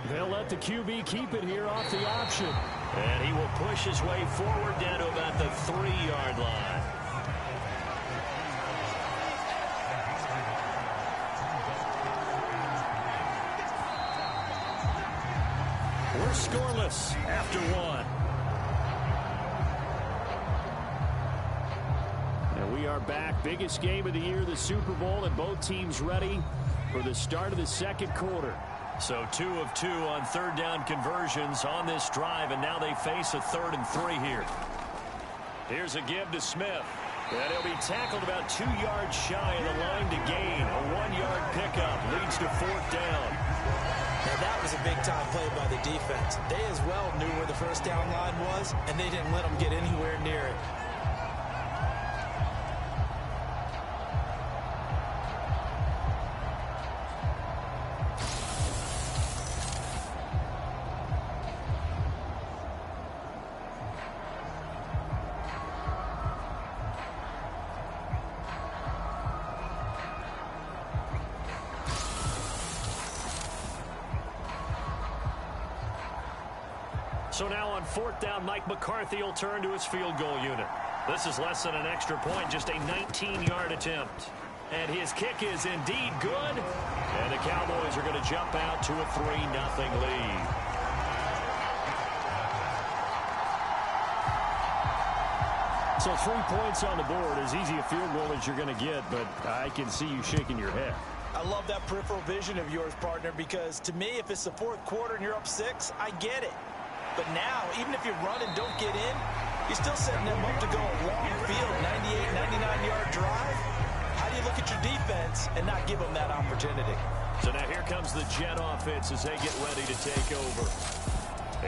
They'll let the QB keep it here off the option. And he will push his way forward down to about the 3-yard line. We're scoreless after 1. And we are back. Biggest game of the year, the Super Bowl, and both teams ready for the start of the 2nd quarter. So 2 of 2 on 3rd down conversions on this drive, and now they face a 3rd and 3 here. Here's a give to Smith. And he'll be tackled about 2 yards shy of the line to gain. A 1-yard pickup leads to 4th down. And that was a big-time play by the defense. They as well knew where the 1st down line was, and they didn't let them get anywhere near it. So now on 4th down, Mike McCarthy will turn to his field goal unit. This is less than an extra point, just a 19-yard attempt. And his kick is indeed good. And the Cowboys are going to jump out to a 3-0 lead. So 3 points on the board, as easy a field goal as you're going to get, but I can see you shaking your head. I love that peripheral vision of yours, partner, because to me, if it's the 4th quarter and you're up 6, I get it. But now, even if you run and don't get in, you're still setting them up to go a long field, 98, 99-yard drive. How do you look at your defense and not give them that opportunity? So now here comes the Jet offense as they get ready to take over.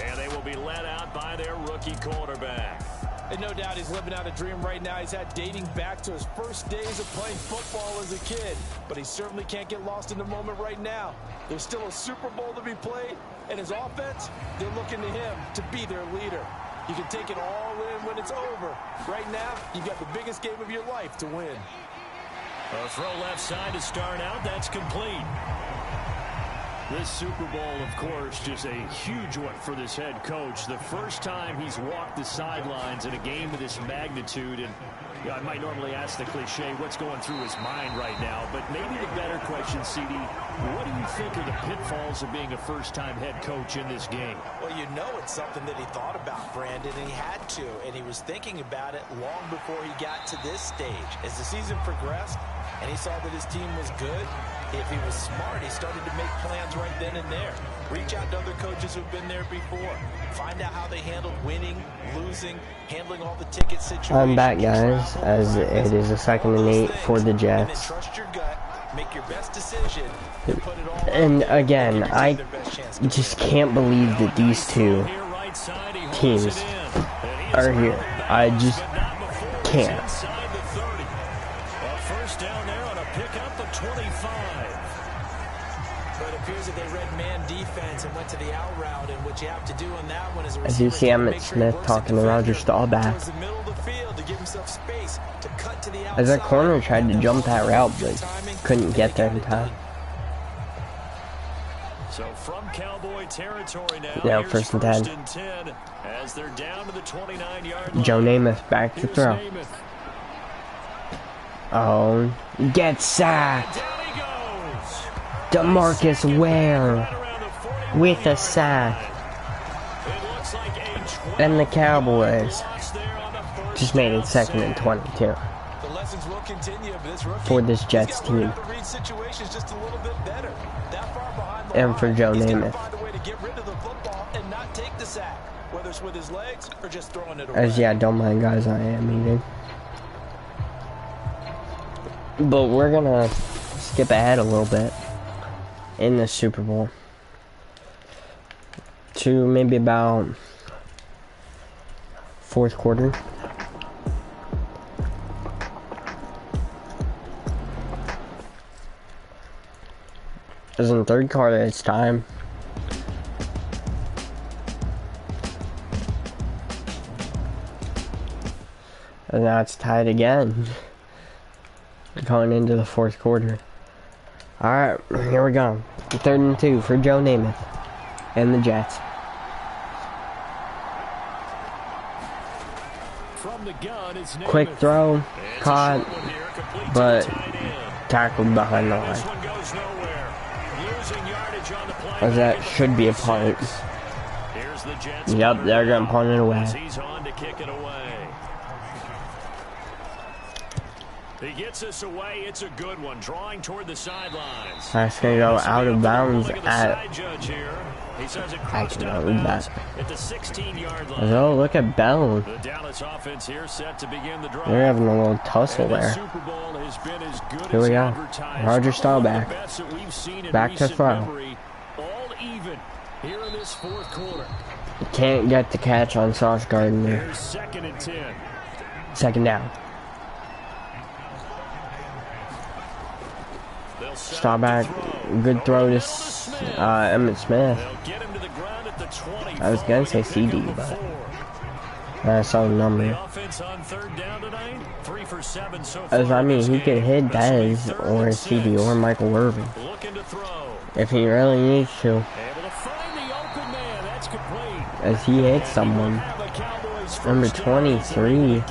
And they will be led out by their rookie quarterback. And no doubt he's living out a dream right now. He's had dating back to his first days of playing football as a kid. But he certainly can't get lost in the moment right now. There's still a Super Bowl to be played. And his offense, they're looking to him to be their leader. You can take it all in when it's over. Right now, you've got the biggest game of your life to win. A throw left side to start out. That's complete. This Super Bowl, of course, just a huge one for this head coach. The first time he's walked the sidelines in a game of this magnitude. And you know, I might normally ask the cliche, what's going through his mind right now? But maybe the better question, CD, what do you think are the pitfalls of being a first-time head coach in this game? Well, you know it's something that he thought about, Brandon, and he had to. And he was thinking about it long before he got to this stage. As the season progressed and he saw that his team was good, if he was smart, he started to make plans right then and there. Reach out to other coaches who've been there before. Find out how they handled winning, losing, handling all the ticket situations. I'm back, guys, as it is a 2nd and 8 for the Jets. And then trust your gut Make your best decision and put it all And again, I just can't believe that these two teams are here. I just can't. First down there on a pickup of 25. But it appears that they read man defense and went to the out route, and what you have to do on that one is As you see Emmitt Smith talking to Roger Staubach. As that corner tried to jump that route, but couldn't get there in time. So from Cowboy territory now, Yeah, first and 10. As they're down to the 29-yard line. Joe Namath back to throw. Oh, gets sacked. DeMarcus Ware with a sack. And the Cowboys just made it 2nd and 22 for this Jets team. And for Joe Namath. As yeah, don't mind guys, I am eating. But we're gonna skip ahead a little bit in the Super Bowl to maybe about 4th quarter. As in 3rd quarter, it's time. And now it's tied again. Going into the 4th quarter. Alright, here we go. 3rd and 2 for Joe Namath and the Jets. From the gun, it's Quick throw, caught, but tackled behind the line. As that should be a punt. Yep, they're going to punt it away. He's on to kick it away. He gets us away. It's a good one. Drawing toward the sidelines. That's going to go out of bounds at... I can read that. At the 16-yard line. Oh, look at Bell. The Dallas offense here set to begin the drive. They're having a little tussle there. Here we go. Roger Staubach. Back to throw. All even here in this 4th quarter. Can't get the catch on Sauce Gardner. Here's 2nd and 10. 2nd down. Staubach, good throw to Emmitt Smith. I was gonna say CD, but I saw the number. As I mean, he could hit Dez or CD or Michael Irvin if he really needs to. As he hits someone. Number 23.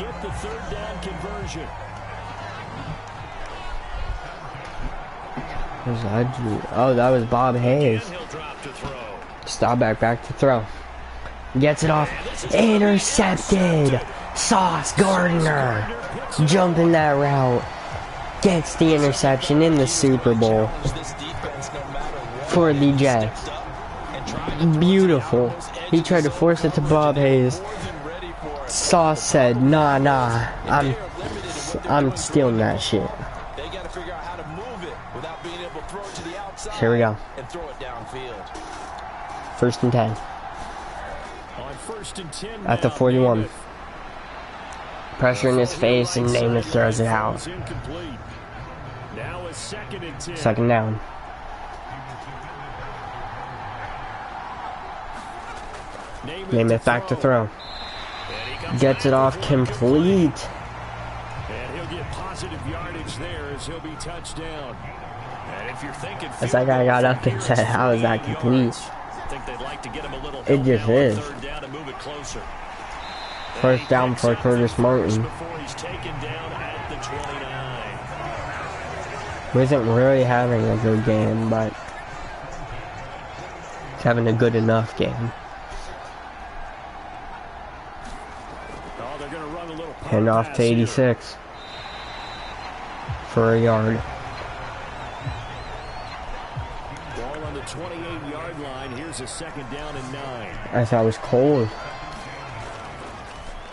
Oh, that was Bob Hayes. Staubach back to throw. Gets it off. Intercepted. Sauce Gardner. Jumping that route. Gets the interception in the Super Bowl. For the Jets. Beautiful. He tried to force it to Bob Hayes. Sauce said, nah, I'm stealing that shit. Here we go. 1st and 10. At the 41. Pressure in his face and Namath throws it out. 2nd down. Namath back to throw. Gets it off complete. And he'll get positive yardage there as he'll be touched down. As that guy got up and said, how is that complete? It just is. 1st down for Curtis Martin. Who isn't really having a good game, but he's having a good enough game. Hand off to 86 for a yard. 28-yard line. Here's a 2nd down and 9. I thought it was cold.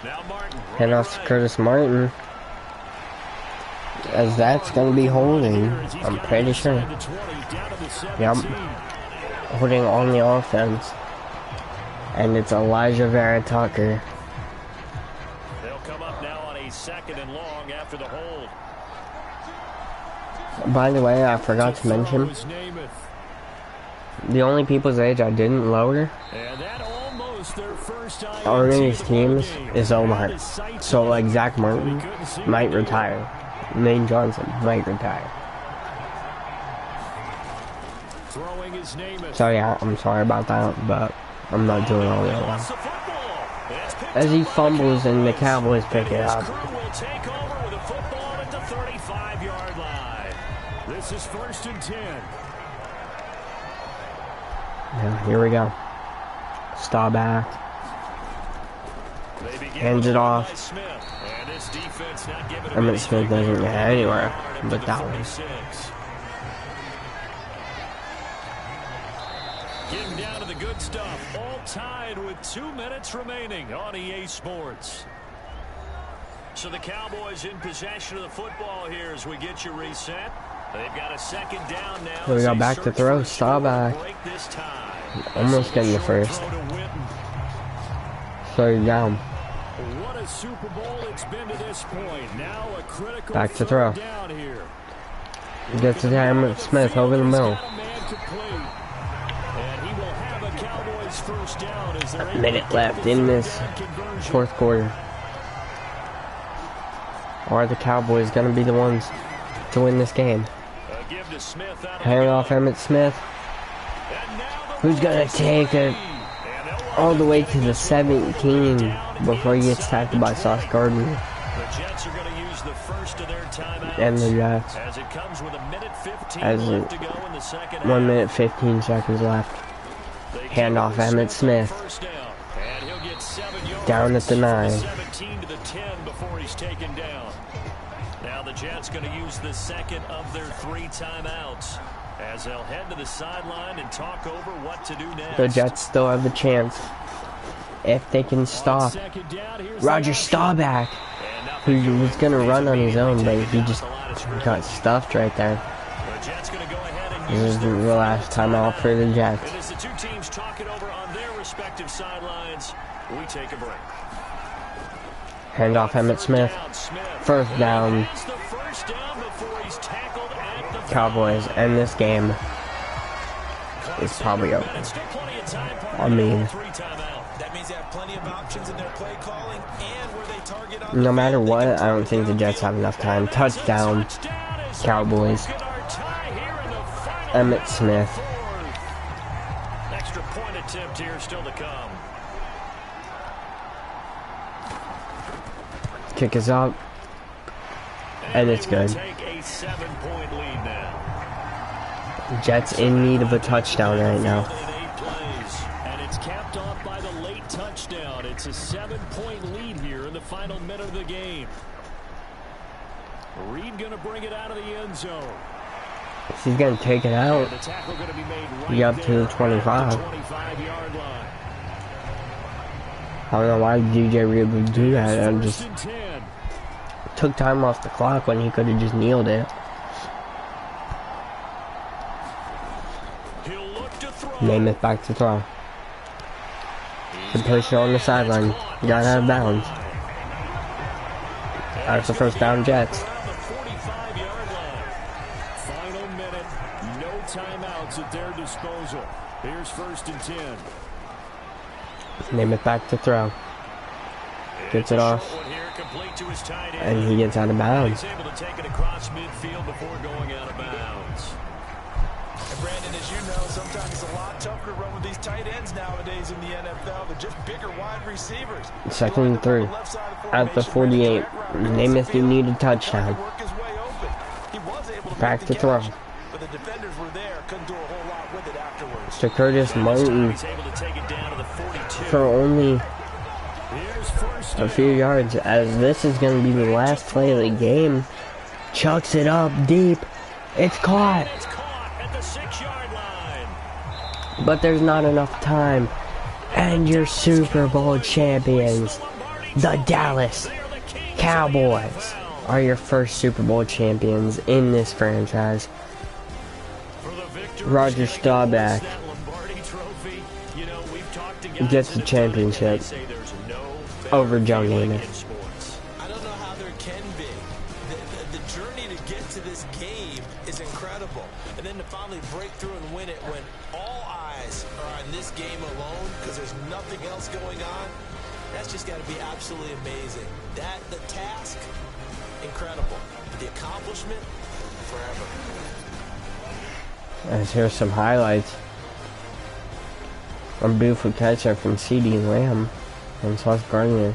Now Martin. Hand off to Curtis Martin. as that's going to be holding. I'm pretty sure. Yep. Holding on the offense. And it's Elijah Vera Tucker. They'll come up now on a 2nd and long after the hold. By the way, I forgot to mention, the only people's age I didn't lower on these teams is Omar. So like Zach Martin might retire. Lane Johnson might retire. So yeah, I'm sorry about that, but I'm not doing all the other ones. As he fumbles and the Cowboys pick it up. This is 1st and 10. Yeah, here we go. Staubach. Hands it off. Emmitt Smith doesn't get anywhere but that one. Getting down to the good stuff. All tied with 2 minutes remaining on EA Sports. So the Cowboys in possession of the football here as we get you reset. They've got a 2nd down now. So we got back to throw. Staubach. Almost getting the first. 3rd down. What a Super Bowl it's been to this point. Now a critical back to throw. Down here. He gets to Emmitt Smith over the middle. A minute left in this 4th quarter. Are the Cowboys going to be the ones to win this game? Hand off Emmitt Smith. Who's going to take it all the way to the 17 before he gets tackled by Sauce Gardner? And the Jets. As 1 minute 15 seconds left. Hand off Emmitt Smith. Down at the 9. Now the Jets going to use the 2nd of their 3 timeouts as they'll head to the sideline and talk over what to do next. The Jets still have a chance if they can stop Roger Staubach, who was going to run on his own, but he just got stuffed right there. This is the last timeout for the Jets. As the 2 teams talk it over on their respective sidelines, we take a break. Hand off Emmitt Smith. 1st down. Cowboys end this game. It's probably over. I mean, no matter what, I don't think the Jets have enough time. Touchdown, Cowboys. Emmitt Smith. Extra point attempt here still to come. Kick is up. And it's good. Take a 7-point lead now. Jets in need of a touchdown right now. And it's capped off by the late touchdown. It's a 7-point lead here in the final minute of the game. Reed going to bring it out of the end zone. He's going to take it out. He up to the 25. I don't know why DJ Reed would do that. I just took time off the clock when he could have just kneeled it. Namath back to throw. The pressure on the sideline. Got out of bounds. That's the 1st down, Jets. Final minute. No timeouts at their disposal. Here's 1st and 10. Namath back to throw. Gets it off. And he gets out of bounds. He's able to take it across midfield before going out of bounds. And Brandon, as you know, sometimes it's a lot tougher to run with these tight ends nowadays in the NFL. They're just bigger wide receivers. 2nd and 3. At the 48. Namath, you need a touchdown. Back to throw. But the defenders were there, couldn't do a whole lot with it afterwards. To Curtis Martin for only a few yards, as this is going to be the last play of the game. Chucks it up deep. It's caught. At the 6-yard line. But there's not enough time. And your Super Bowl champions, the Dallas Cowboys, are your first Super Bowl champions in this franchise. Roger Staubach gets the championship over Joe Namath. I don't know how there can be. The journey to get to this game is incredible. And then to finally break through and win it when all eyes are on this game alone because there's nothing else going on, that's just got to be absolutely amazing. The task, incredible. But the accomplishment, forever. Let's hear some highlights. A beautiful catch there from CeeDee Lamb and Sauce Gardner.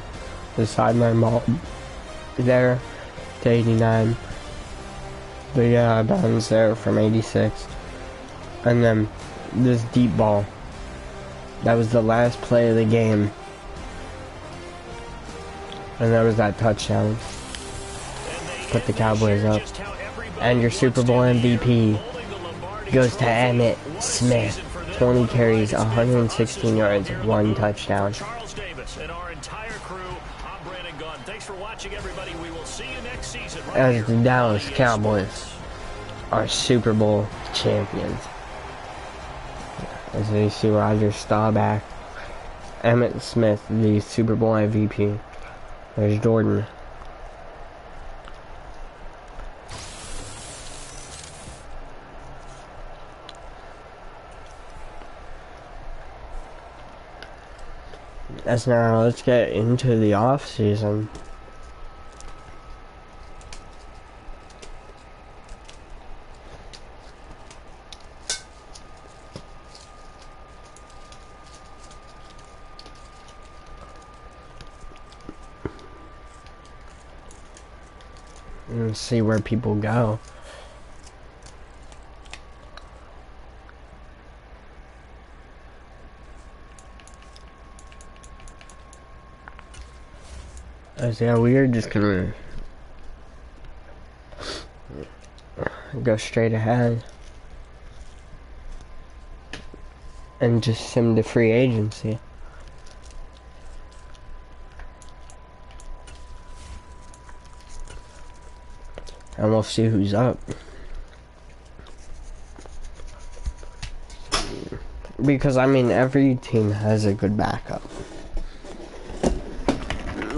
The sideline ball there to 89. But yeah, bounds there from 86. And then this deep ball. That was the last play of the game. And there was that touchdown. Put the Cowboys up. And your Super Bowl MVP goes to Emmitt Smith. 20 carries, 116 yards, 1 touchdown. Charles Davis and our entire crew, I'm Brandon Gunn. Thanks for watching, everybody. We will see you next season. As the Dallas Cowboys are Super Bowl champions. As we see Roger Staubach, Emmitt Smith, the Super Bowl MVP. There's Jordan. As now, let's get into the off season. And see where people go. Yeah, we are just gonna go straight ahead and just sim to free agency. And we'll see who's up. Because, I mean, every team has a good backup.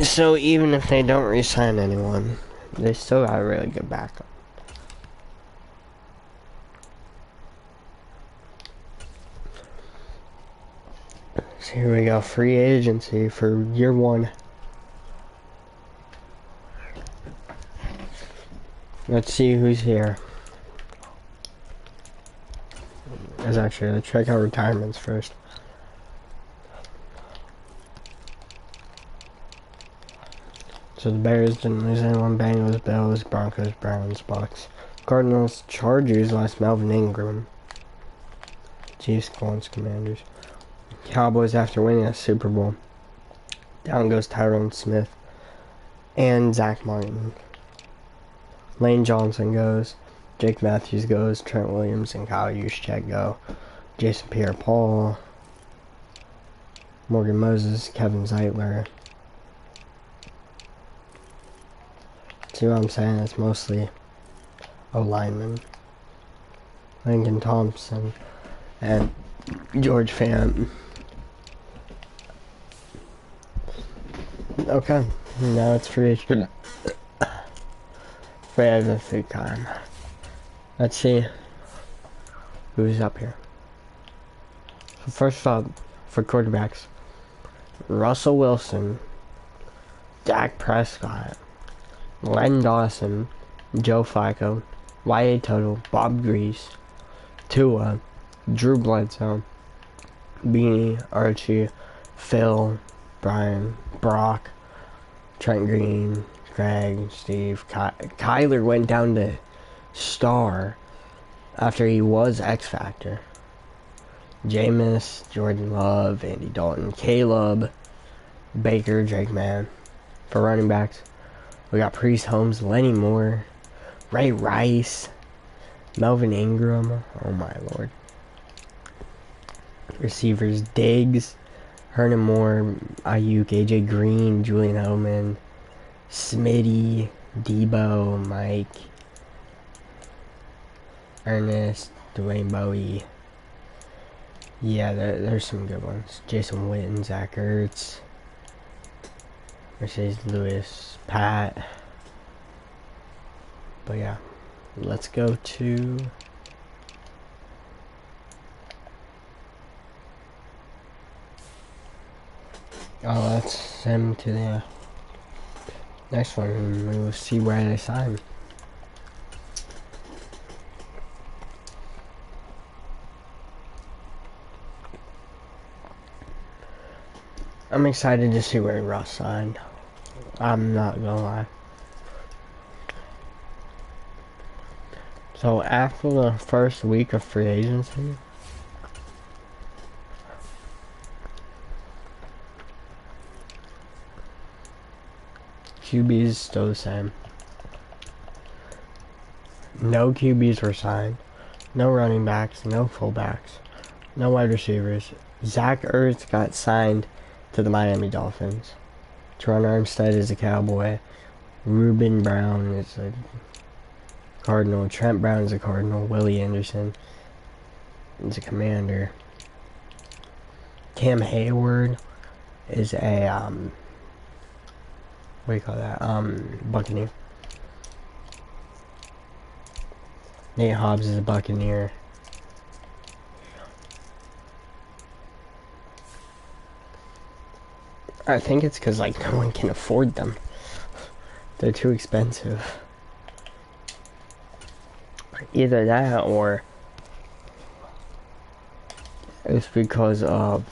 So even if they don't re-sign anyone, they still got a really good backup. So here we go, free agency for year 1. Let's see who's here. Let's check out retirements first. So the Bears didn't lose anyone. Bengals, Bills, Broncos, Browns, Bucks, Cardinals, Chargers lost Melvin Ingram. Chiefs, Colts, Commanders. Cowboys after winning a Super Bowl. Down goes Tyron Smith and Zach Martin. Lane Johnson goes. Jake Matthews goes. Trent Williams and Kyle Juszczyk go. Jason Pierre-Paul. Morgan Moses, Kevin Zeitler. See what I'm saying? It's mostly O-linemen. Lincoln Thompson and George Fant. Okay, now it's free agency. Free agency time. Let's see who's up here. So first up, for quarterbacks, Russell Wilson, Dak Prescott, Len Dawson, Joe Flacco, Y.A. Tuttle, Bob Grease, Tua, Drew Bledsoe, Beanie, Archie, Phil, Brian, Brock, Trent Green, Greg, Steve, Kyler went down to star after he was X Factor. Jameis, Jordan Love, Andy Dalton, Caleb, Baker, Drake Mann. For running backs, we got Priest Holmes, Lenny Moore, Ray Rice, Melvin Ingram. Oh my lord. Receivers, Diggs, Hernan Moore, Ayuk, AJ Green, Julian Edelman, Smitty, Debo, Mike, Ernest, Dwayne Bowie. Yeah, there's some good ones. Jason Witten, Zach Ertz, Mercedes Lewis, Pat. But yeah, let's go to... Oh, let's send him to the next one and we'll see where they sign. I'm excited to see where Russ signed. I'm not gonna lie. So after the first week of free agency, QBs still the same. No QBs were signed. No running backs, no fullbacks, no wide receivers. Zach Ertz got signed to the Miami Dolphins. Teron Armstead is a Cowboy. Ruben Brown is a Cardinal. Trent Brown is a Cardinal. Willie Anderson is a Commander. Cam Hayward is a what do you call that? Buccaneer. Nate Hobbs is a Buccaneer. I think it's because like no one can afford them. They're too expensive. Either that or it's because of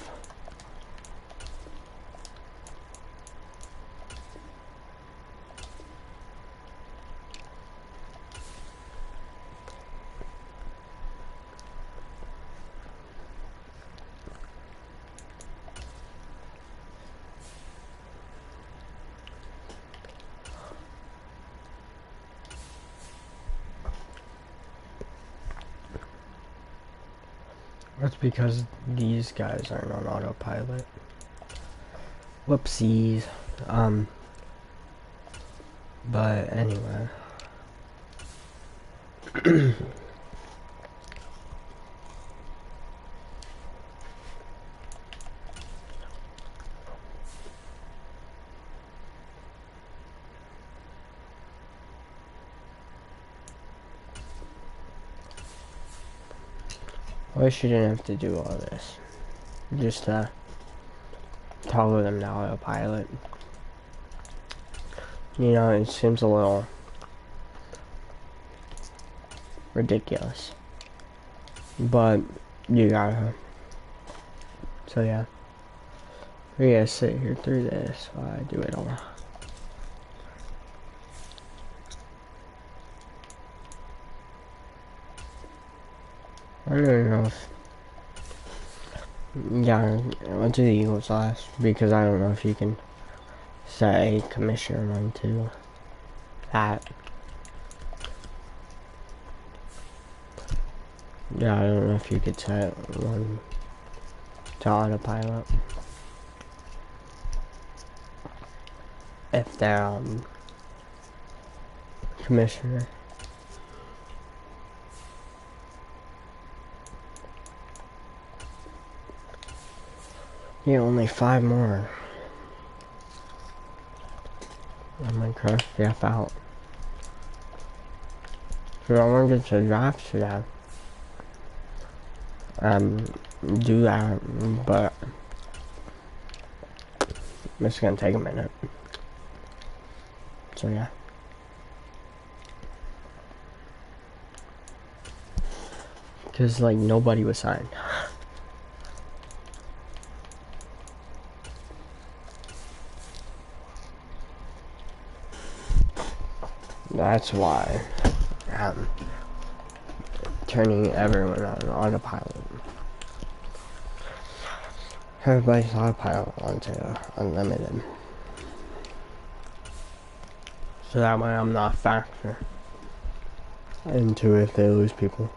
it's because these guys aren't on autopilot. Whoopsies. But anyway. I wish you didn't have to do all this. Just toggle them to autopilot. You know, it seems a little ridiculous. But you gotta. So yeah. We gotta sit here through this while I do it all. I don't know if... Yeah, I'll do the Eagles last, because I don't know if you can set a commissioner one to that. Yeah, I don't know if you could set one to autopilot. If they're, commissioner. Yeah, only 5 more. I'm gonna crush Jeff out. So I want to get to the draft today. Do that, but it's gonna take a minute. So yeah. Cause like nobody was signed. That's why I'm turning everyone on autopilot. Everybody's autopilot onto unlimited. So that way I'm not a factor into if they lose people.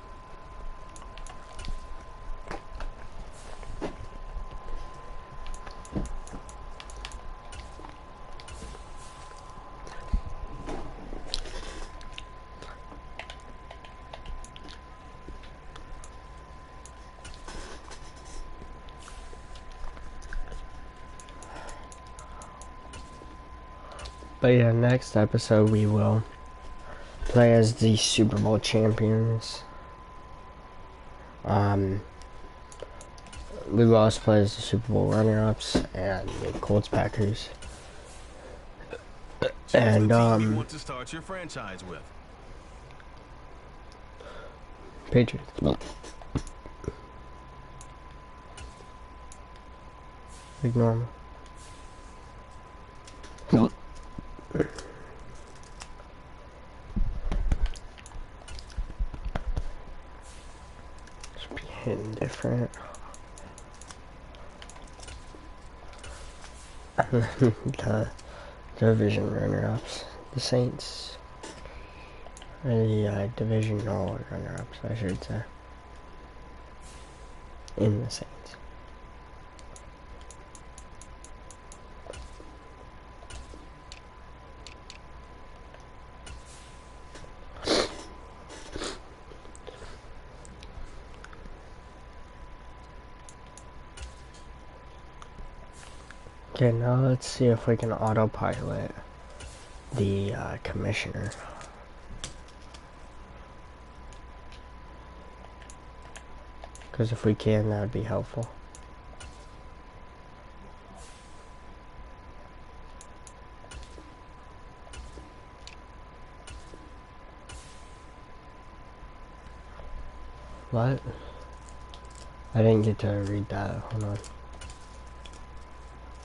But yeah, next episode we will play as the Super Bowl champions. We will also play as the Super Bowl runner-ups and the Colts Packers. And you want to start your franchise with. Patriots. Ignore me. Should be hitting different. The division runner-ups, the Saints. Or the divisional runner-ups, I should say. In the Saints. Okay, now let's see if we can autopilot the commissioner. Because if we can, that would be helpful. What? I didn't get to read that. Hold on.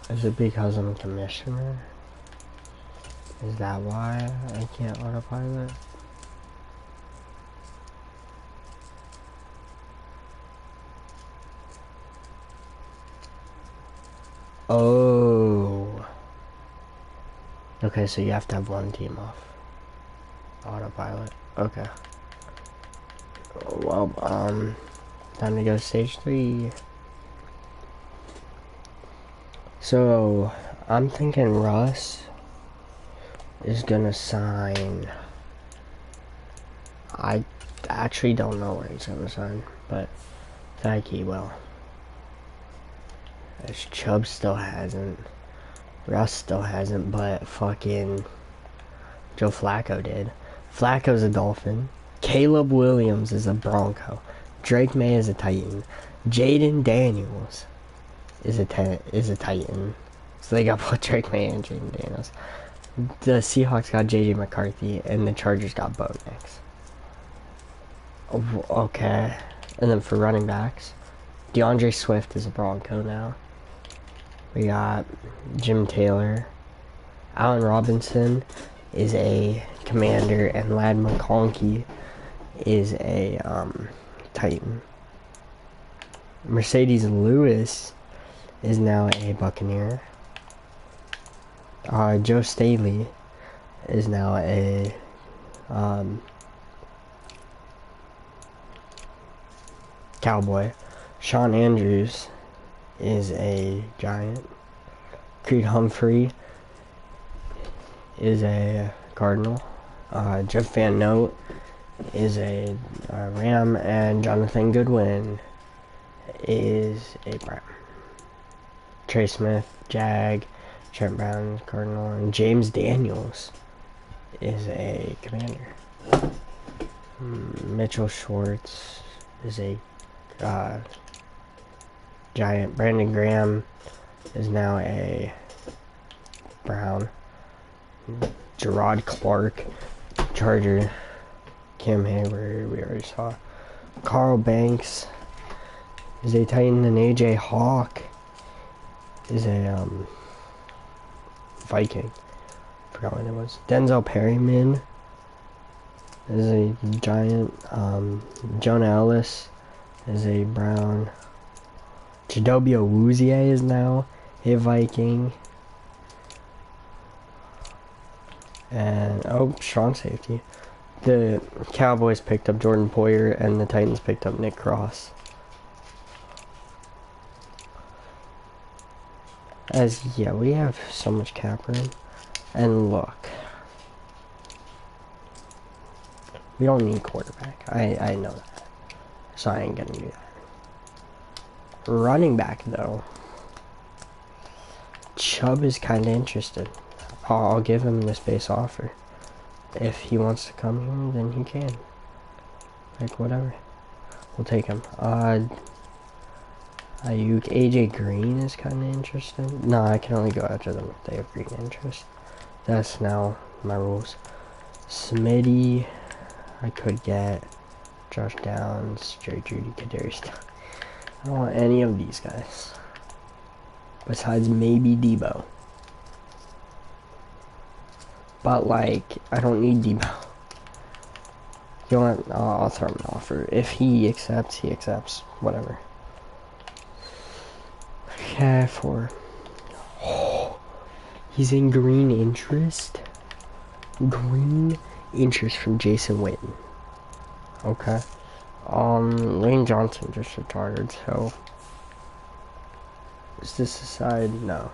Is it because I'm commissioner? Is that why I can't autopilot? Oh. Okay, so you have to have one team off. Autopilot. Okay. Well, time to go to stage 3. So, I'm thinking Russ is gonna sign. I actually don't know where he's gonna sign, but I think he will. As Chubb still hasn't. Russ still hasn't, but fucking Joe Flacco did. Flacco's a Dolphin. Caleb Williams is a Bronco. Drake May is a Titan. Jaden Daniels is a Titan. So they got both Drake May and Jaden Daniels. The Seahawks got JJ McCarthy, and the Chargers got Bo Nix. Okay. And then for running backs, DeAndre Swift is a Bronco now. We got Jim Taylor. Allen Robinson is a Commander, and Ladd McConkey is a Titan. Mercedes Lewis is now a Buccaneer. Joe Staley is now a Cowboy. Sean Andrews is a Giant. Creed Humphrey is a Cardinal. Jeff Van Note is a Ram, and Jonathan Goodwin is a Brown. Trey Smith, Jag. Trent Brown, Cardinal, and James Daniels is a Commander. Mitchell Schwartz is a Giant. Brandon Graham is now a Brown. Gerard Clark, Charger. Cam Hayward, we already saw. Carl Banks is a Titan, and AJ Hawk is a Viking. Forgot what it was. Denzel Perryman is a Giant. Jonah Ellis is a Brown. Chidobe Awuzie is now a Viking. And, strong safety. The Cowboys picked up Jordan Poyer, and the Titans picked up Nick Cross. Yeah, we have so much cap room. And look. We don't need quarterback. I know that. So I ain't gonna do that. Running back, though. Chubb is kinda interested. I'll give him this base offer. If he wants to come here, then he can. Like, whatever. We'll take him. Ayuk, AJ Green is kind of interesting. No, I can only go after them if they have green interest. That's now my rules. Smitty, I could get Josh Downs, Jerry Judy, Kadarius. I don't want any of these guys. Besides maybe Debo. But like, I don't need Debo. You know what? I'll throw him an offer. If he accepts, he accepts. Whatever. Okay, he's in green interest. Green interest from Jason Witten. Okay. Lane Johnson just retired, so is this a side? No.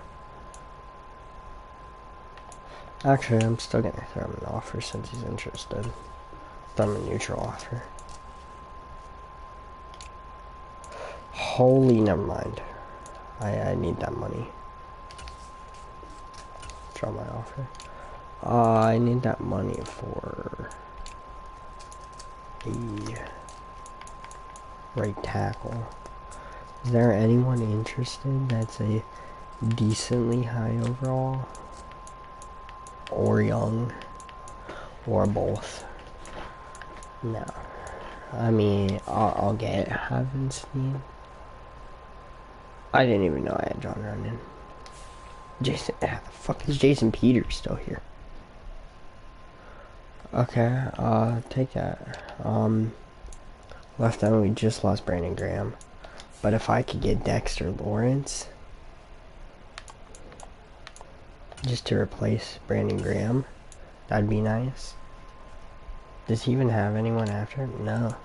Actually, I'm still gonna throw him an offer since he's interested. Throw him a neutral offer. Holy, never mind. I need that money. Draw my offer. I need that money for the right tackle. Is there anyone interested that's a decently high overall? Or young? Or both? No. I mean, I'll get Havenstein. I didn't even know I had John Runyon. Jason, fuck is Jason Peters still here? Okay, take that. Left end, we just lost Brandon Graham. But if I could get Dexter Lawrence, just to replace Brandon Graham, that'd be nice. Does he even have anyone after him? No.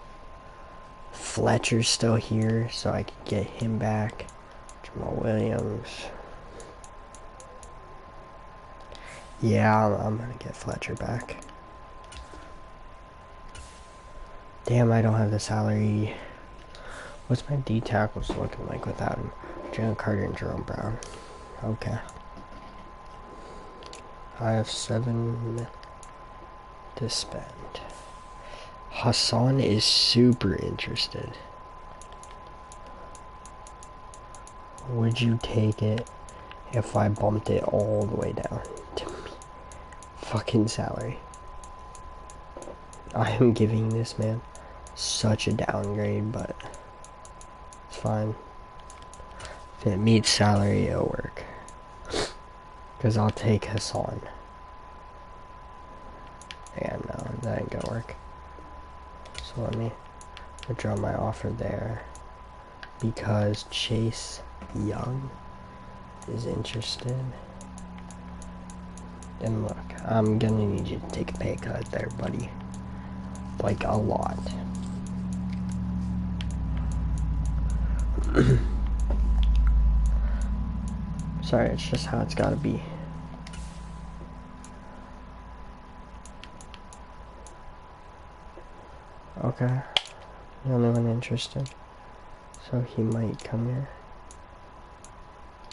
Fletcher's still here, so I could get him back. Jamal Williams. Yeah, I'm gonna get Fletcher back. Damn, I don't have the salary. What's my D tackles looking like without him? Jalen Carter and Jerome Brown. Okay. I have 7 to spend. Hassan is super interested. Would you take it if I bumped it all the way down to me? Fucking salary. I am giving this man such a downgrade, but it's fine. If it meets salary, it'll work. Because I'll take Hassan. Yeah, no, that ain't gonna work. So let me withdraw my offer there. Because Chase Young is interested. And look, I'm gonna need you to take a pay cut there, buddy. Like, a lot. Sorry, it's just how it's gotta be. Okay. The only one interested. So he might come here.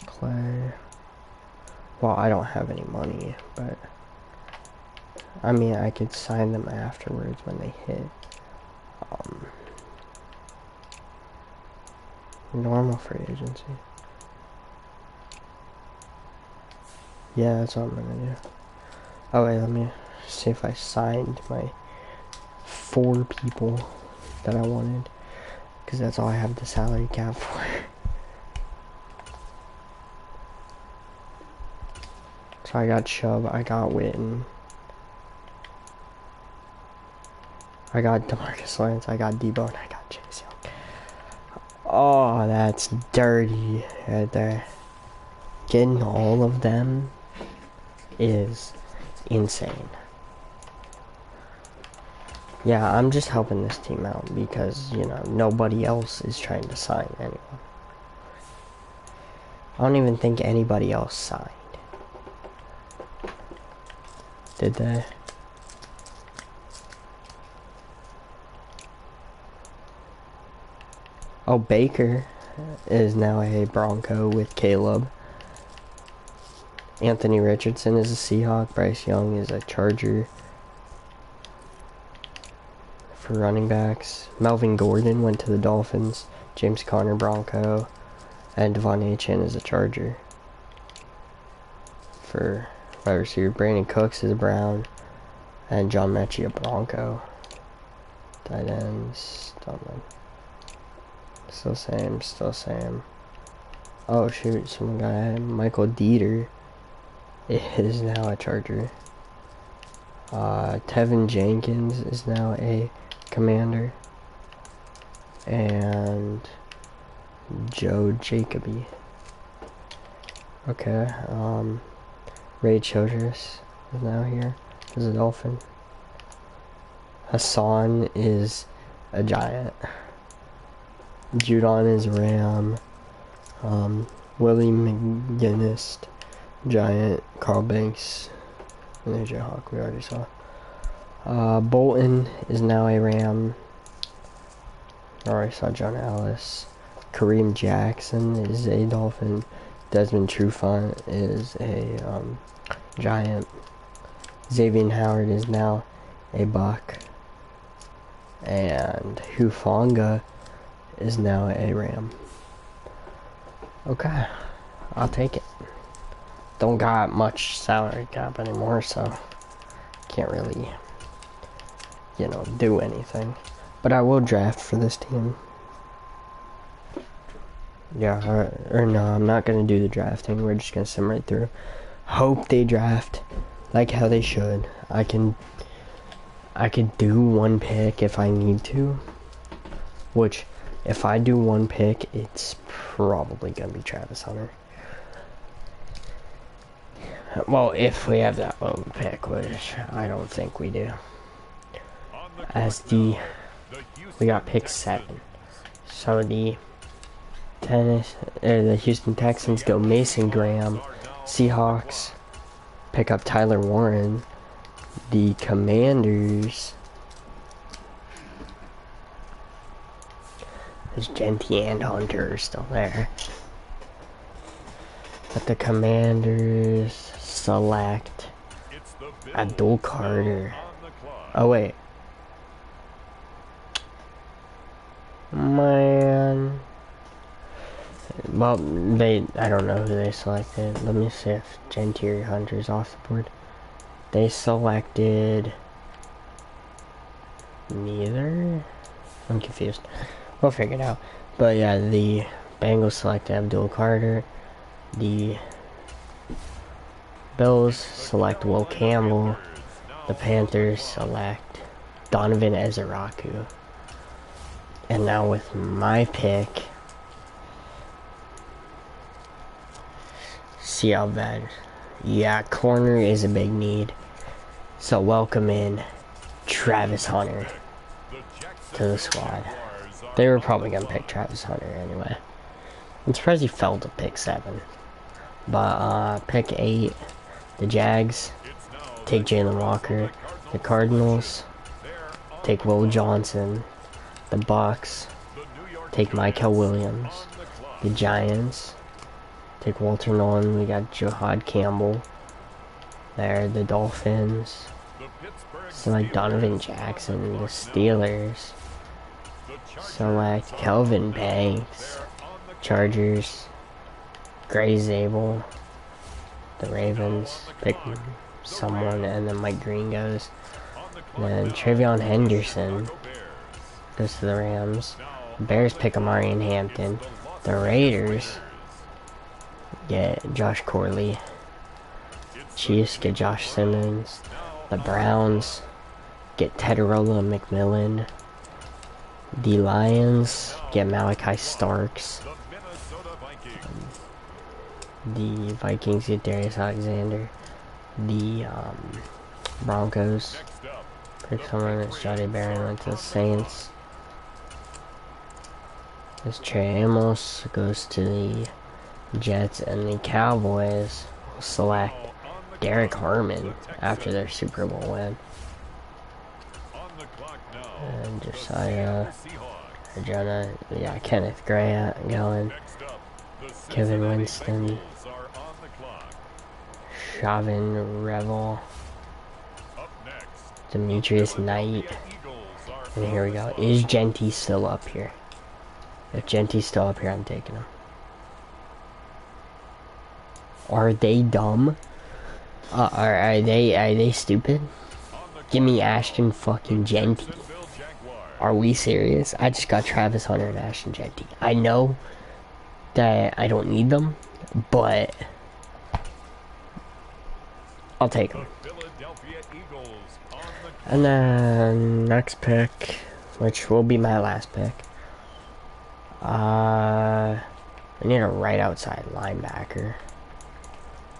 Clay. Well, I don't have any money, but I mean, I could sign them afterwards when they hit. Normal free agency. Yeah, that's what I'm gonna do. Oh wait, let me see if I signed my 4 people that I wanted, because that's all I have the salary cap for. So I got Chubb, I got Witten, I got DeMarcus Lawrence, I got Debo, and I got Chase Young. Oh, that's dirty right there. Getting all of them is insane. Yeah, I'm just helping this team out because, you know, nobody else is trying to sign anyone. I don't even think anybody else signed. Did they? Oh, Baker is now a Bronco with Caleb. Anthony Richardson is a Seahawk. Bryce Young is a Charger. For running backs, Melvin Gordon went to the Dolphins. James Conner, Bronco. And Devon Achane is a Charger. For wide receiver, Brandon Cooks is a Brown. And John Mechie a Bronco. Tight ends, Dunlin. Still same. Oh shoot, some guy, Michael Dieter is now a Charger. Tevin Jenkins is now a Commander. And Joe Jacoby. Okay, Ray Childress is now here as a Dolphin. Hassan is a Giant. Judon is Ram. Willie McGinnis, Giant. Carl Banks, and there's your Hawk, we already saw. Bolton is now a Ram. Already saw John Ellis. Kareem Jackson is a Dolphin. Desmond Trufant is a Giant. Xavier Howard is now a Buck. And Hufanga is now a Ram. Okay, I'll take it. Don't got much salary cap anymore, so can't really, you know, do anything. But I will draft for this team. Yeah, or no, I'm not gonna do the drafting. We're just gonna sim right through. Hope they draft like how they should. I can do one pick if I need to. Which, if I do one pick, it's probably gonna be Travis Hunter. Well, if we have that low pick, which I don't think we do. We got pick 7. So the Houston Texans go Mason Graham. Seahawks pick up Tyler Warren. The Commanders, there's Genty and Hunter still there. But the Commanders select Abdul Carter. Oh wait. Man. Well, I don't know who they selected. Let me see if Genty or Hunter's off the board. They selected neither. I'm confused. We'll figure it out. But yeah, the Bengals select Abdul Carter. The Bills select Will Campbell. The Panthers select Donovan Ezeraku. And now with my pick, see how bad. Yeah, corner is a big need. So welcome in Travis Hunter to the squad. They were probably going to pick Travis Hunter anyway. I'm surprised he fell to pick 7. But pick 8, the Jags take Jalen Walker. The Cardinals take Will Johnson. The Bucks take Michael Williams. The Giants take Walter Nolan. We got Jahad Campbell there. The Dolphins select Donovan Jackson. The Steelers select Kelvin Banks. Chargers Gray Zabel. The Ravens pick someone, and then Mike Green goes. And then Travion Henderson goes to the Rams. Bears pick Amari and Hampton. The Raiders get Josh Corley. Chiefs get Josh Simmons. The Browns get Tedderola McMillan. The Lions get Malachi Starks. The Vikings get Darius Alexander. The Broncos pick someone. It's Johnny Barron went to the Saints. This Trey Amos goes to the Jets, and the Cowboys will select Derek Harmon after their Super Bowl win. And Josiah, Jonah, yeah, Kenneth Gray going. Kevin Winston, Chauvin Revel. Demetrius Knight. And here we go. Is Genty still up here? If Genty's still up here, I'm taking him. Are they dumb? Are they stupid? Give me Ashton fucking Genty. Are we serious? I just got Travis Hunter and Ashton Genty. I know that I don't need them, but I'll take them. And then next pick, which will be my last pick. I need a right outside linebacker.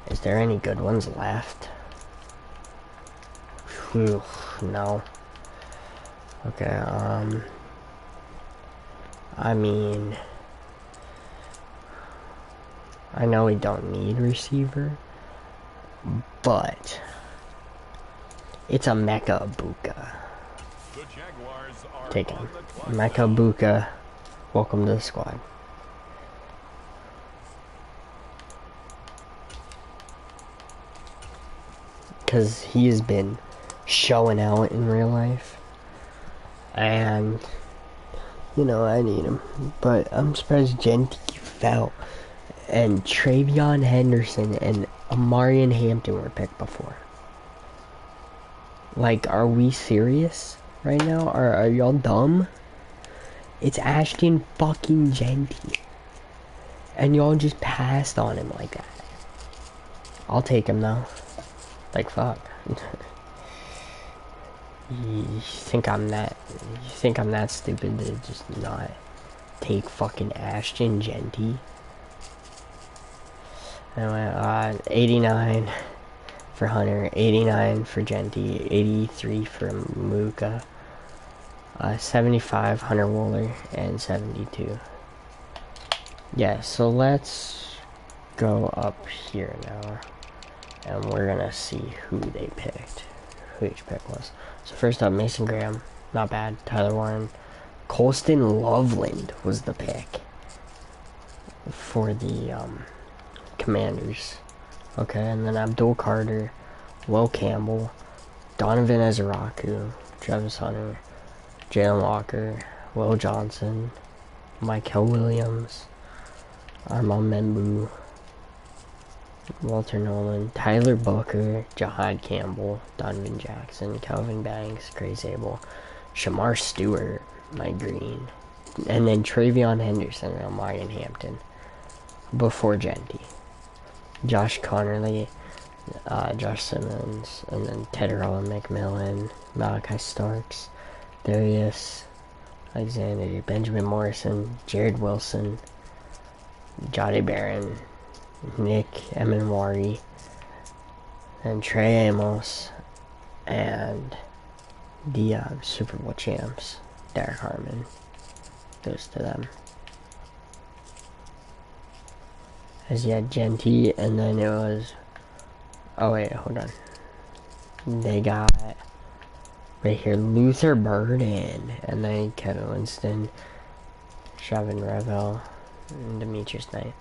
Is there any good ones left? Whew, no. Okay, I mean, I know we don't need receiver, but it's a Mecca Ibuka. Take him. Mecca Ibuka, welcome to the squad. Because he has been showing out in real life. And, you know, I need him. But I'm surprised Genty fell. And Travion Henderson and Amarian Hampton were picked before. Like, are we serious right now? Are y'all dumb? It's Ashton fucking Genty. And y'all just passed on him like that. I'll take him though. Like, fuck. You think I'm that stupid to just not take fucking Ashton Genty? Anyway, 89 for Hunter, 89 for Genty, 83 for Muka, 75 Hunter Wooler, and 72. Yeah, so let's go up here now, and we're gonna see who they picked, who each pick was. So first up, Mason Graham, not bad. Tyler Warren, Colston Loveland was the pick for the Commanders. Okay, and then Abdul Carter, Will Campbell, Donovan Ezeraku, Travis Hunter, Jalen Walker, Will Johnson, Michael Williams, Armand Membu, Walter Nolan, Tyler Booker, Jahad Campbell, Donovan Jackson, Calvin Banks, Gray Zabel, Shamar Stewart, Mike Green, and then Travion Henderson and Amarian Hampton before Genty. Josh Connerly, Josh Simmons, and then Tedderall McMillan, Malachi Starks, Darius Alexander, Benjamin Morrison, Jared Wilson, Jody Barron, Nick Emenwari, and Trey Amos, and the Super Bowl champs, Derek Harmon. Goes to them. As you had Genty, and then it was, oh wait, hold on. They got right here Luther Burden, and then Kevin Winston, Chauvin Revel, and Demetrius Knight.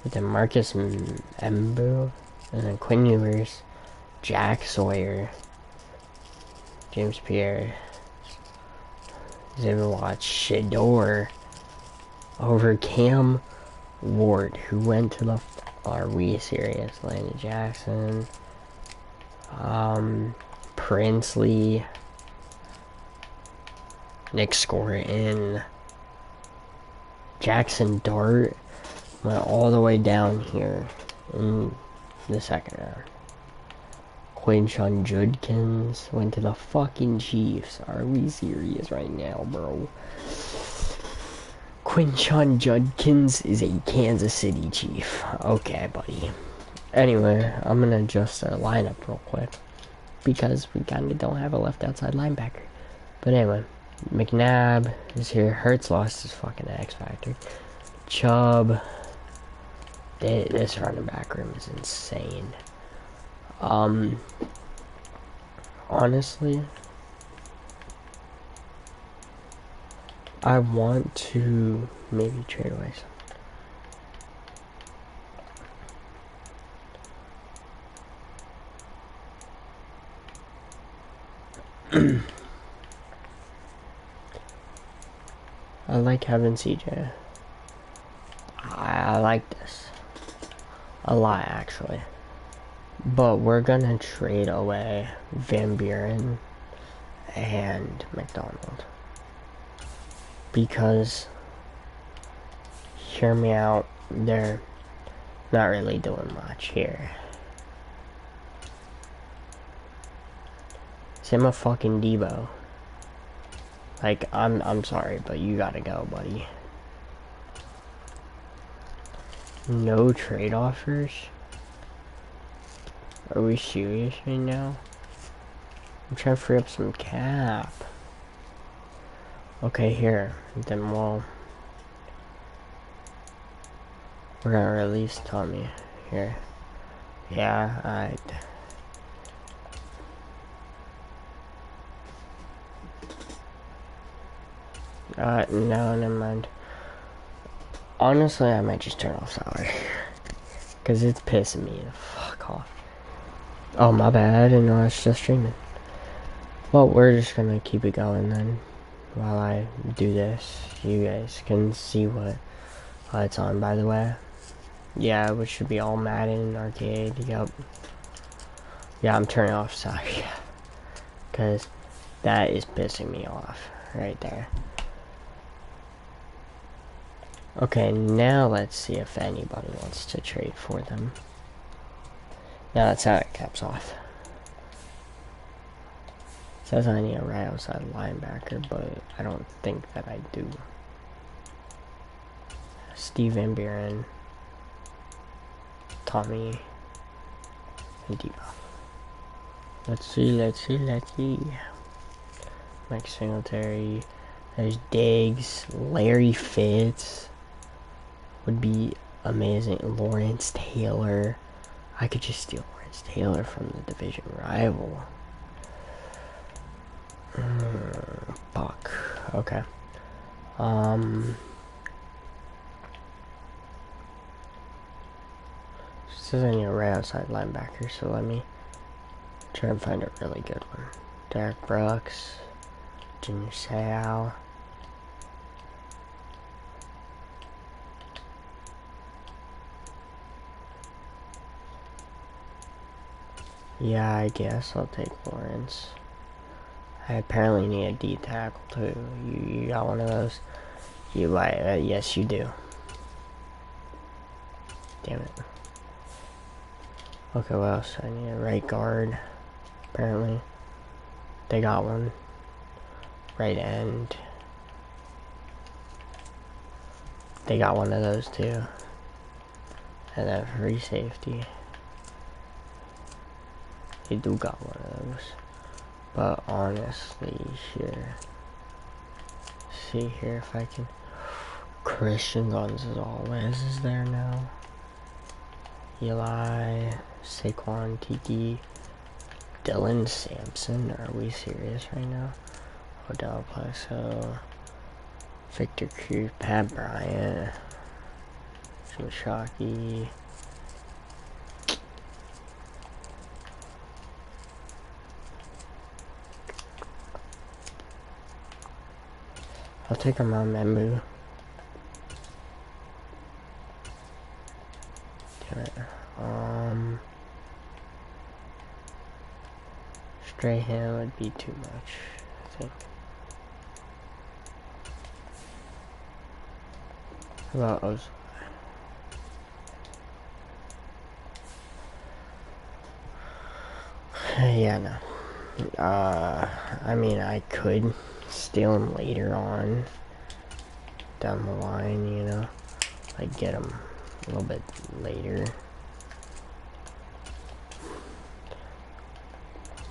But then Marcus Mbu, and then Quinn Ewers, Jack Sawyer, James Pierre, Xavier Watts, Shador, over Cam Ward, who went to the, are we serious? Landon Jackson, Princely, Nick Scorin, Jackson Dart, went all the way down here in the second round. Quinshon Judkins went to the fucking Chiefs. Are we serious right now, bro? Quinshon Judkins is a Kansas City Chief. Okay, buddy. Anyway, I'm gonna adjust our lineup real quick because we kinda don't have a left outside linebacker. But anyway, McNabb is here. Hurts lost his fucking X Factor. Chubb. This running back room is insane. Honestly, I want to maybe trade away some. I like having CJ. I like this a lot, actually. But we're gonna trade away Van Buren and McDonald. Because, hear me out, they're not really doing much here. Same with fucking Debo. Like, I'm sorry, but you gotta go, buddy. No trade offers? Are we serious right now? I'm trying to free up some cap. Okay, here. Then we're gonna release Tommy. Here. Yeah, alright. No, never mind. Honestly, I might just turn off salary. Cause it's pissing me the fuck off. Oh, my bad, I didn't know I was still streaming. Well, we're just gonna keep it going then. While I do this. You guys can see what it's on, by the way. Yeah, which should be all Madden, Arcade, yep. Yeah, I'm turning off salary. Cause that is pissing me off. Right there. Okay, now let's see if anybody wants to trade for them. Now that's how it caps off. It says I need a right outside linebacker, but I don't think that I do. Steve Van Buren, Tommy, and Debo. Let's see. Mike Singletary. There's Diggs, Larry Fitz. Would be amazing. Lawrence Taylor. I could just steal Lawrence Taylor from the division rival. Fuck. Okay. Says I need a right outside linebacker, so let me try and find a really good one. Derek Brooks, Junior Seau. Yeah, I guess I'll take Lawrence. I apparently need a D tackle too. You got one of those? You like? Yes, you do. Damn it. Okay, what else? I need a right guard. Apparently, they got one. Right end. They got one of those too. And then free safety. They do got one of those. But honestly, here. See here if I can. Christian Gonzalez is there now. Eli, Saquon, Tiki, Dylan Sampson. Are we serious right now? Odell Plesso, Victor Cruz, Pat Bryant, Shoshaki. I'll take him on Membu. Damn it. Strahan would be too much, I think. How about Oz? Yeah, no. I mean, I could steal him later on down the line, you know, like get him a little bit later.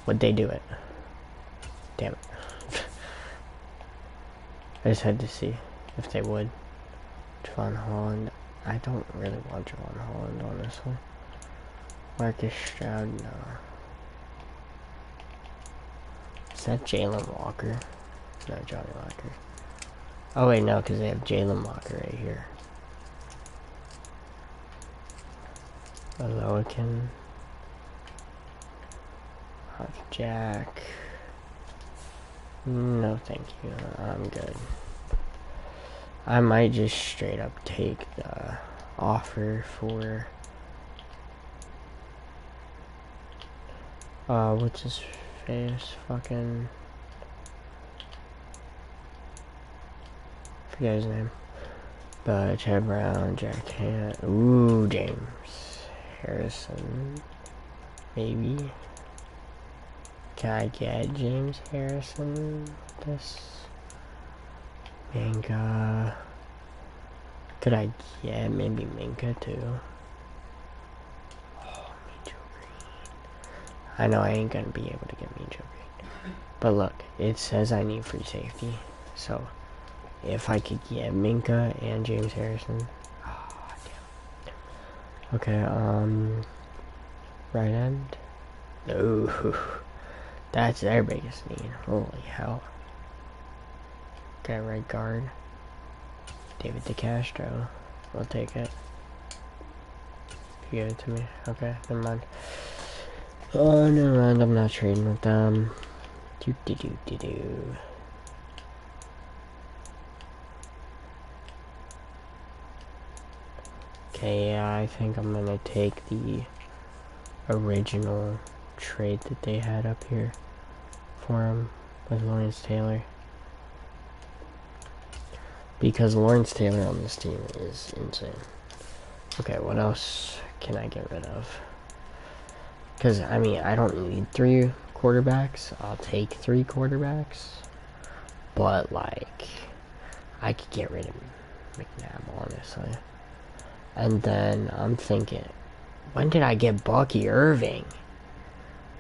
Would they do it? Damn it. I just had to see if they would. Javon Holland. I don't really want Javon Holland, honestly. Marcus Stroud, no. Is that Jalen Walker? No, Johnny Walker. Oh wait, no, because they have Jalen Walker right here. Aloakin. Jack. No, thank you. I'm good. I might just straight up take the offer for what's his face? Fucking forget his name. But Chad Brown, Jack Han, ooh, James Harrison, maybe. Can I get James Harrison? This Minka. Could I get maybe Minka too? Oh, Mitchell Green. I know I ain't gonna be able to get Mitchell Green. But look, it says I need free safety. So, if I could get Minka and James Harrison. Oh, damn. Okay, right end. Ooh. That's their biggest need. Holy hell. Okay, right guard. David DeCastro. We'll take it. You give it to me. Okay, never mind. Oh, never mind. I'm not trading with them. Do. Okay, yeah, I think I'm gonna take the original trade that they had up here for him with Lawrence Taylor, because Lawrence Taylor on this team is insane. Okay, what else can I get rid of? Because I mean, I don't need 3 quarterbacks. I'll take 3 quarterbacks, but like I could get rid of McNabb, honestly. And then I'm thinking, when did I get Bucky Irving?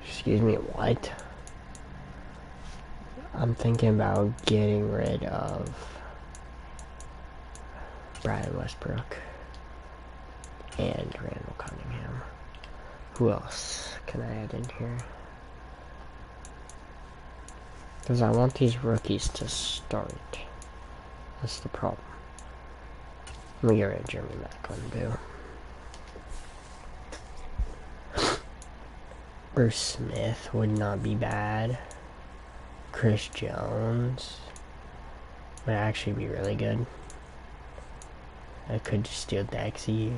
Excuse me, what? I'm thinking about getting rid of Brian Westbrook and Randall Cunningham. Who else can I add in here? Because I want these rookies to start. That's the problem. Let me get rid of Jeremy Macklin too. Bruce Smith would not be bad. Chris Jones would actually be really good. I could just steal Dexy.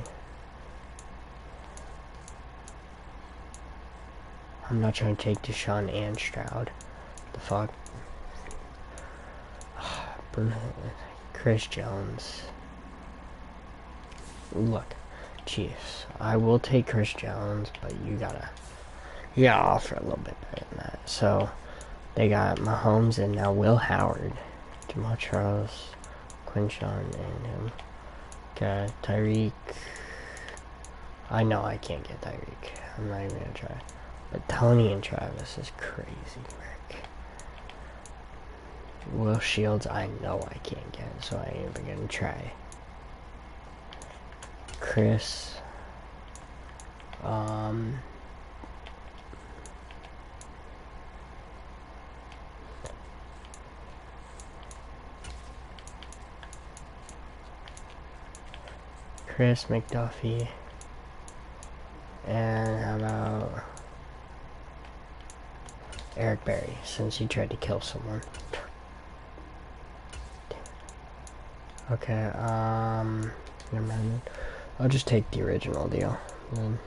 I'm not trying to take Deshaun and Stroud. The fuck? Chris Jones. Look, Chiefs. I will take Chris Jones, but you gotta offer a little bit better than that. So they got Mahomes and now Will Howard, Jamal Charles, Quinshawn, and him. Got Tyreek. I know I can't get Tyreek. I'm not even gonna try. But Tony and Travis is crazy, Rick. Will Shields, I know I can't get, so I ain't even gonna try. Chris. Chris McDuffie. And how about Eric Berry, since he tried to kill someone. Okay, never mind. I'll just take the original deal then,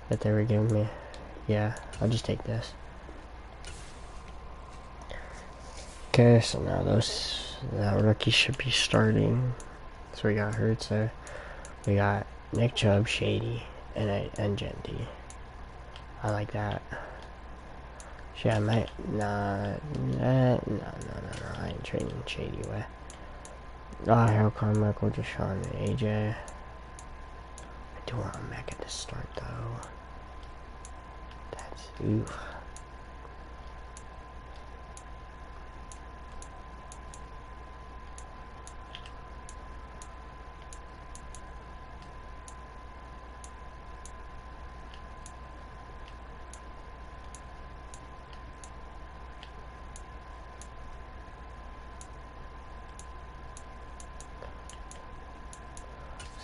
that they were giving me. Yeah, I'll just take this. Okay, so now that rookie should be starting. So we got Hurts there. We got Nick Chubb, Shady, and Genty. I like that. Shit, I might no, I ain't trading Shady away. Harold Carmichael, Deshaun, and AJ. I do want Mecca to start though. That's oof.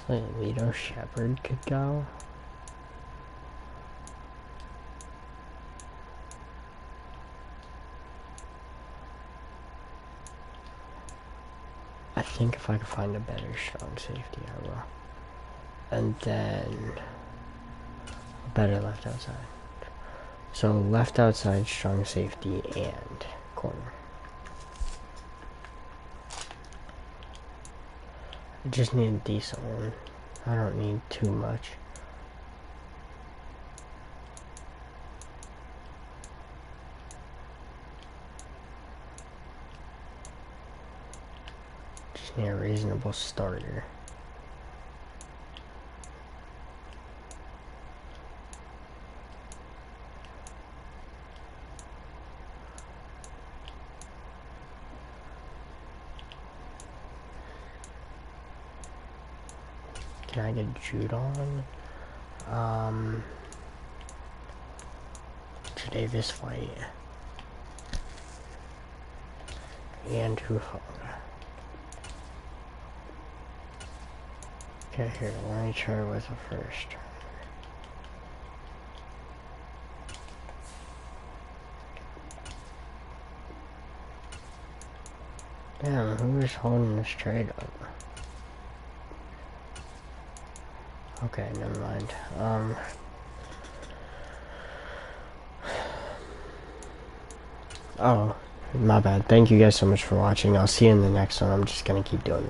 Lito Shepherd could go. think if I can find a better strong safety, I will. And then a better left outside. So left outside, strong safety, and corner. I just need a decent one. I don't need too much. Just need a reasonable starter. Can I get Judon? Tre'Davious White. And Hufanga. Okay, here, let me try with a first. Damn, who is holding this trade up? Okay, never mind. Oh, my bad. Thank you guys so much for watching. I'll see you in the next one. I'm just gonna keep doing this.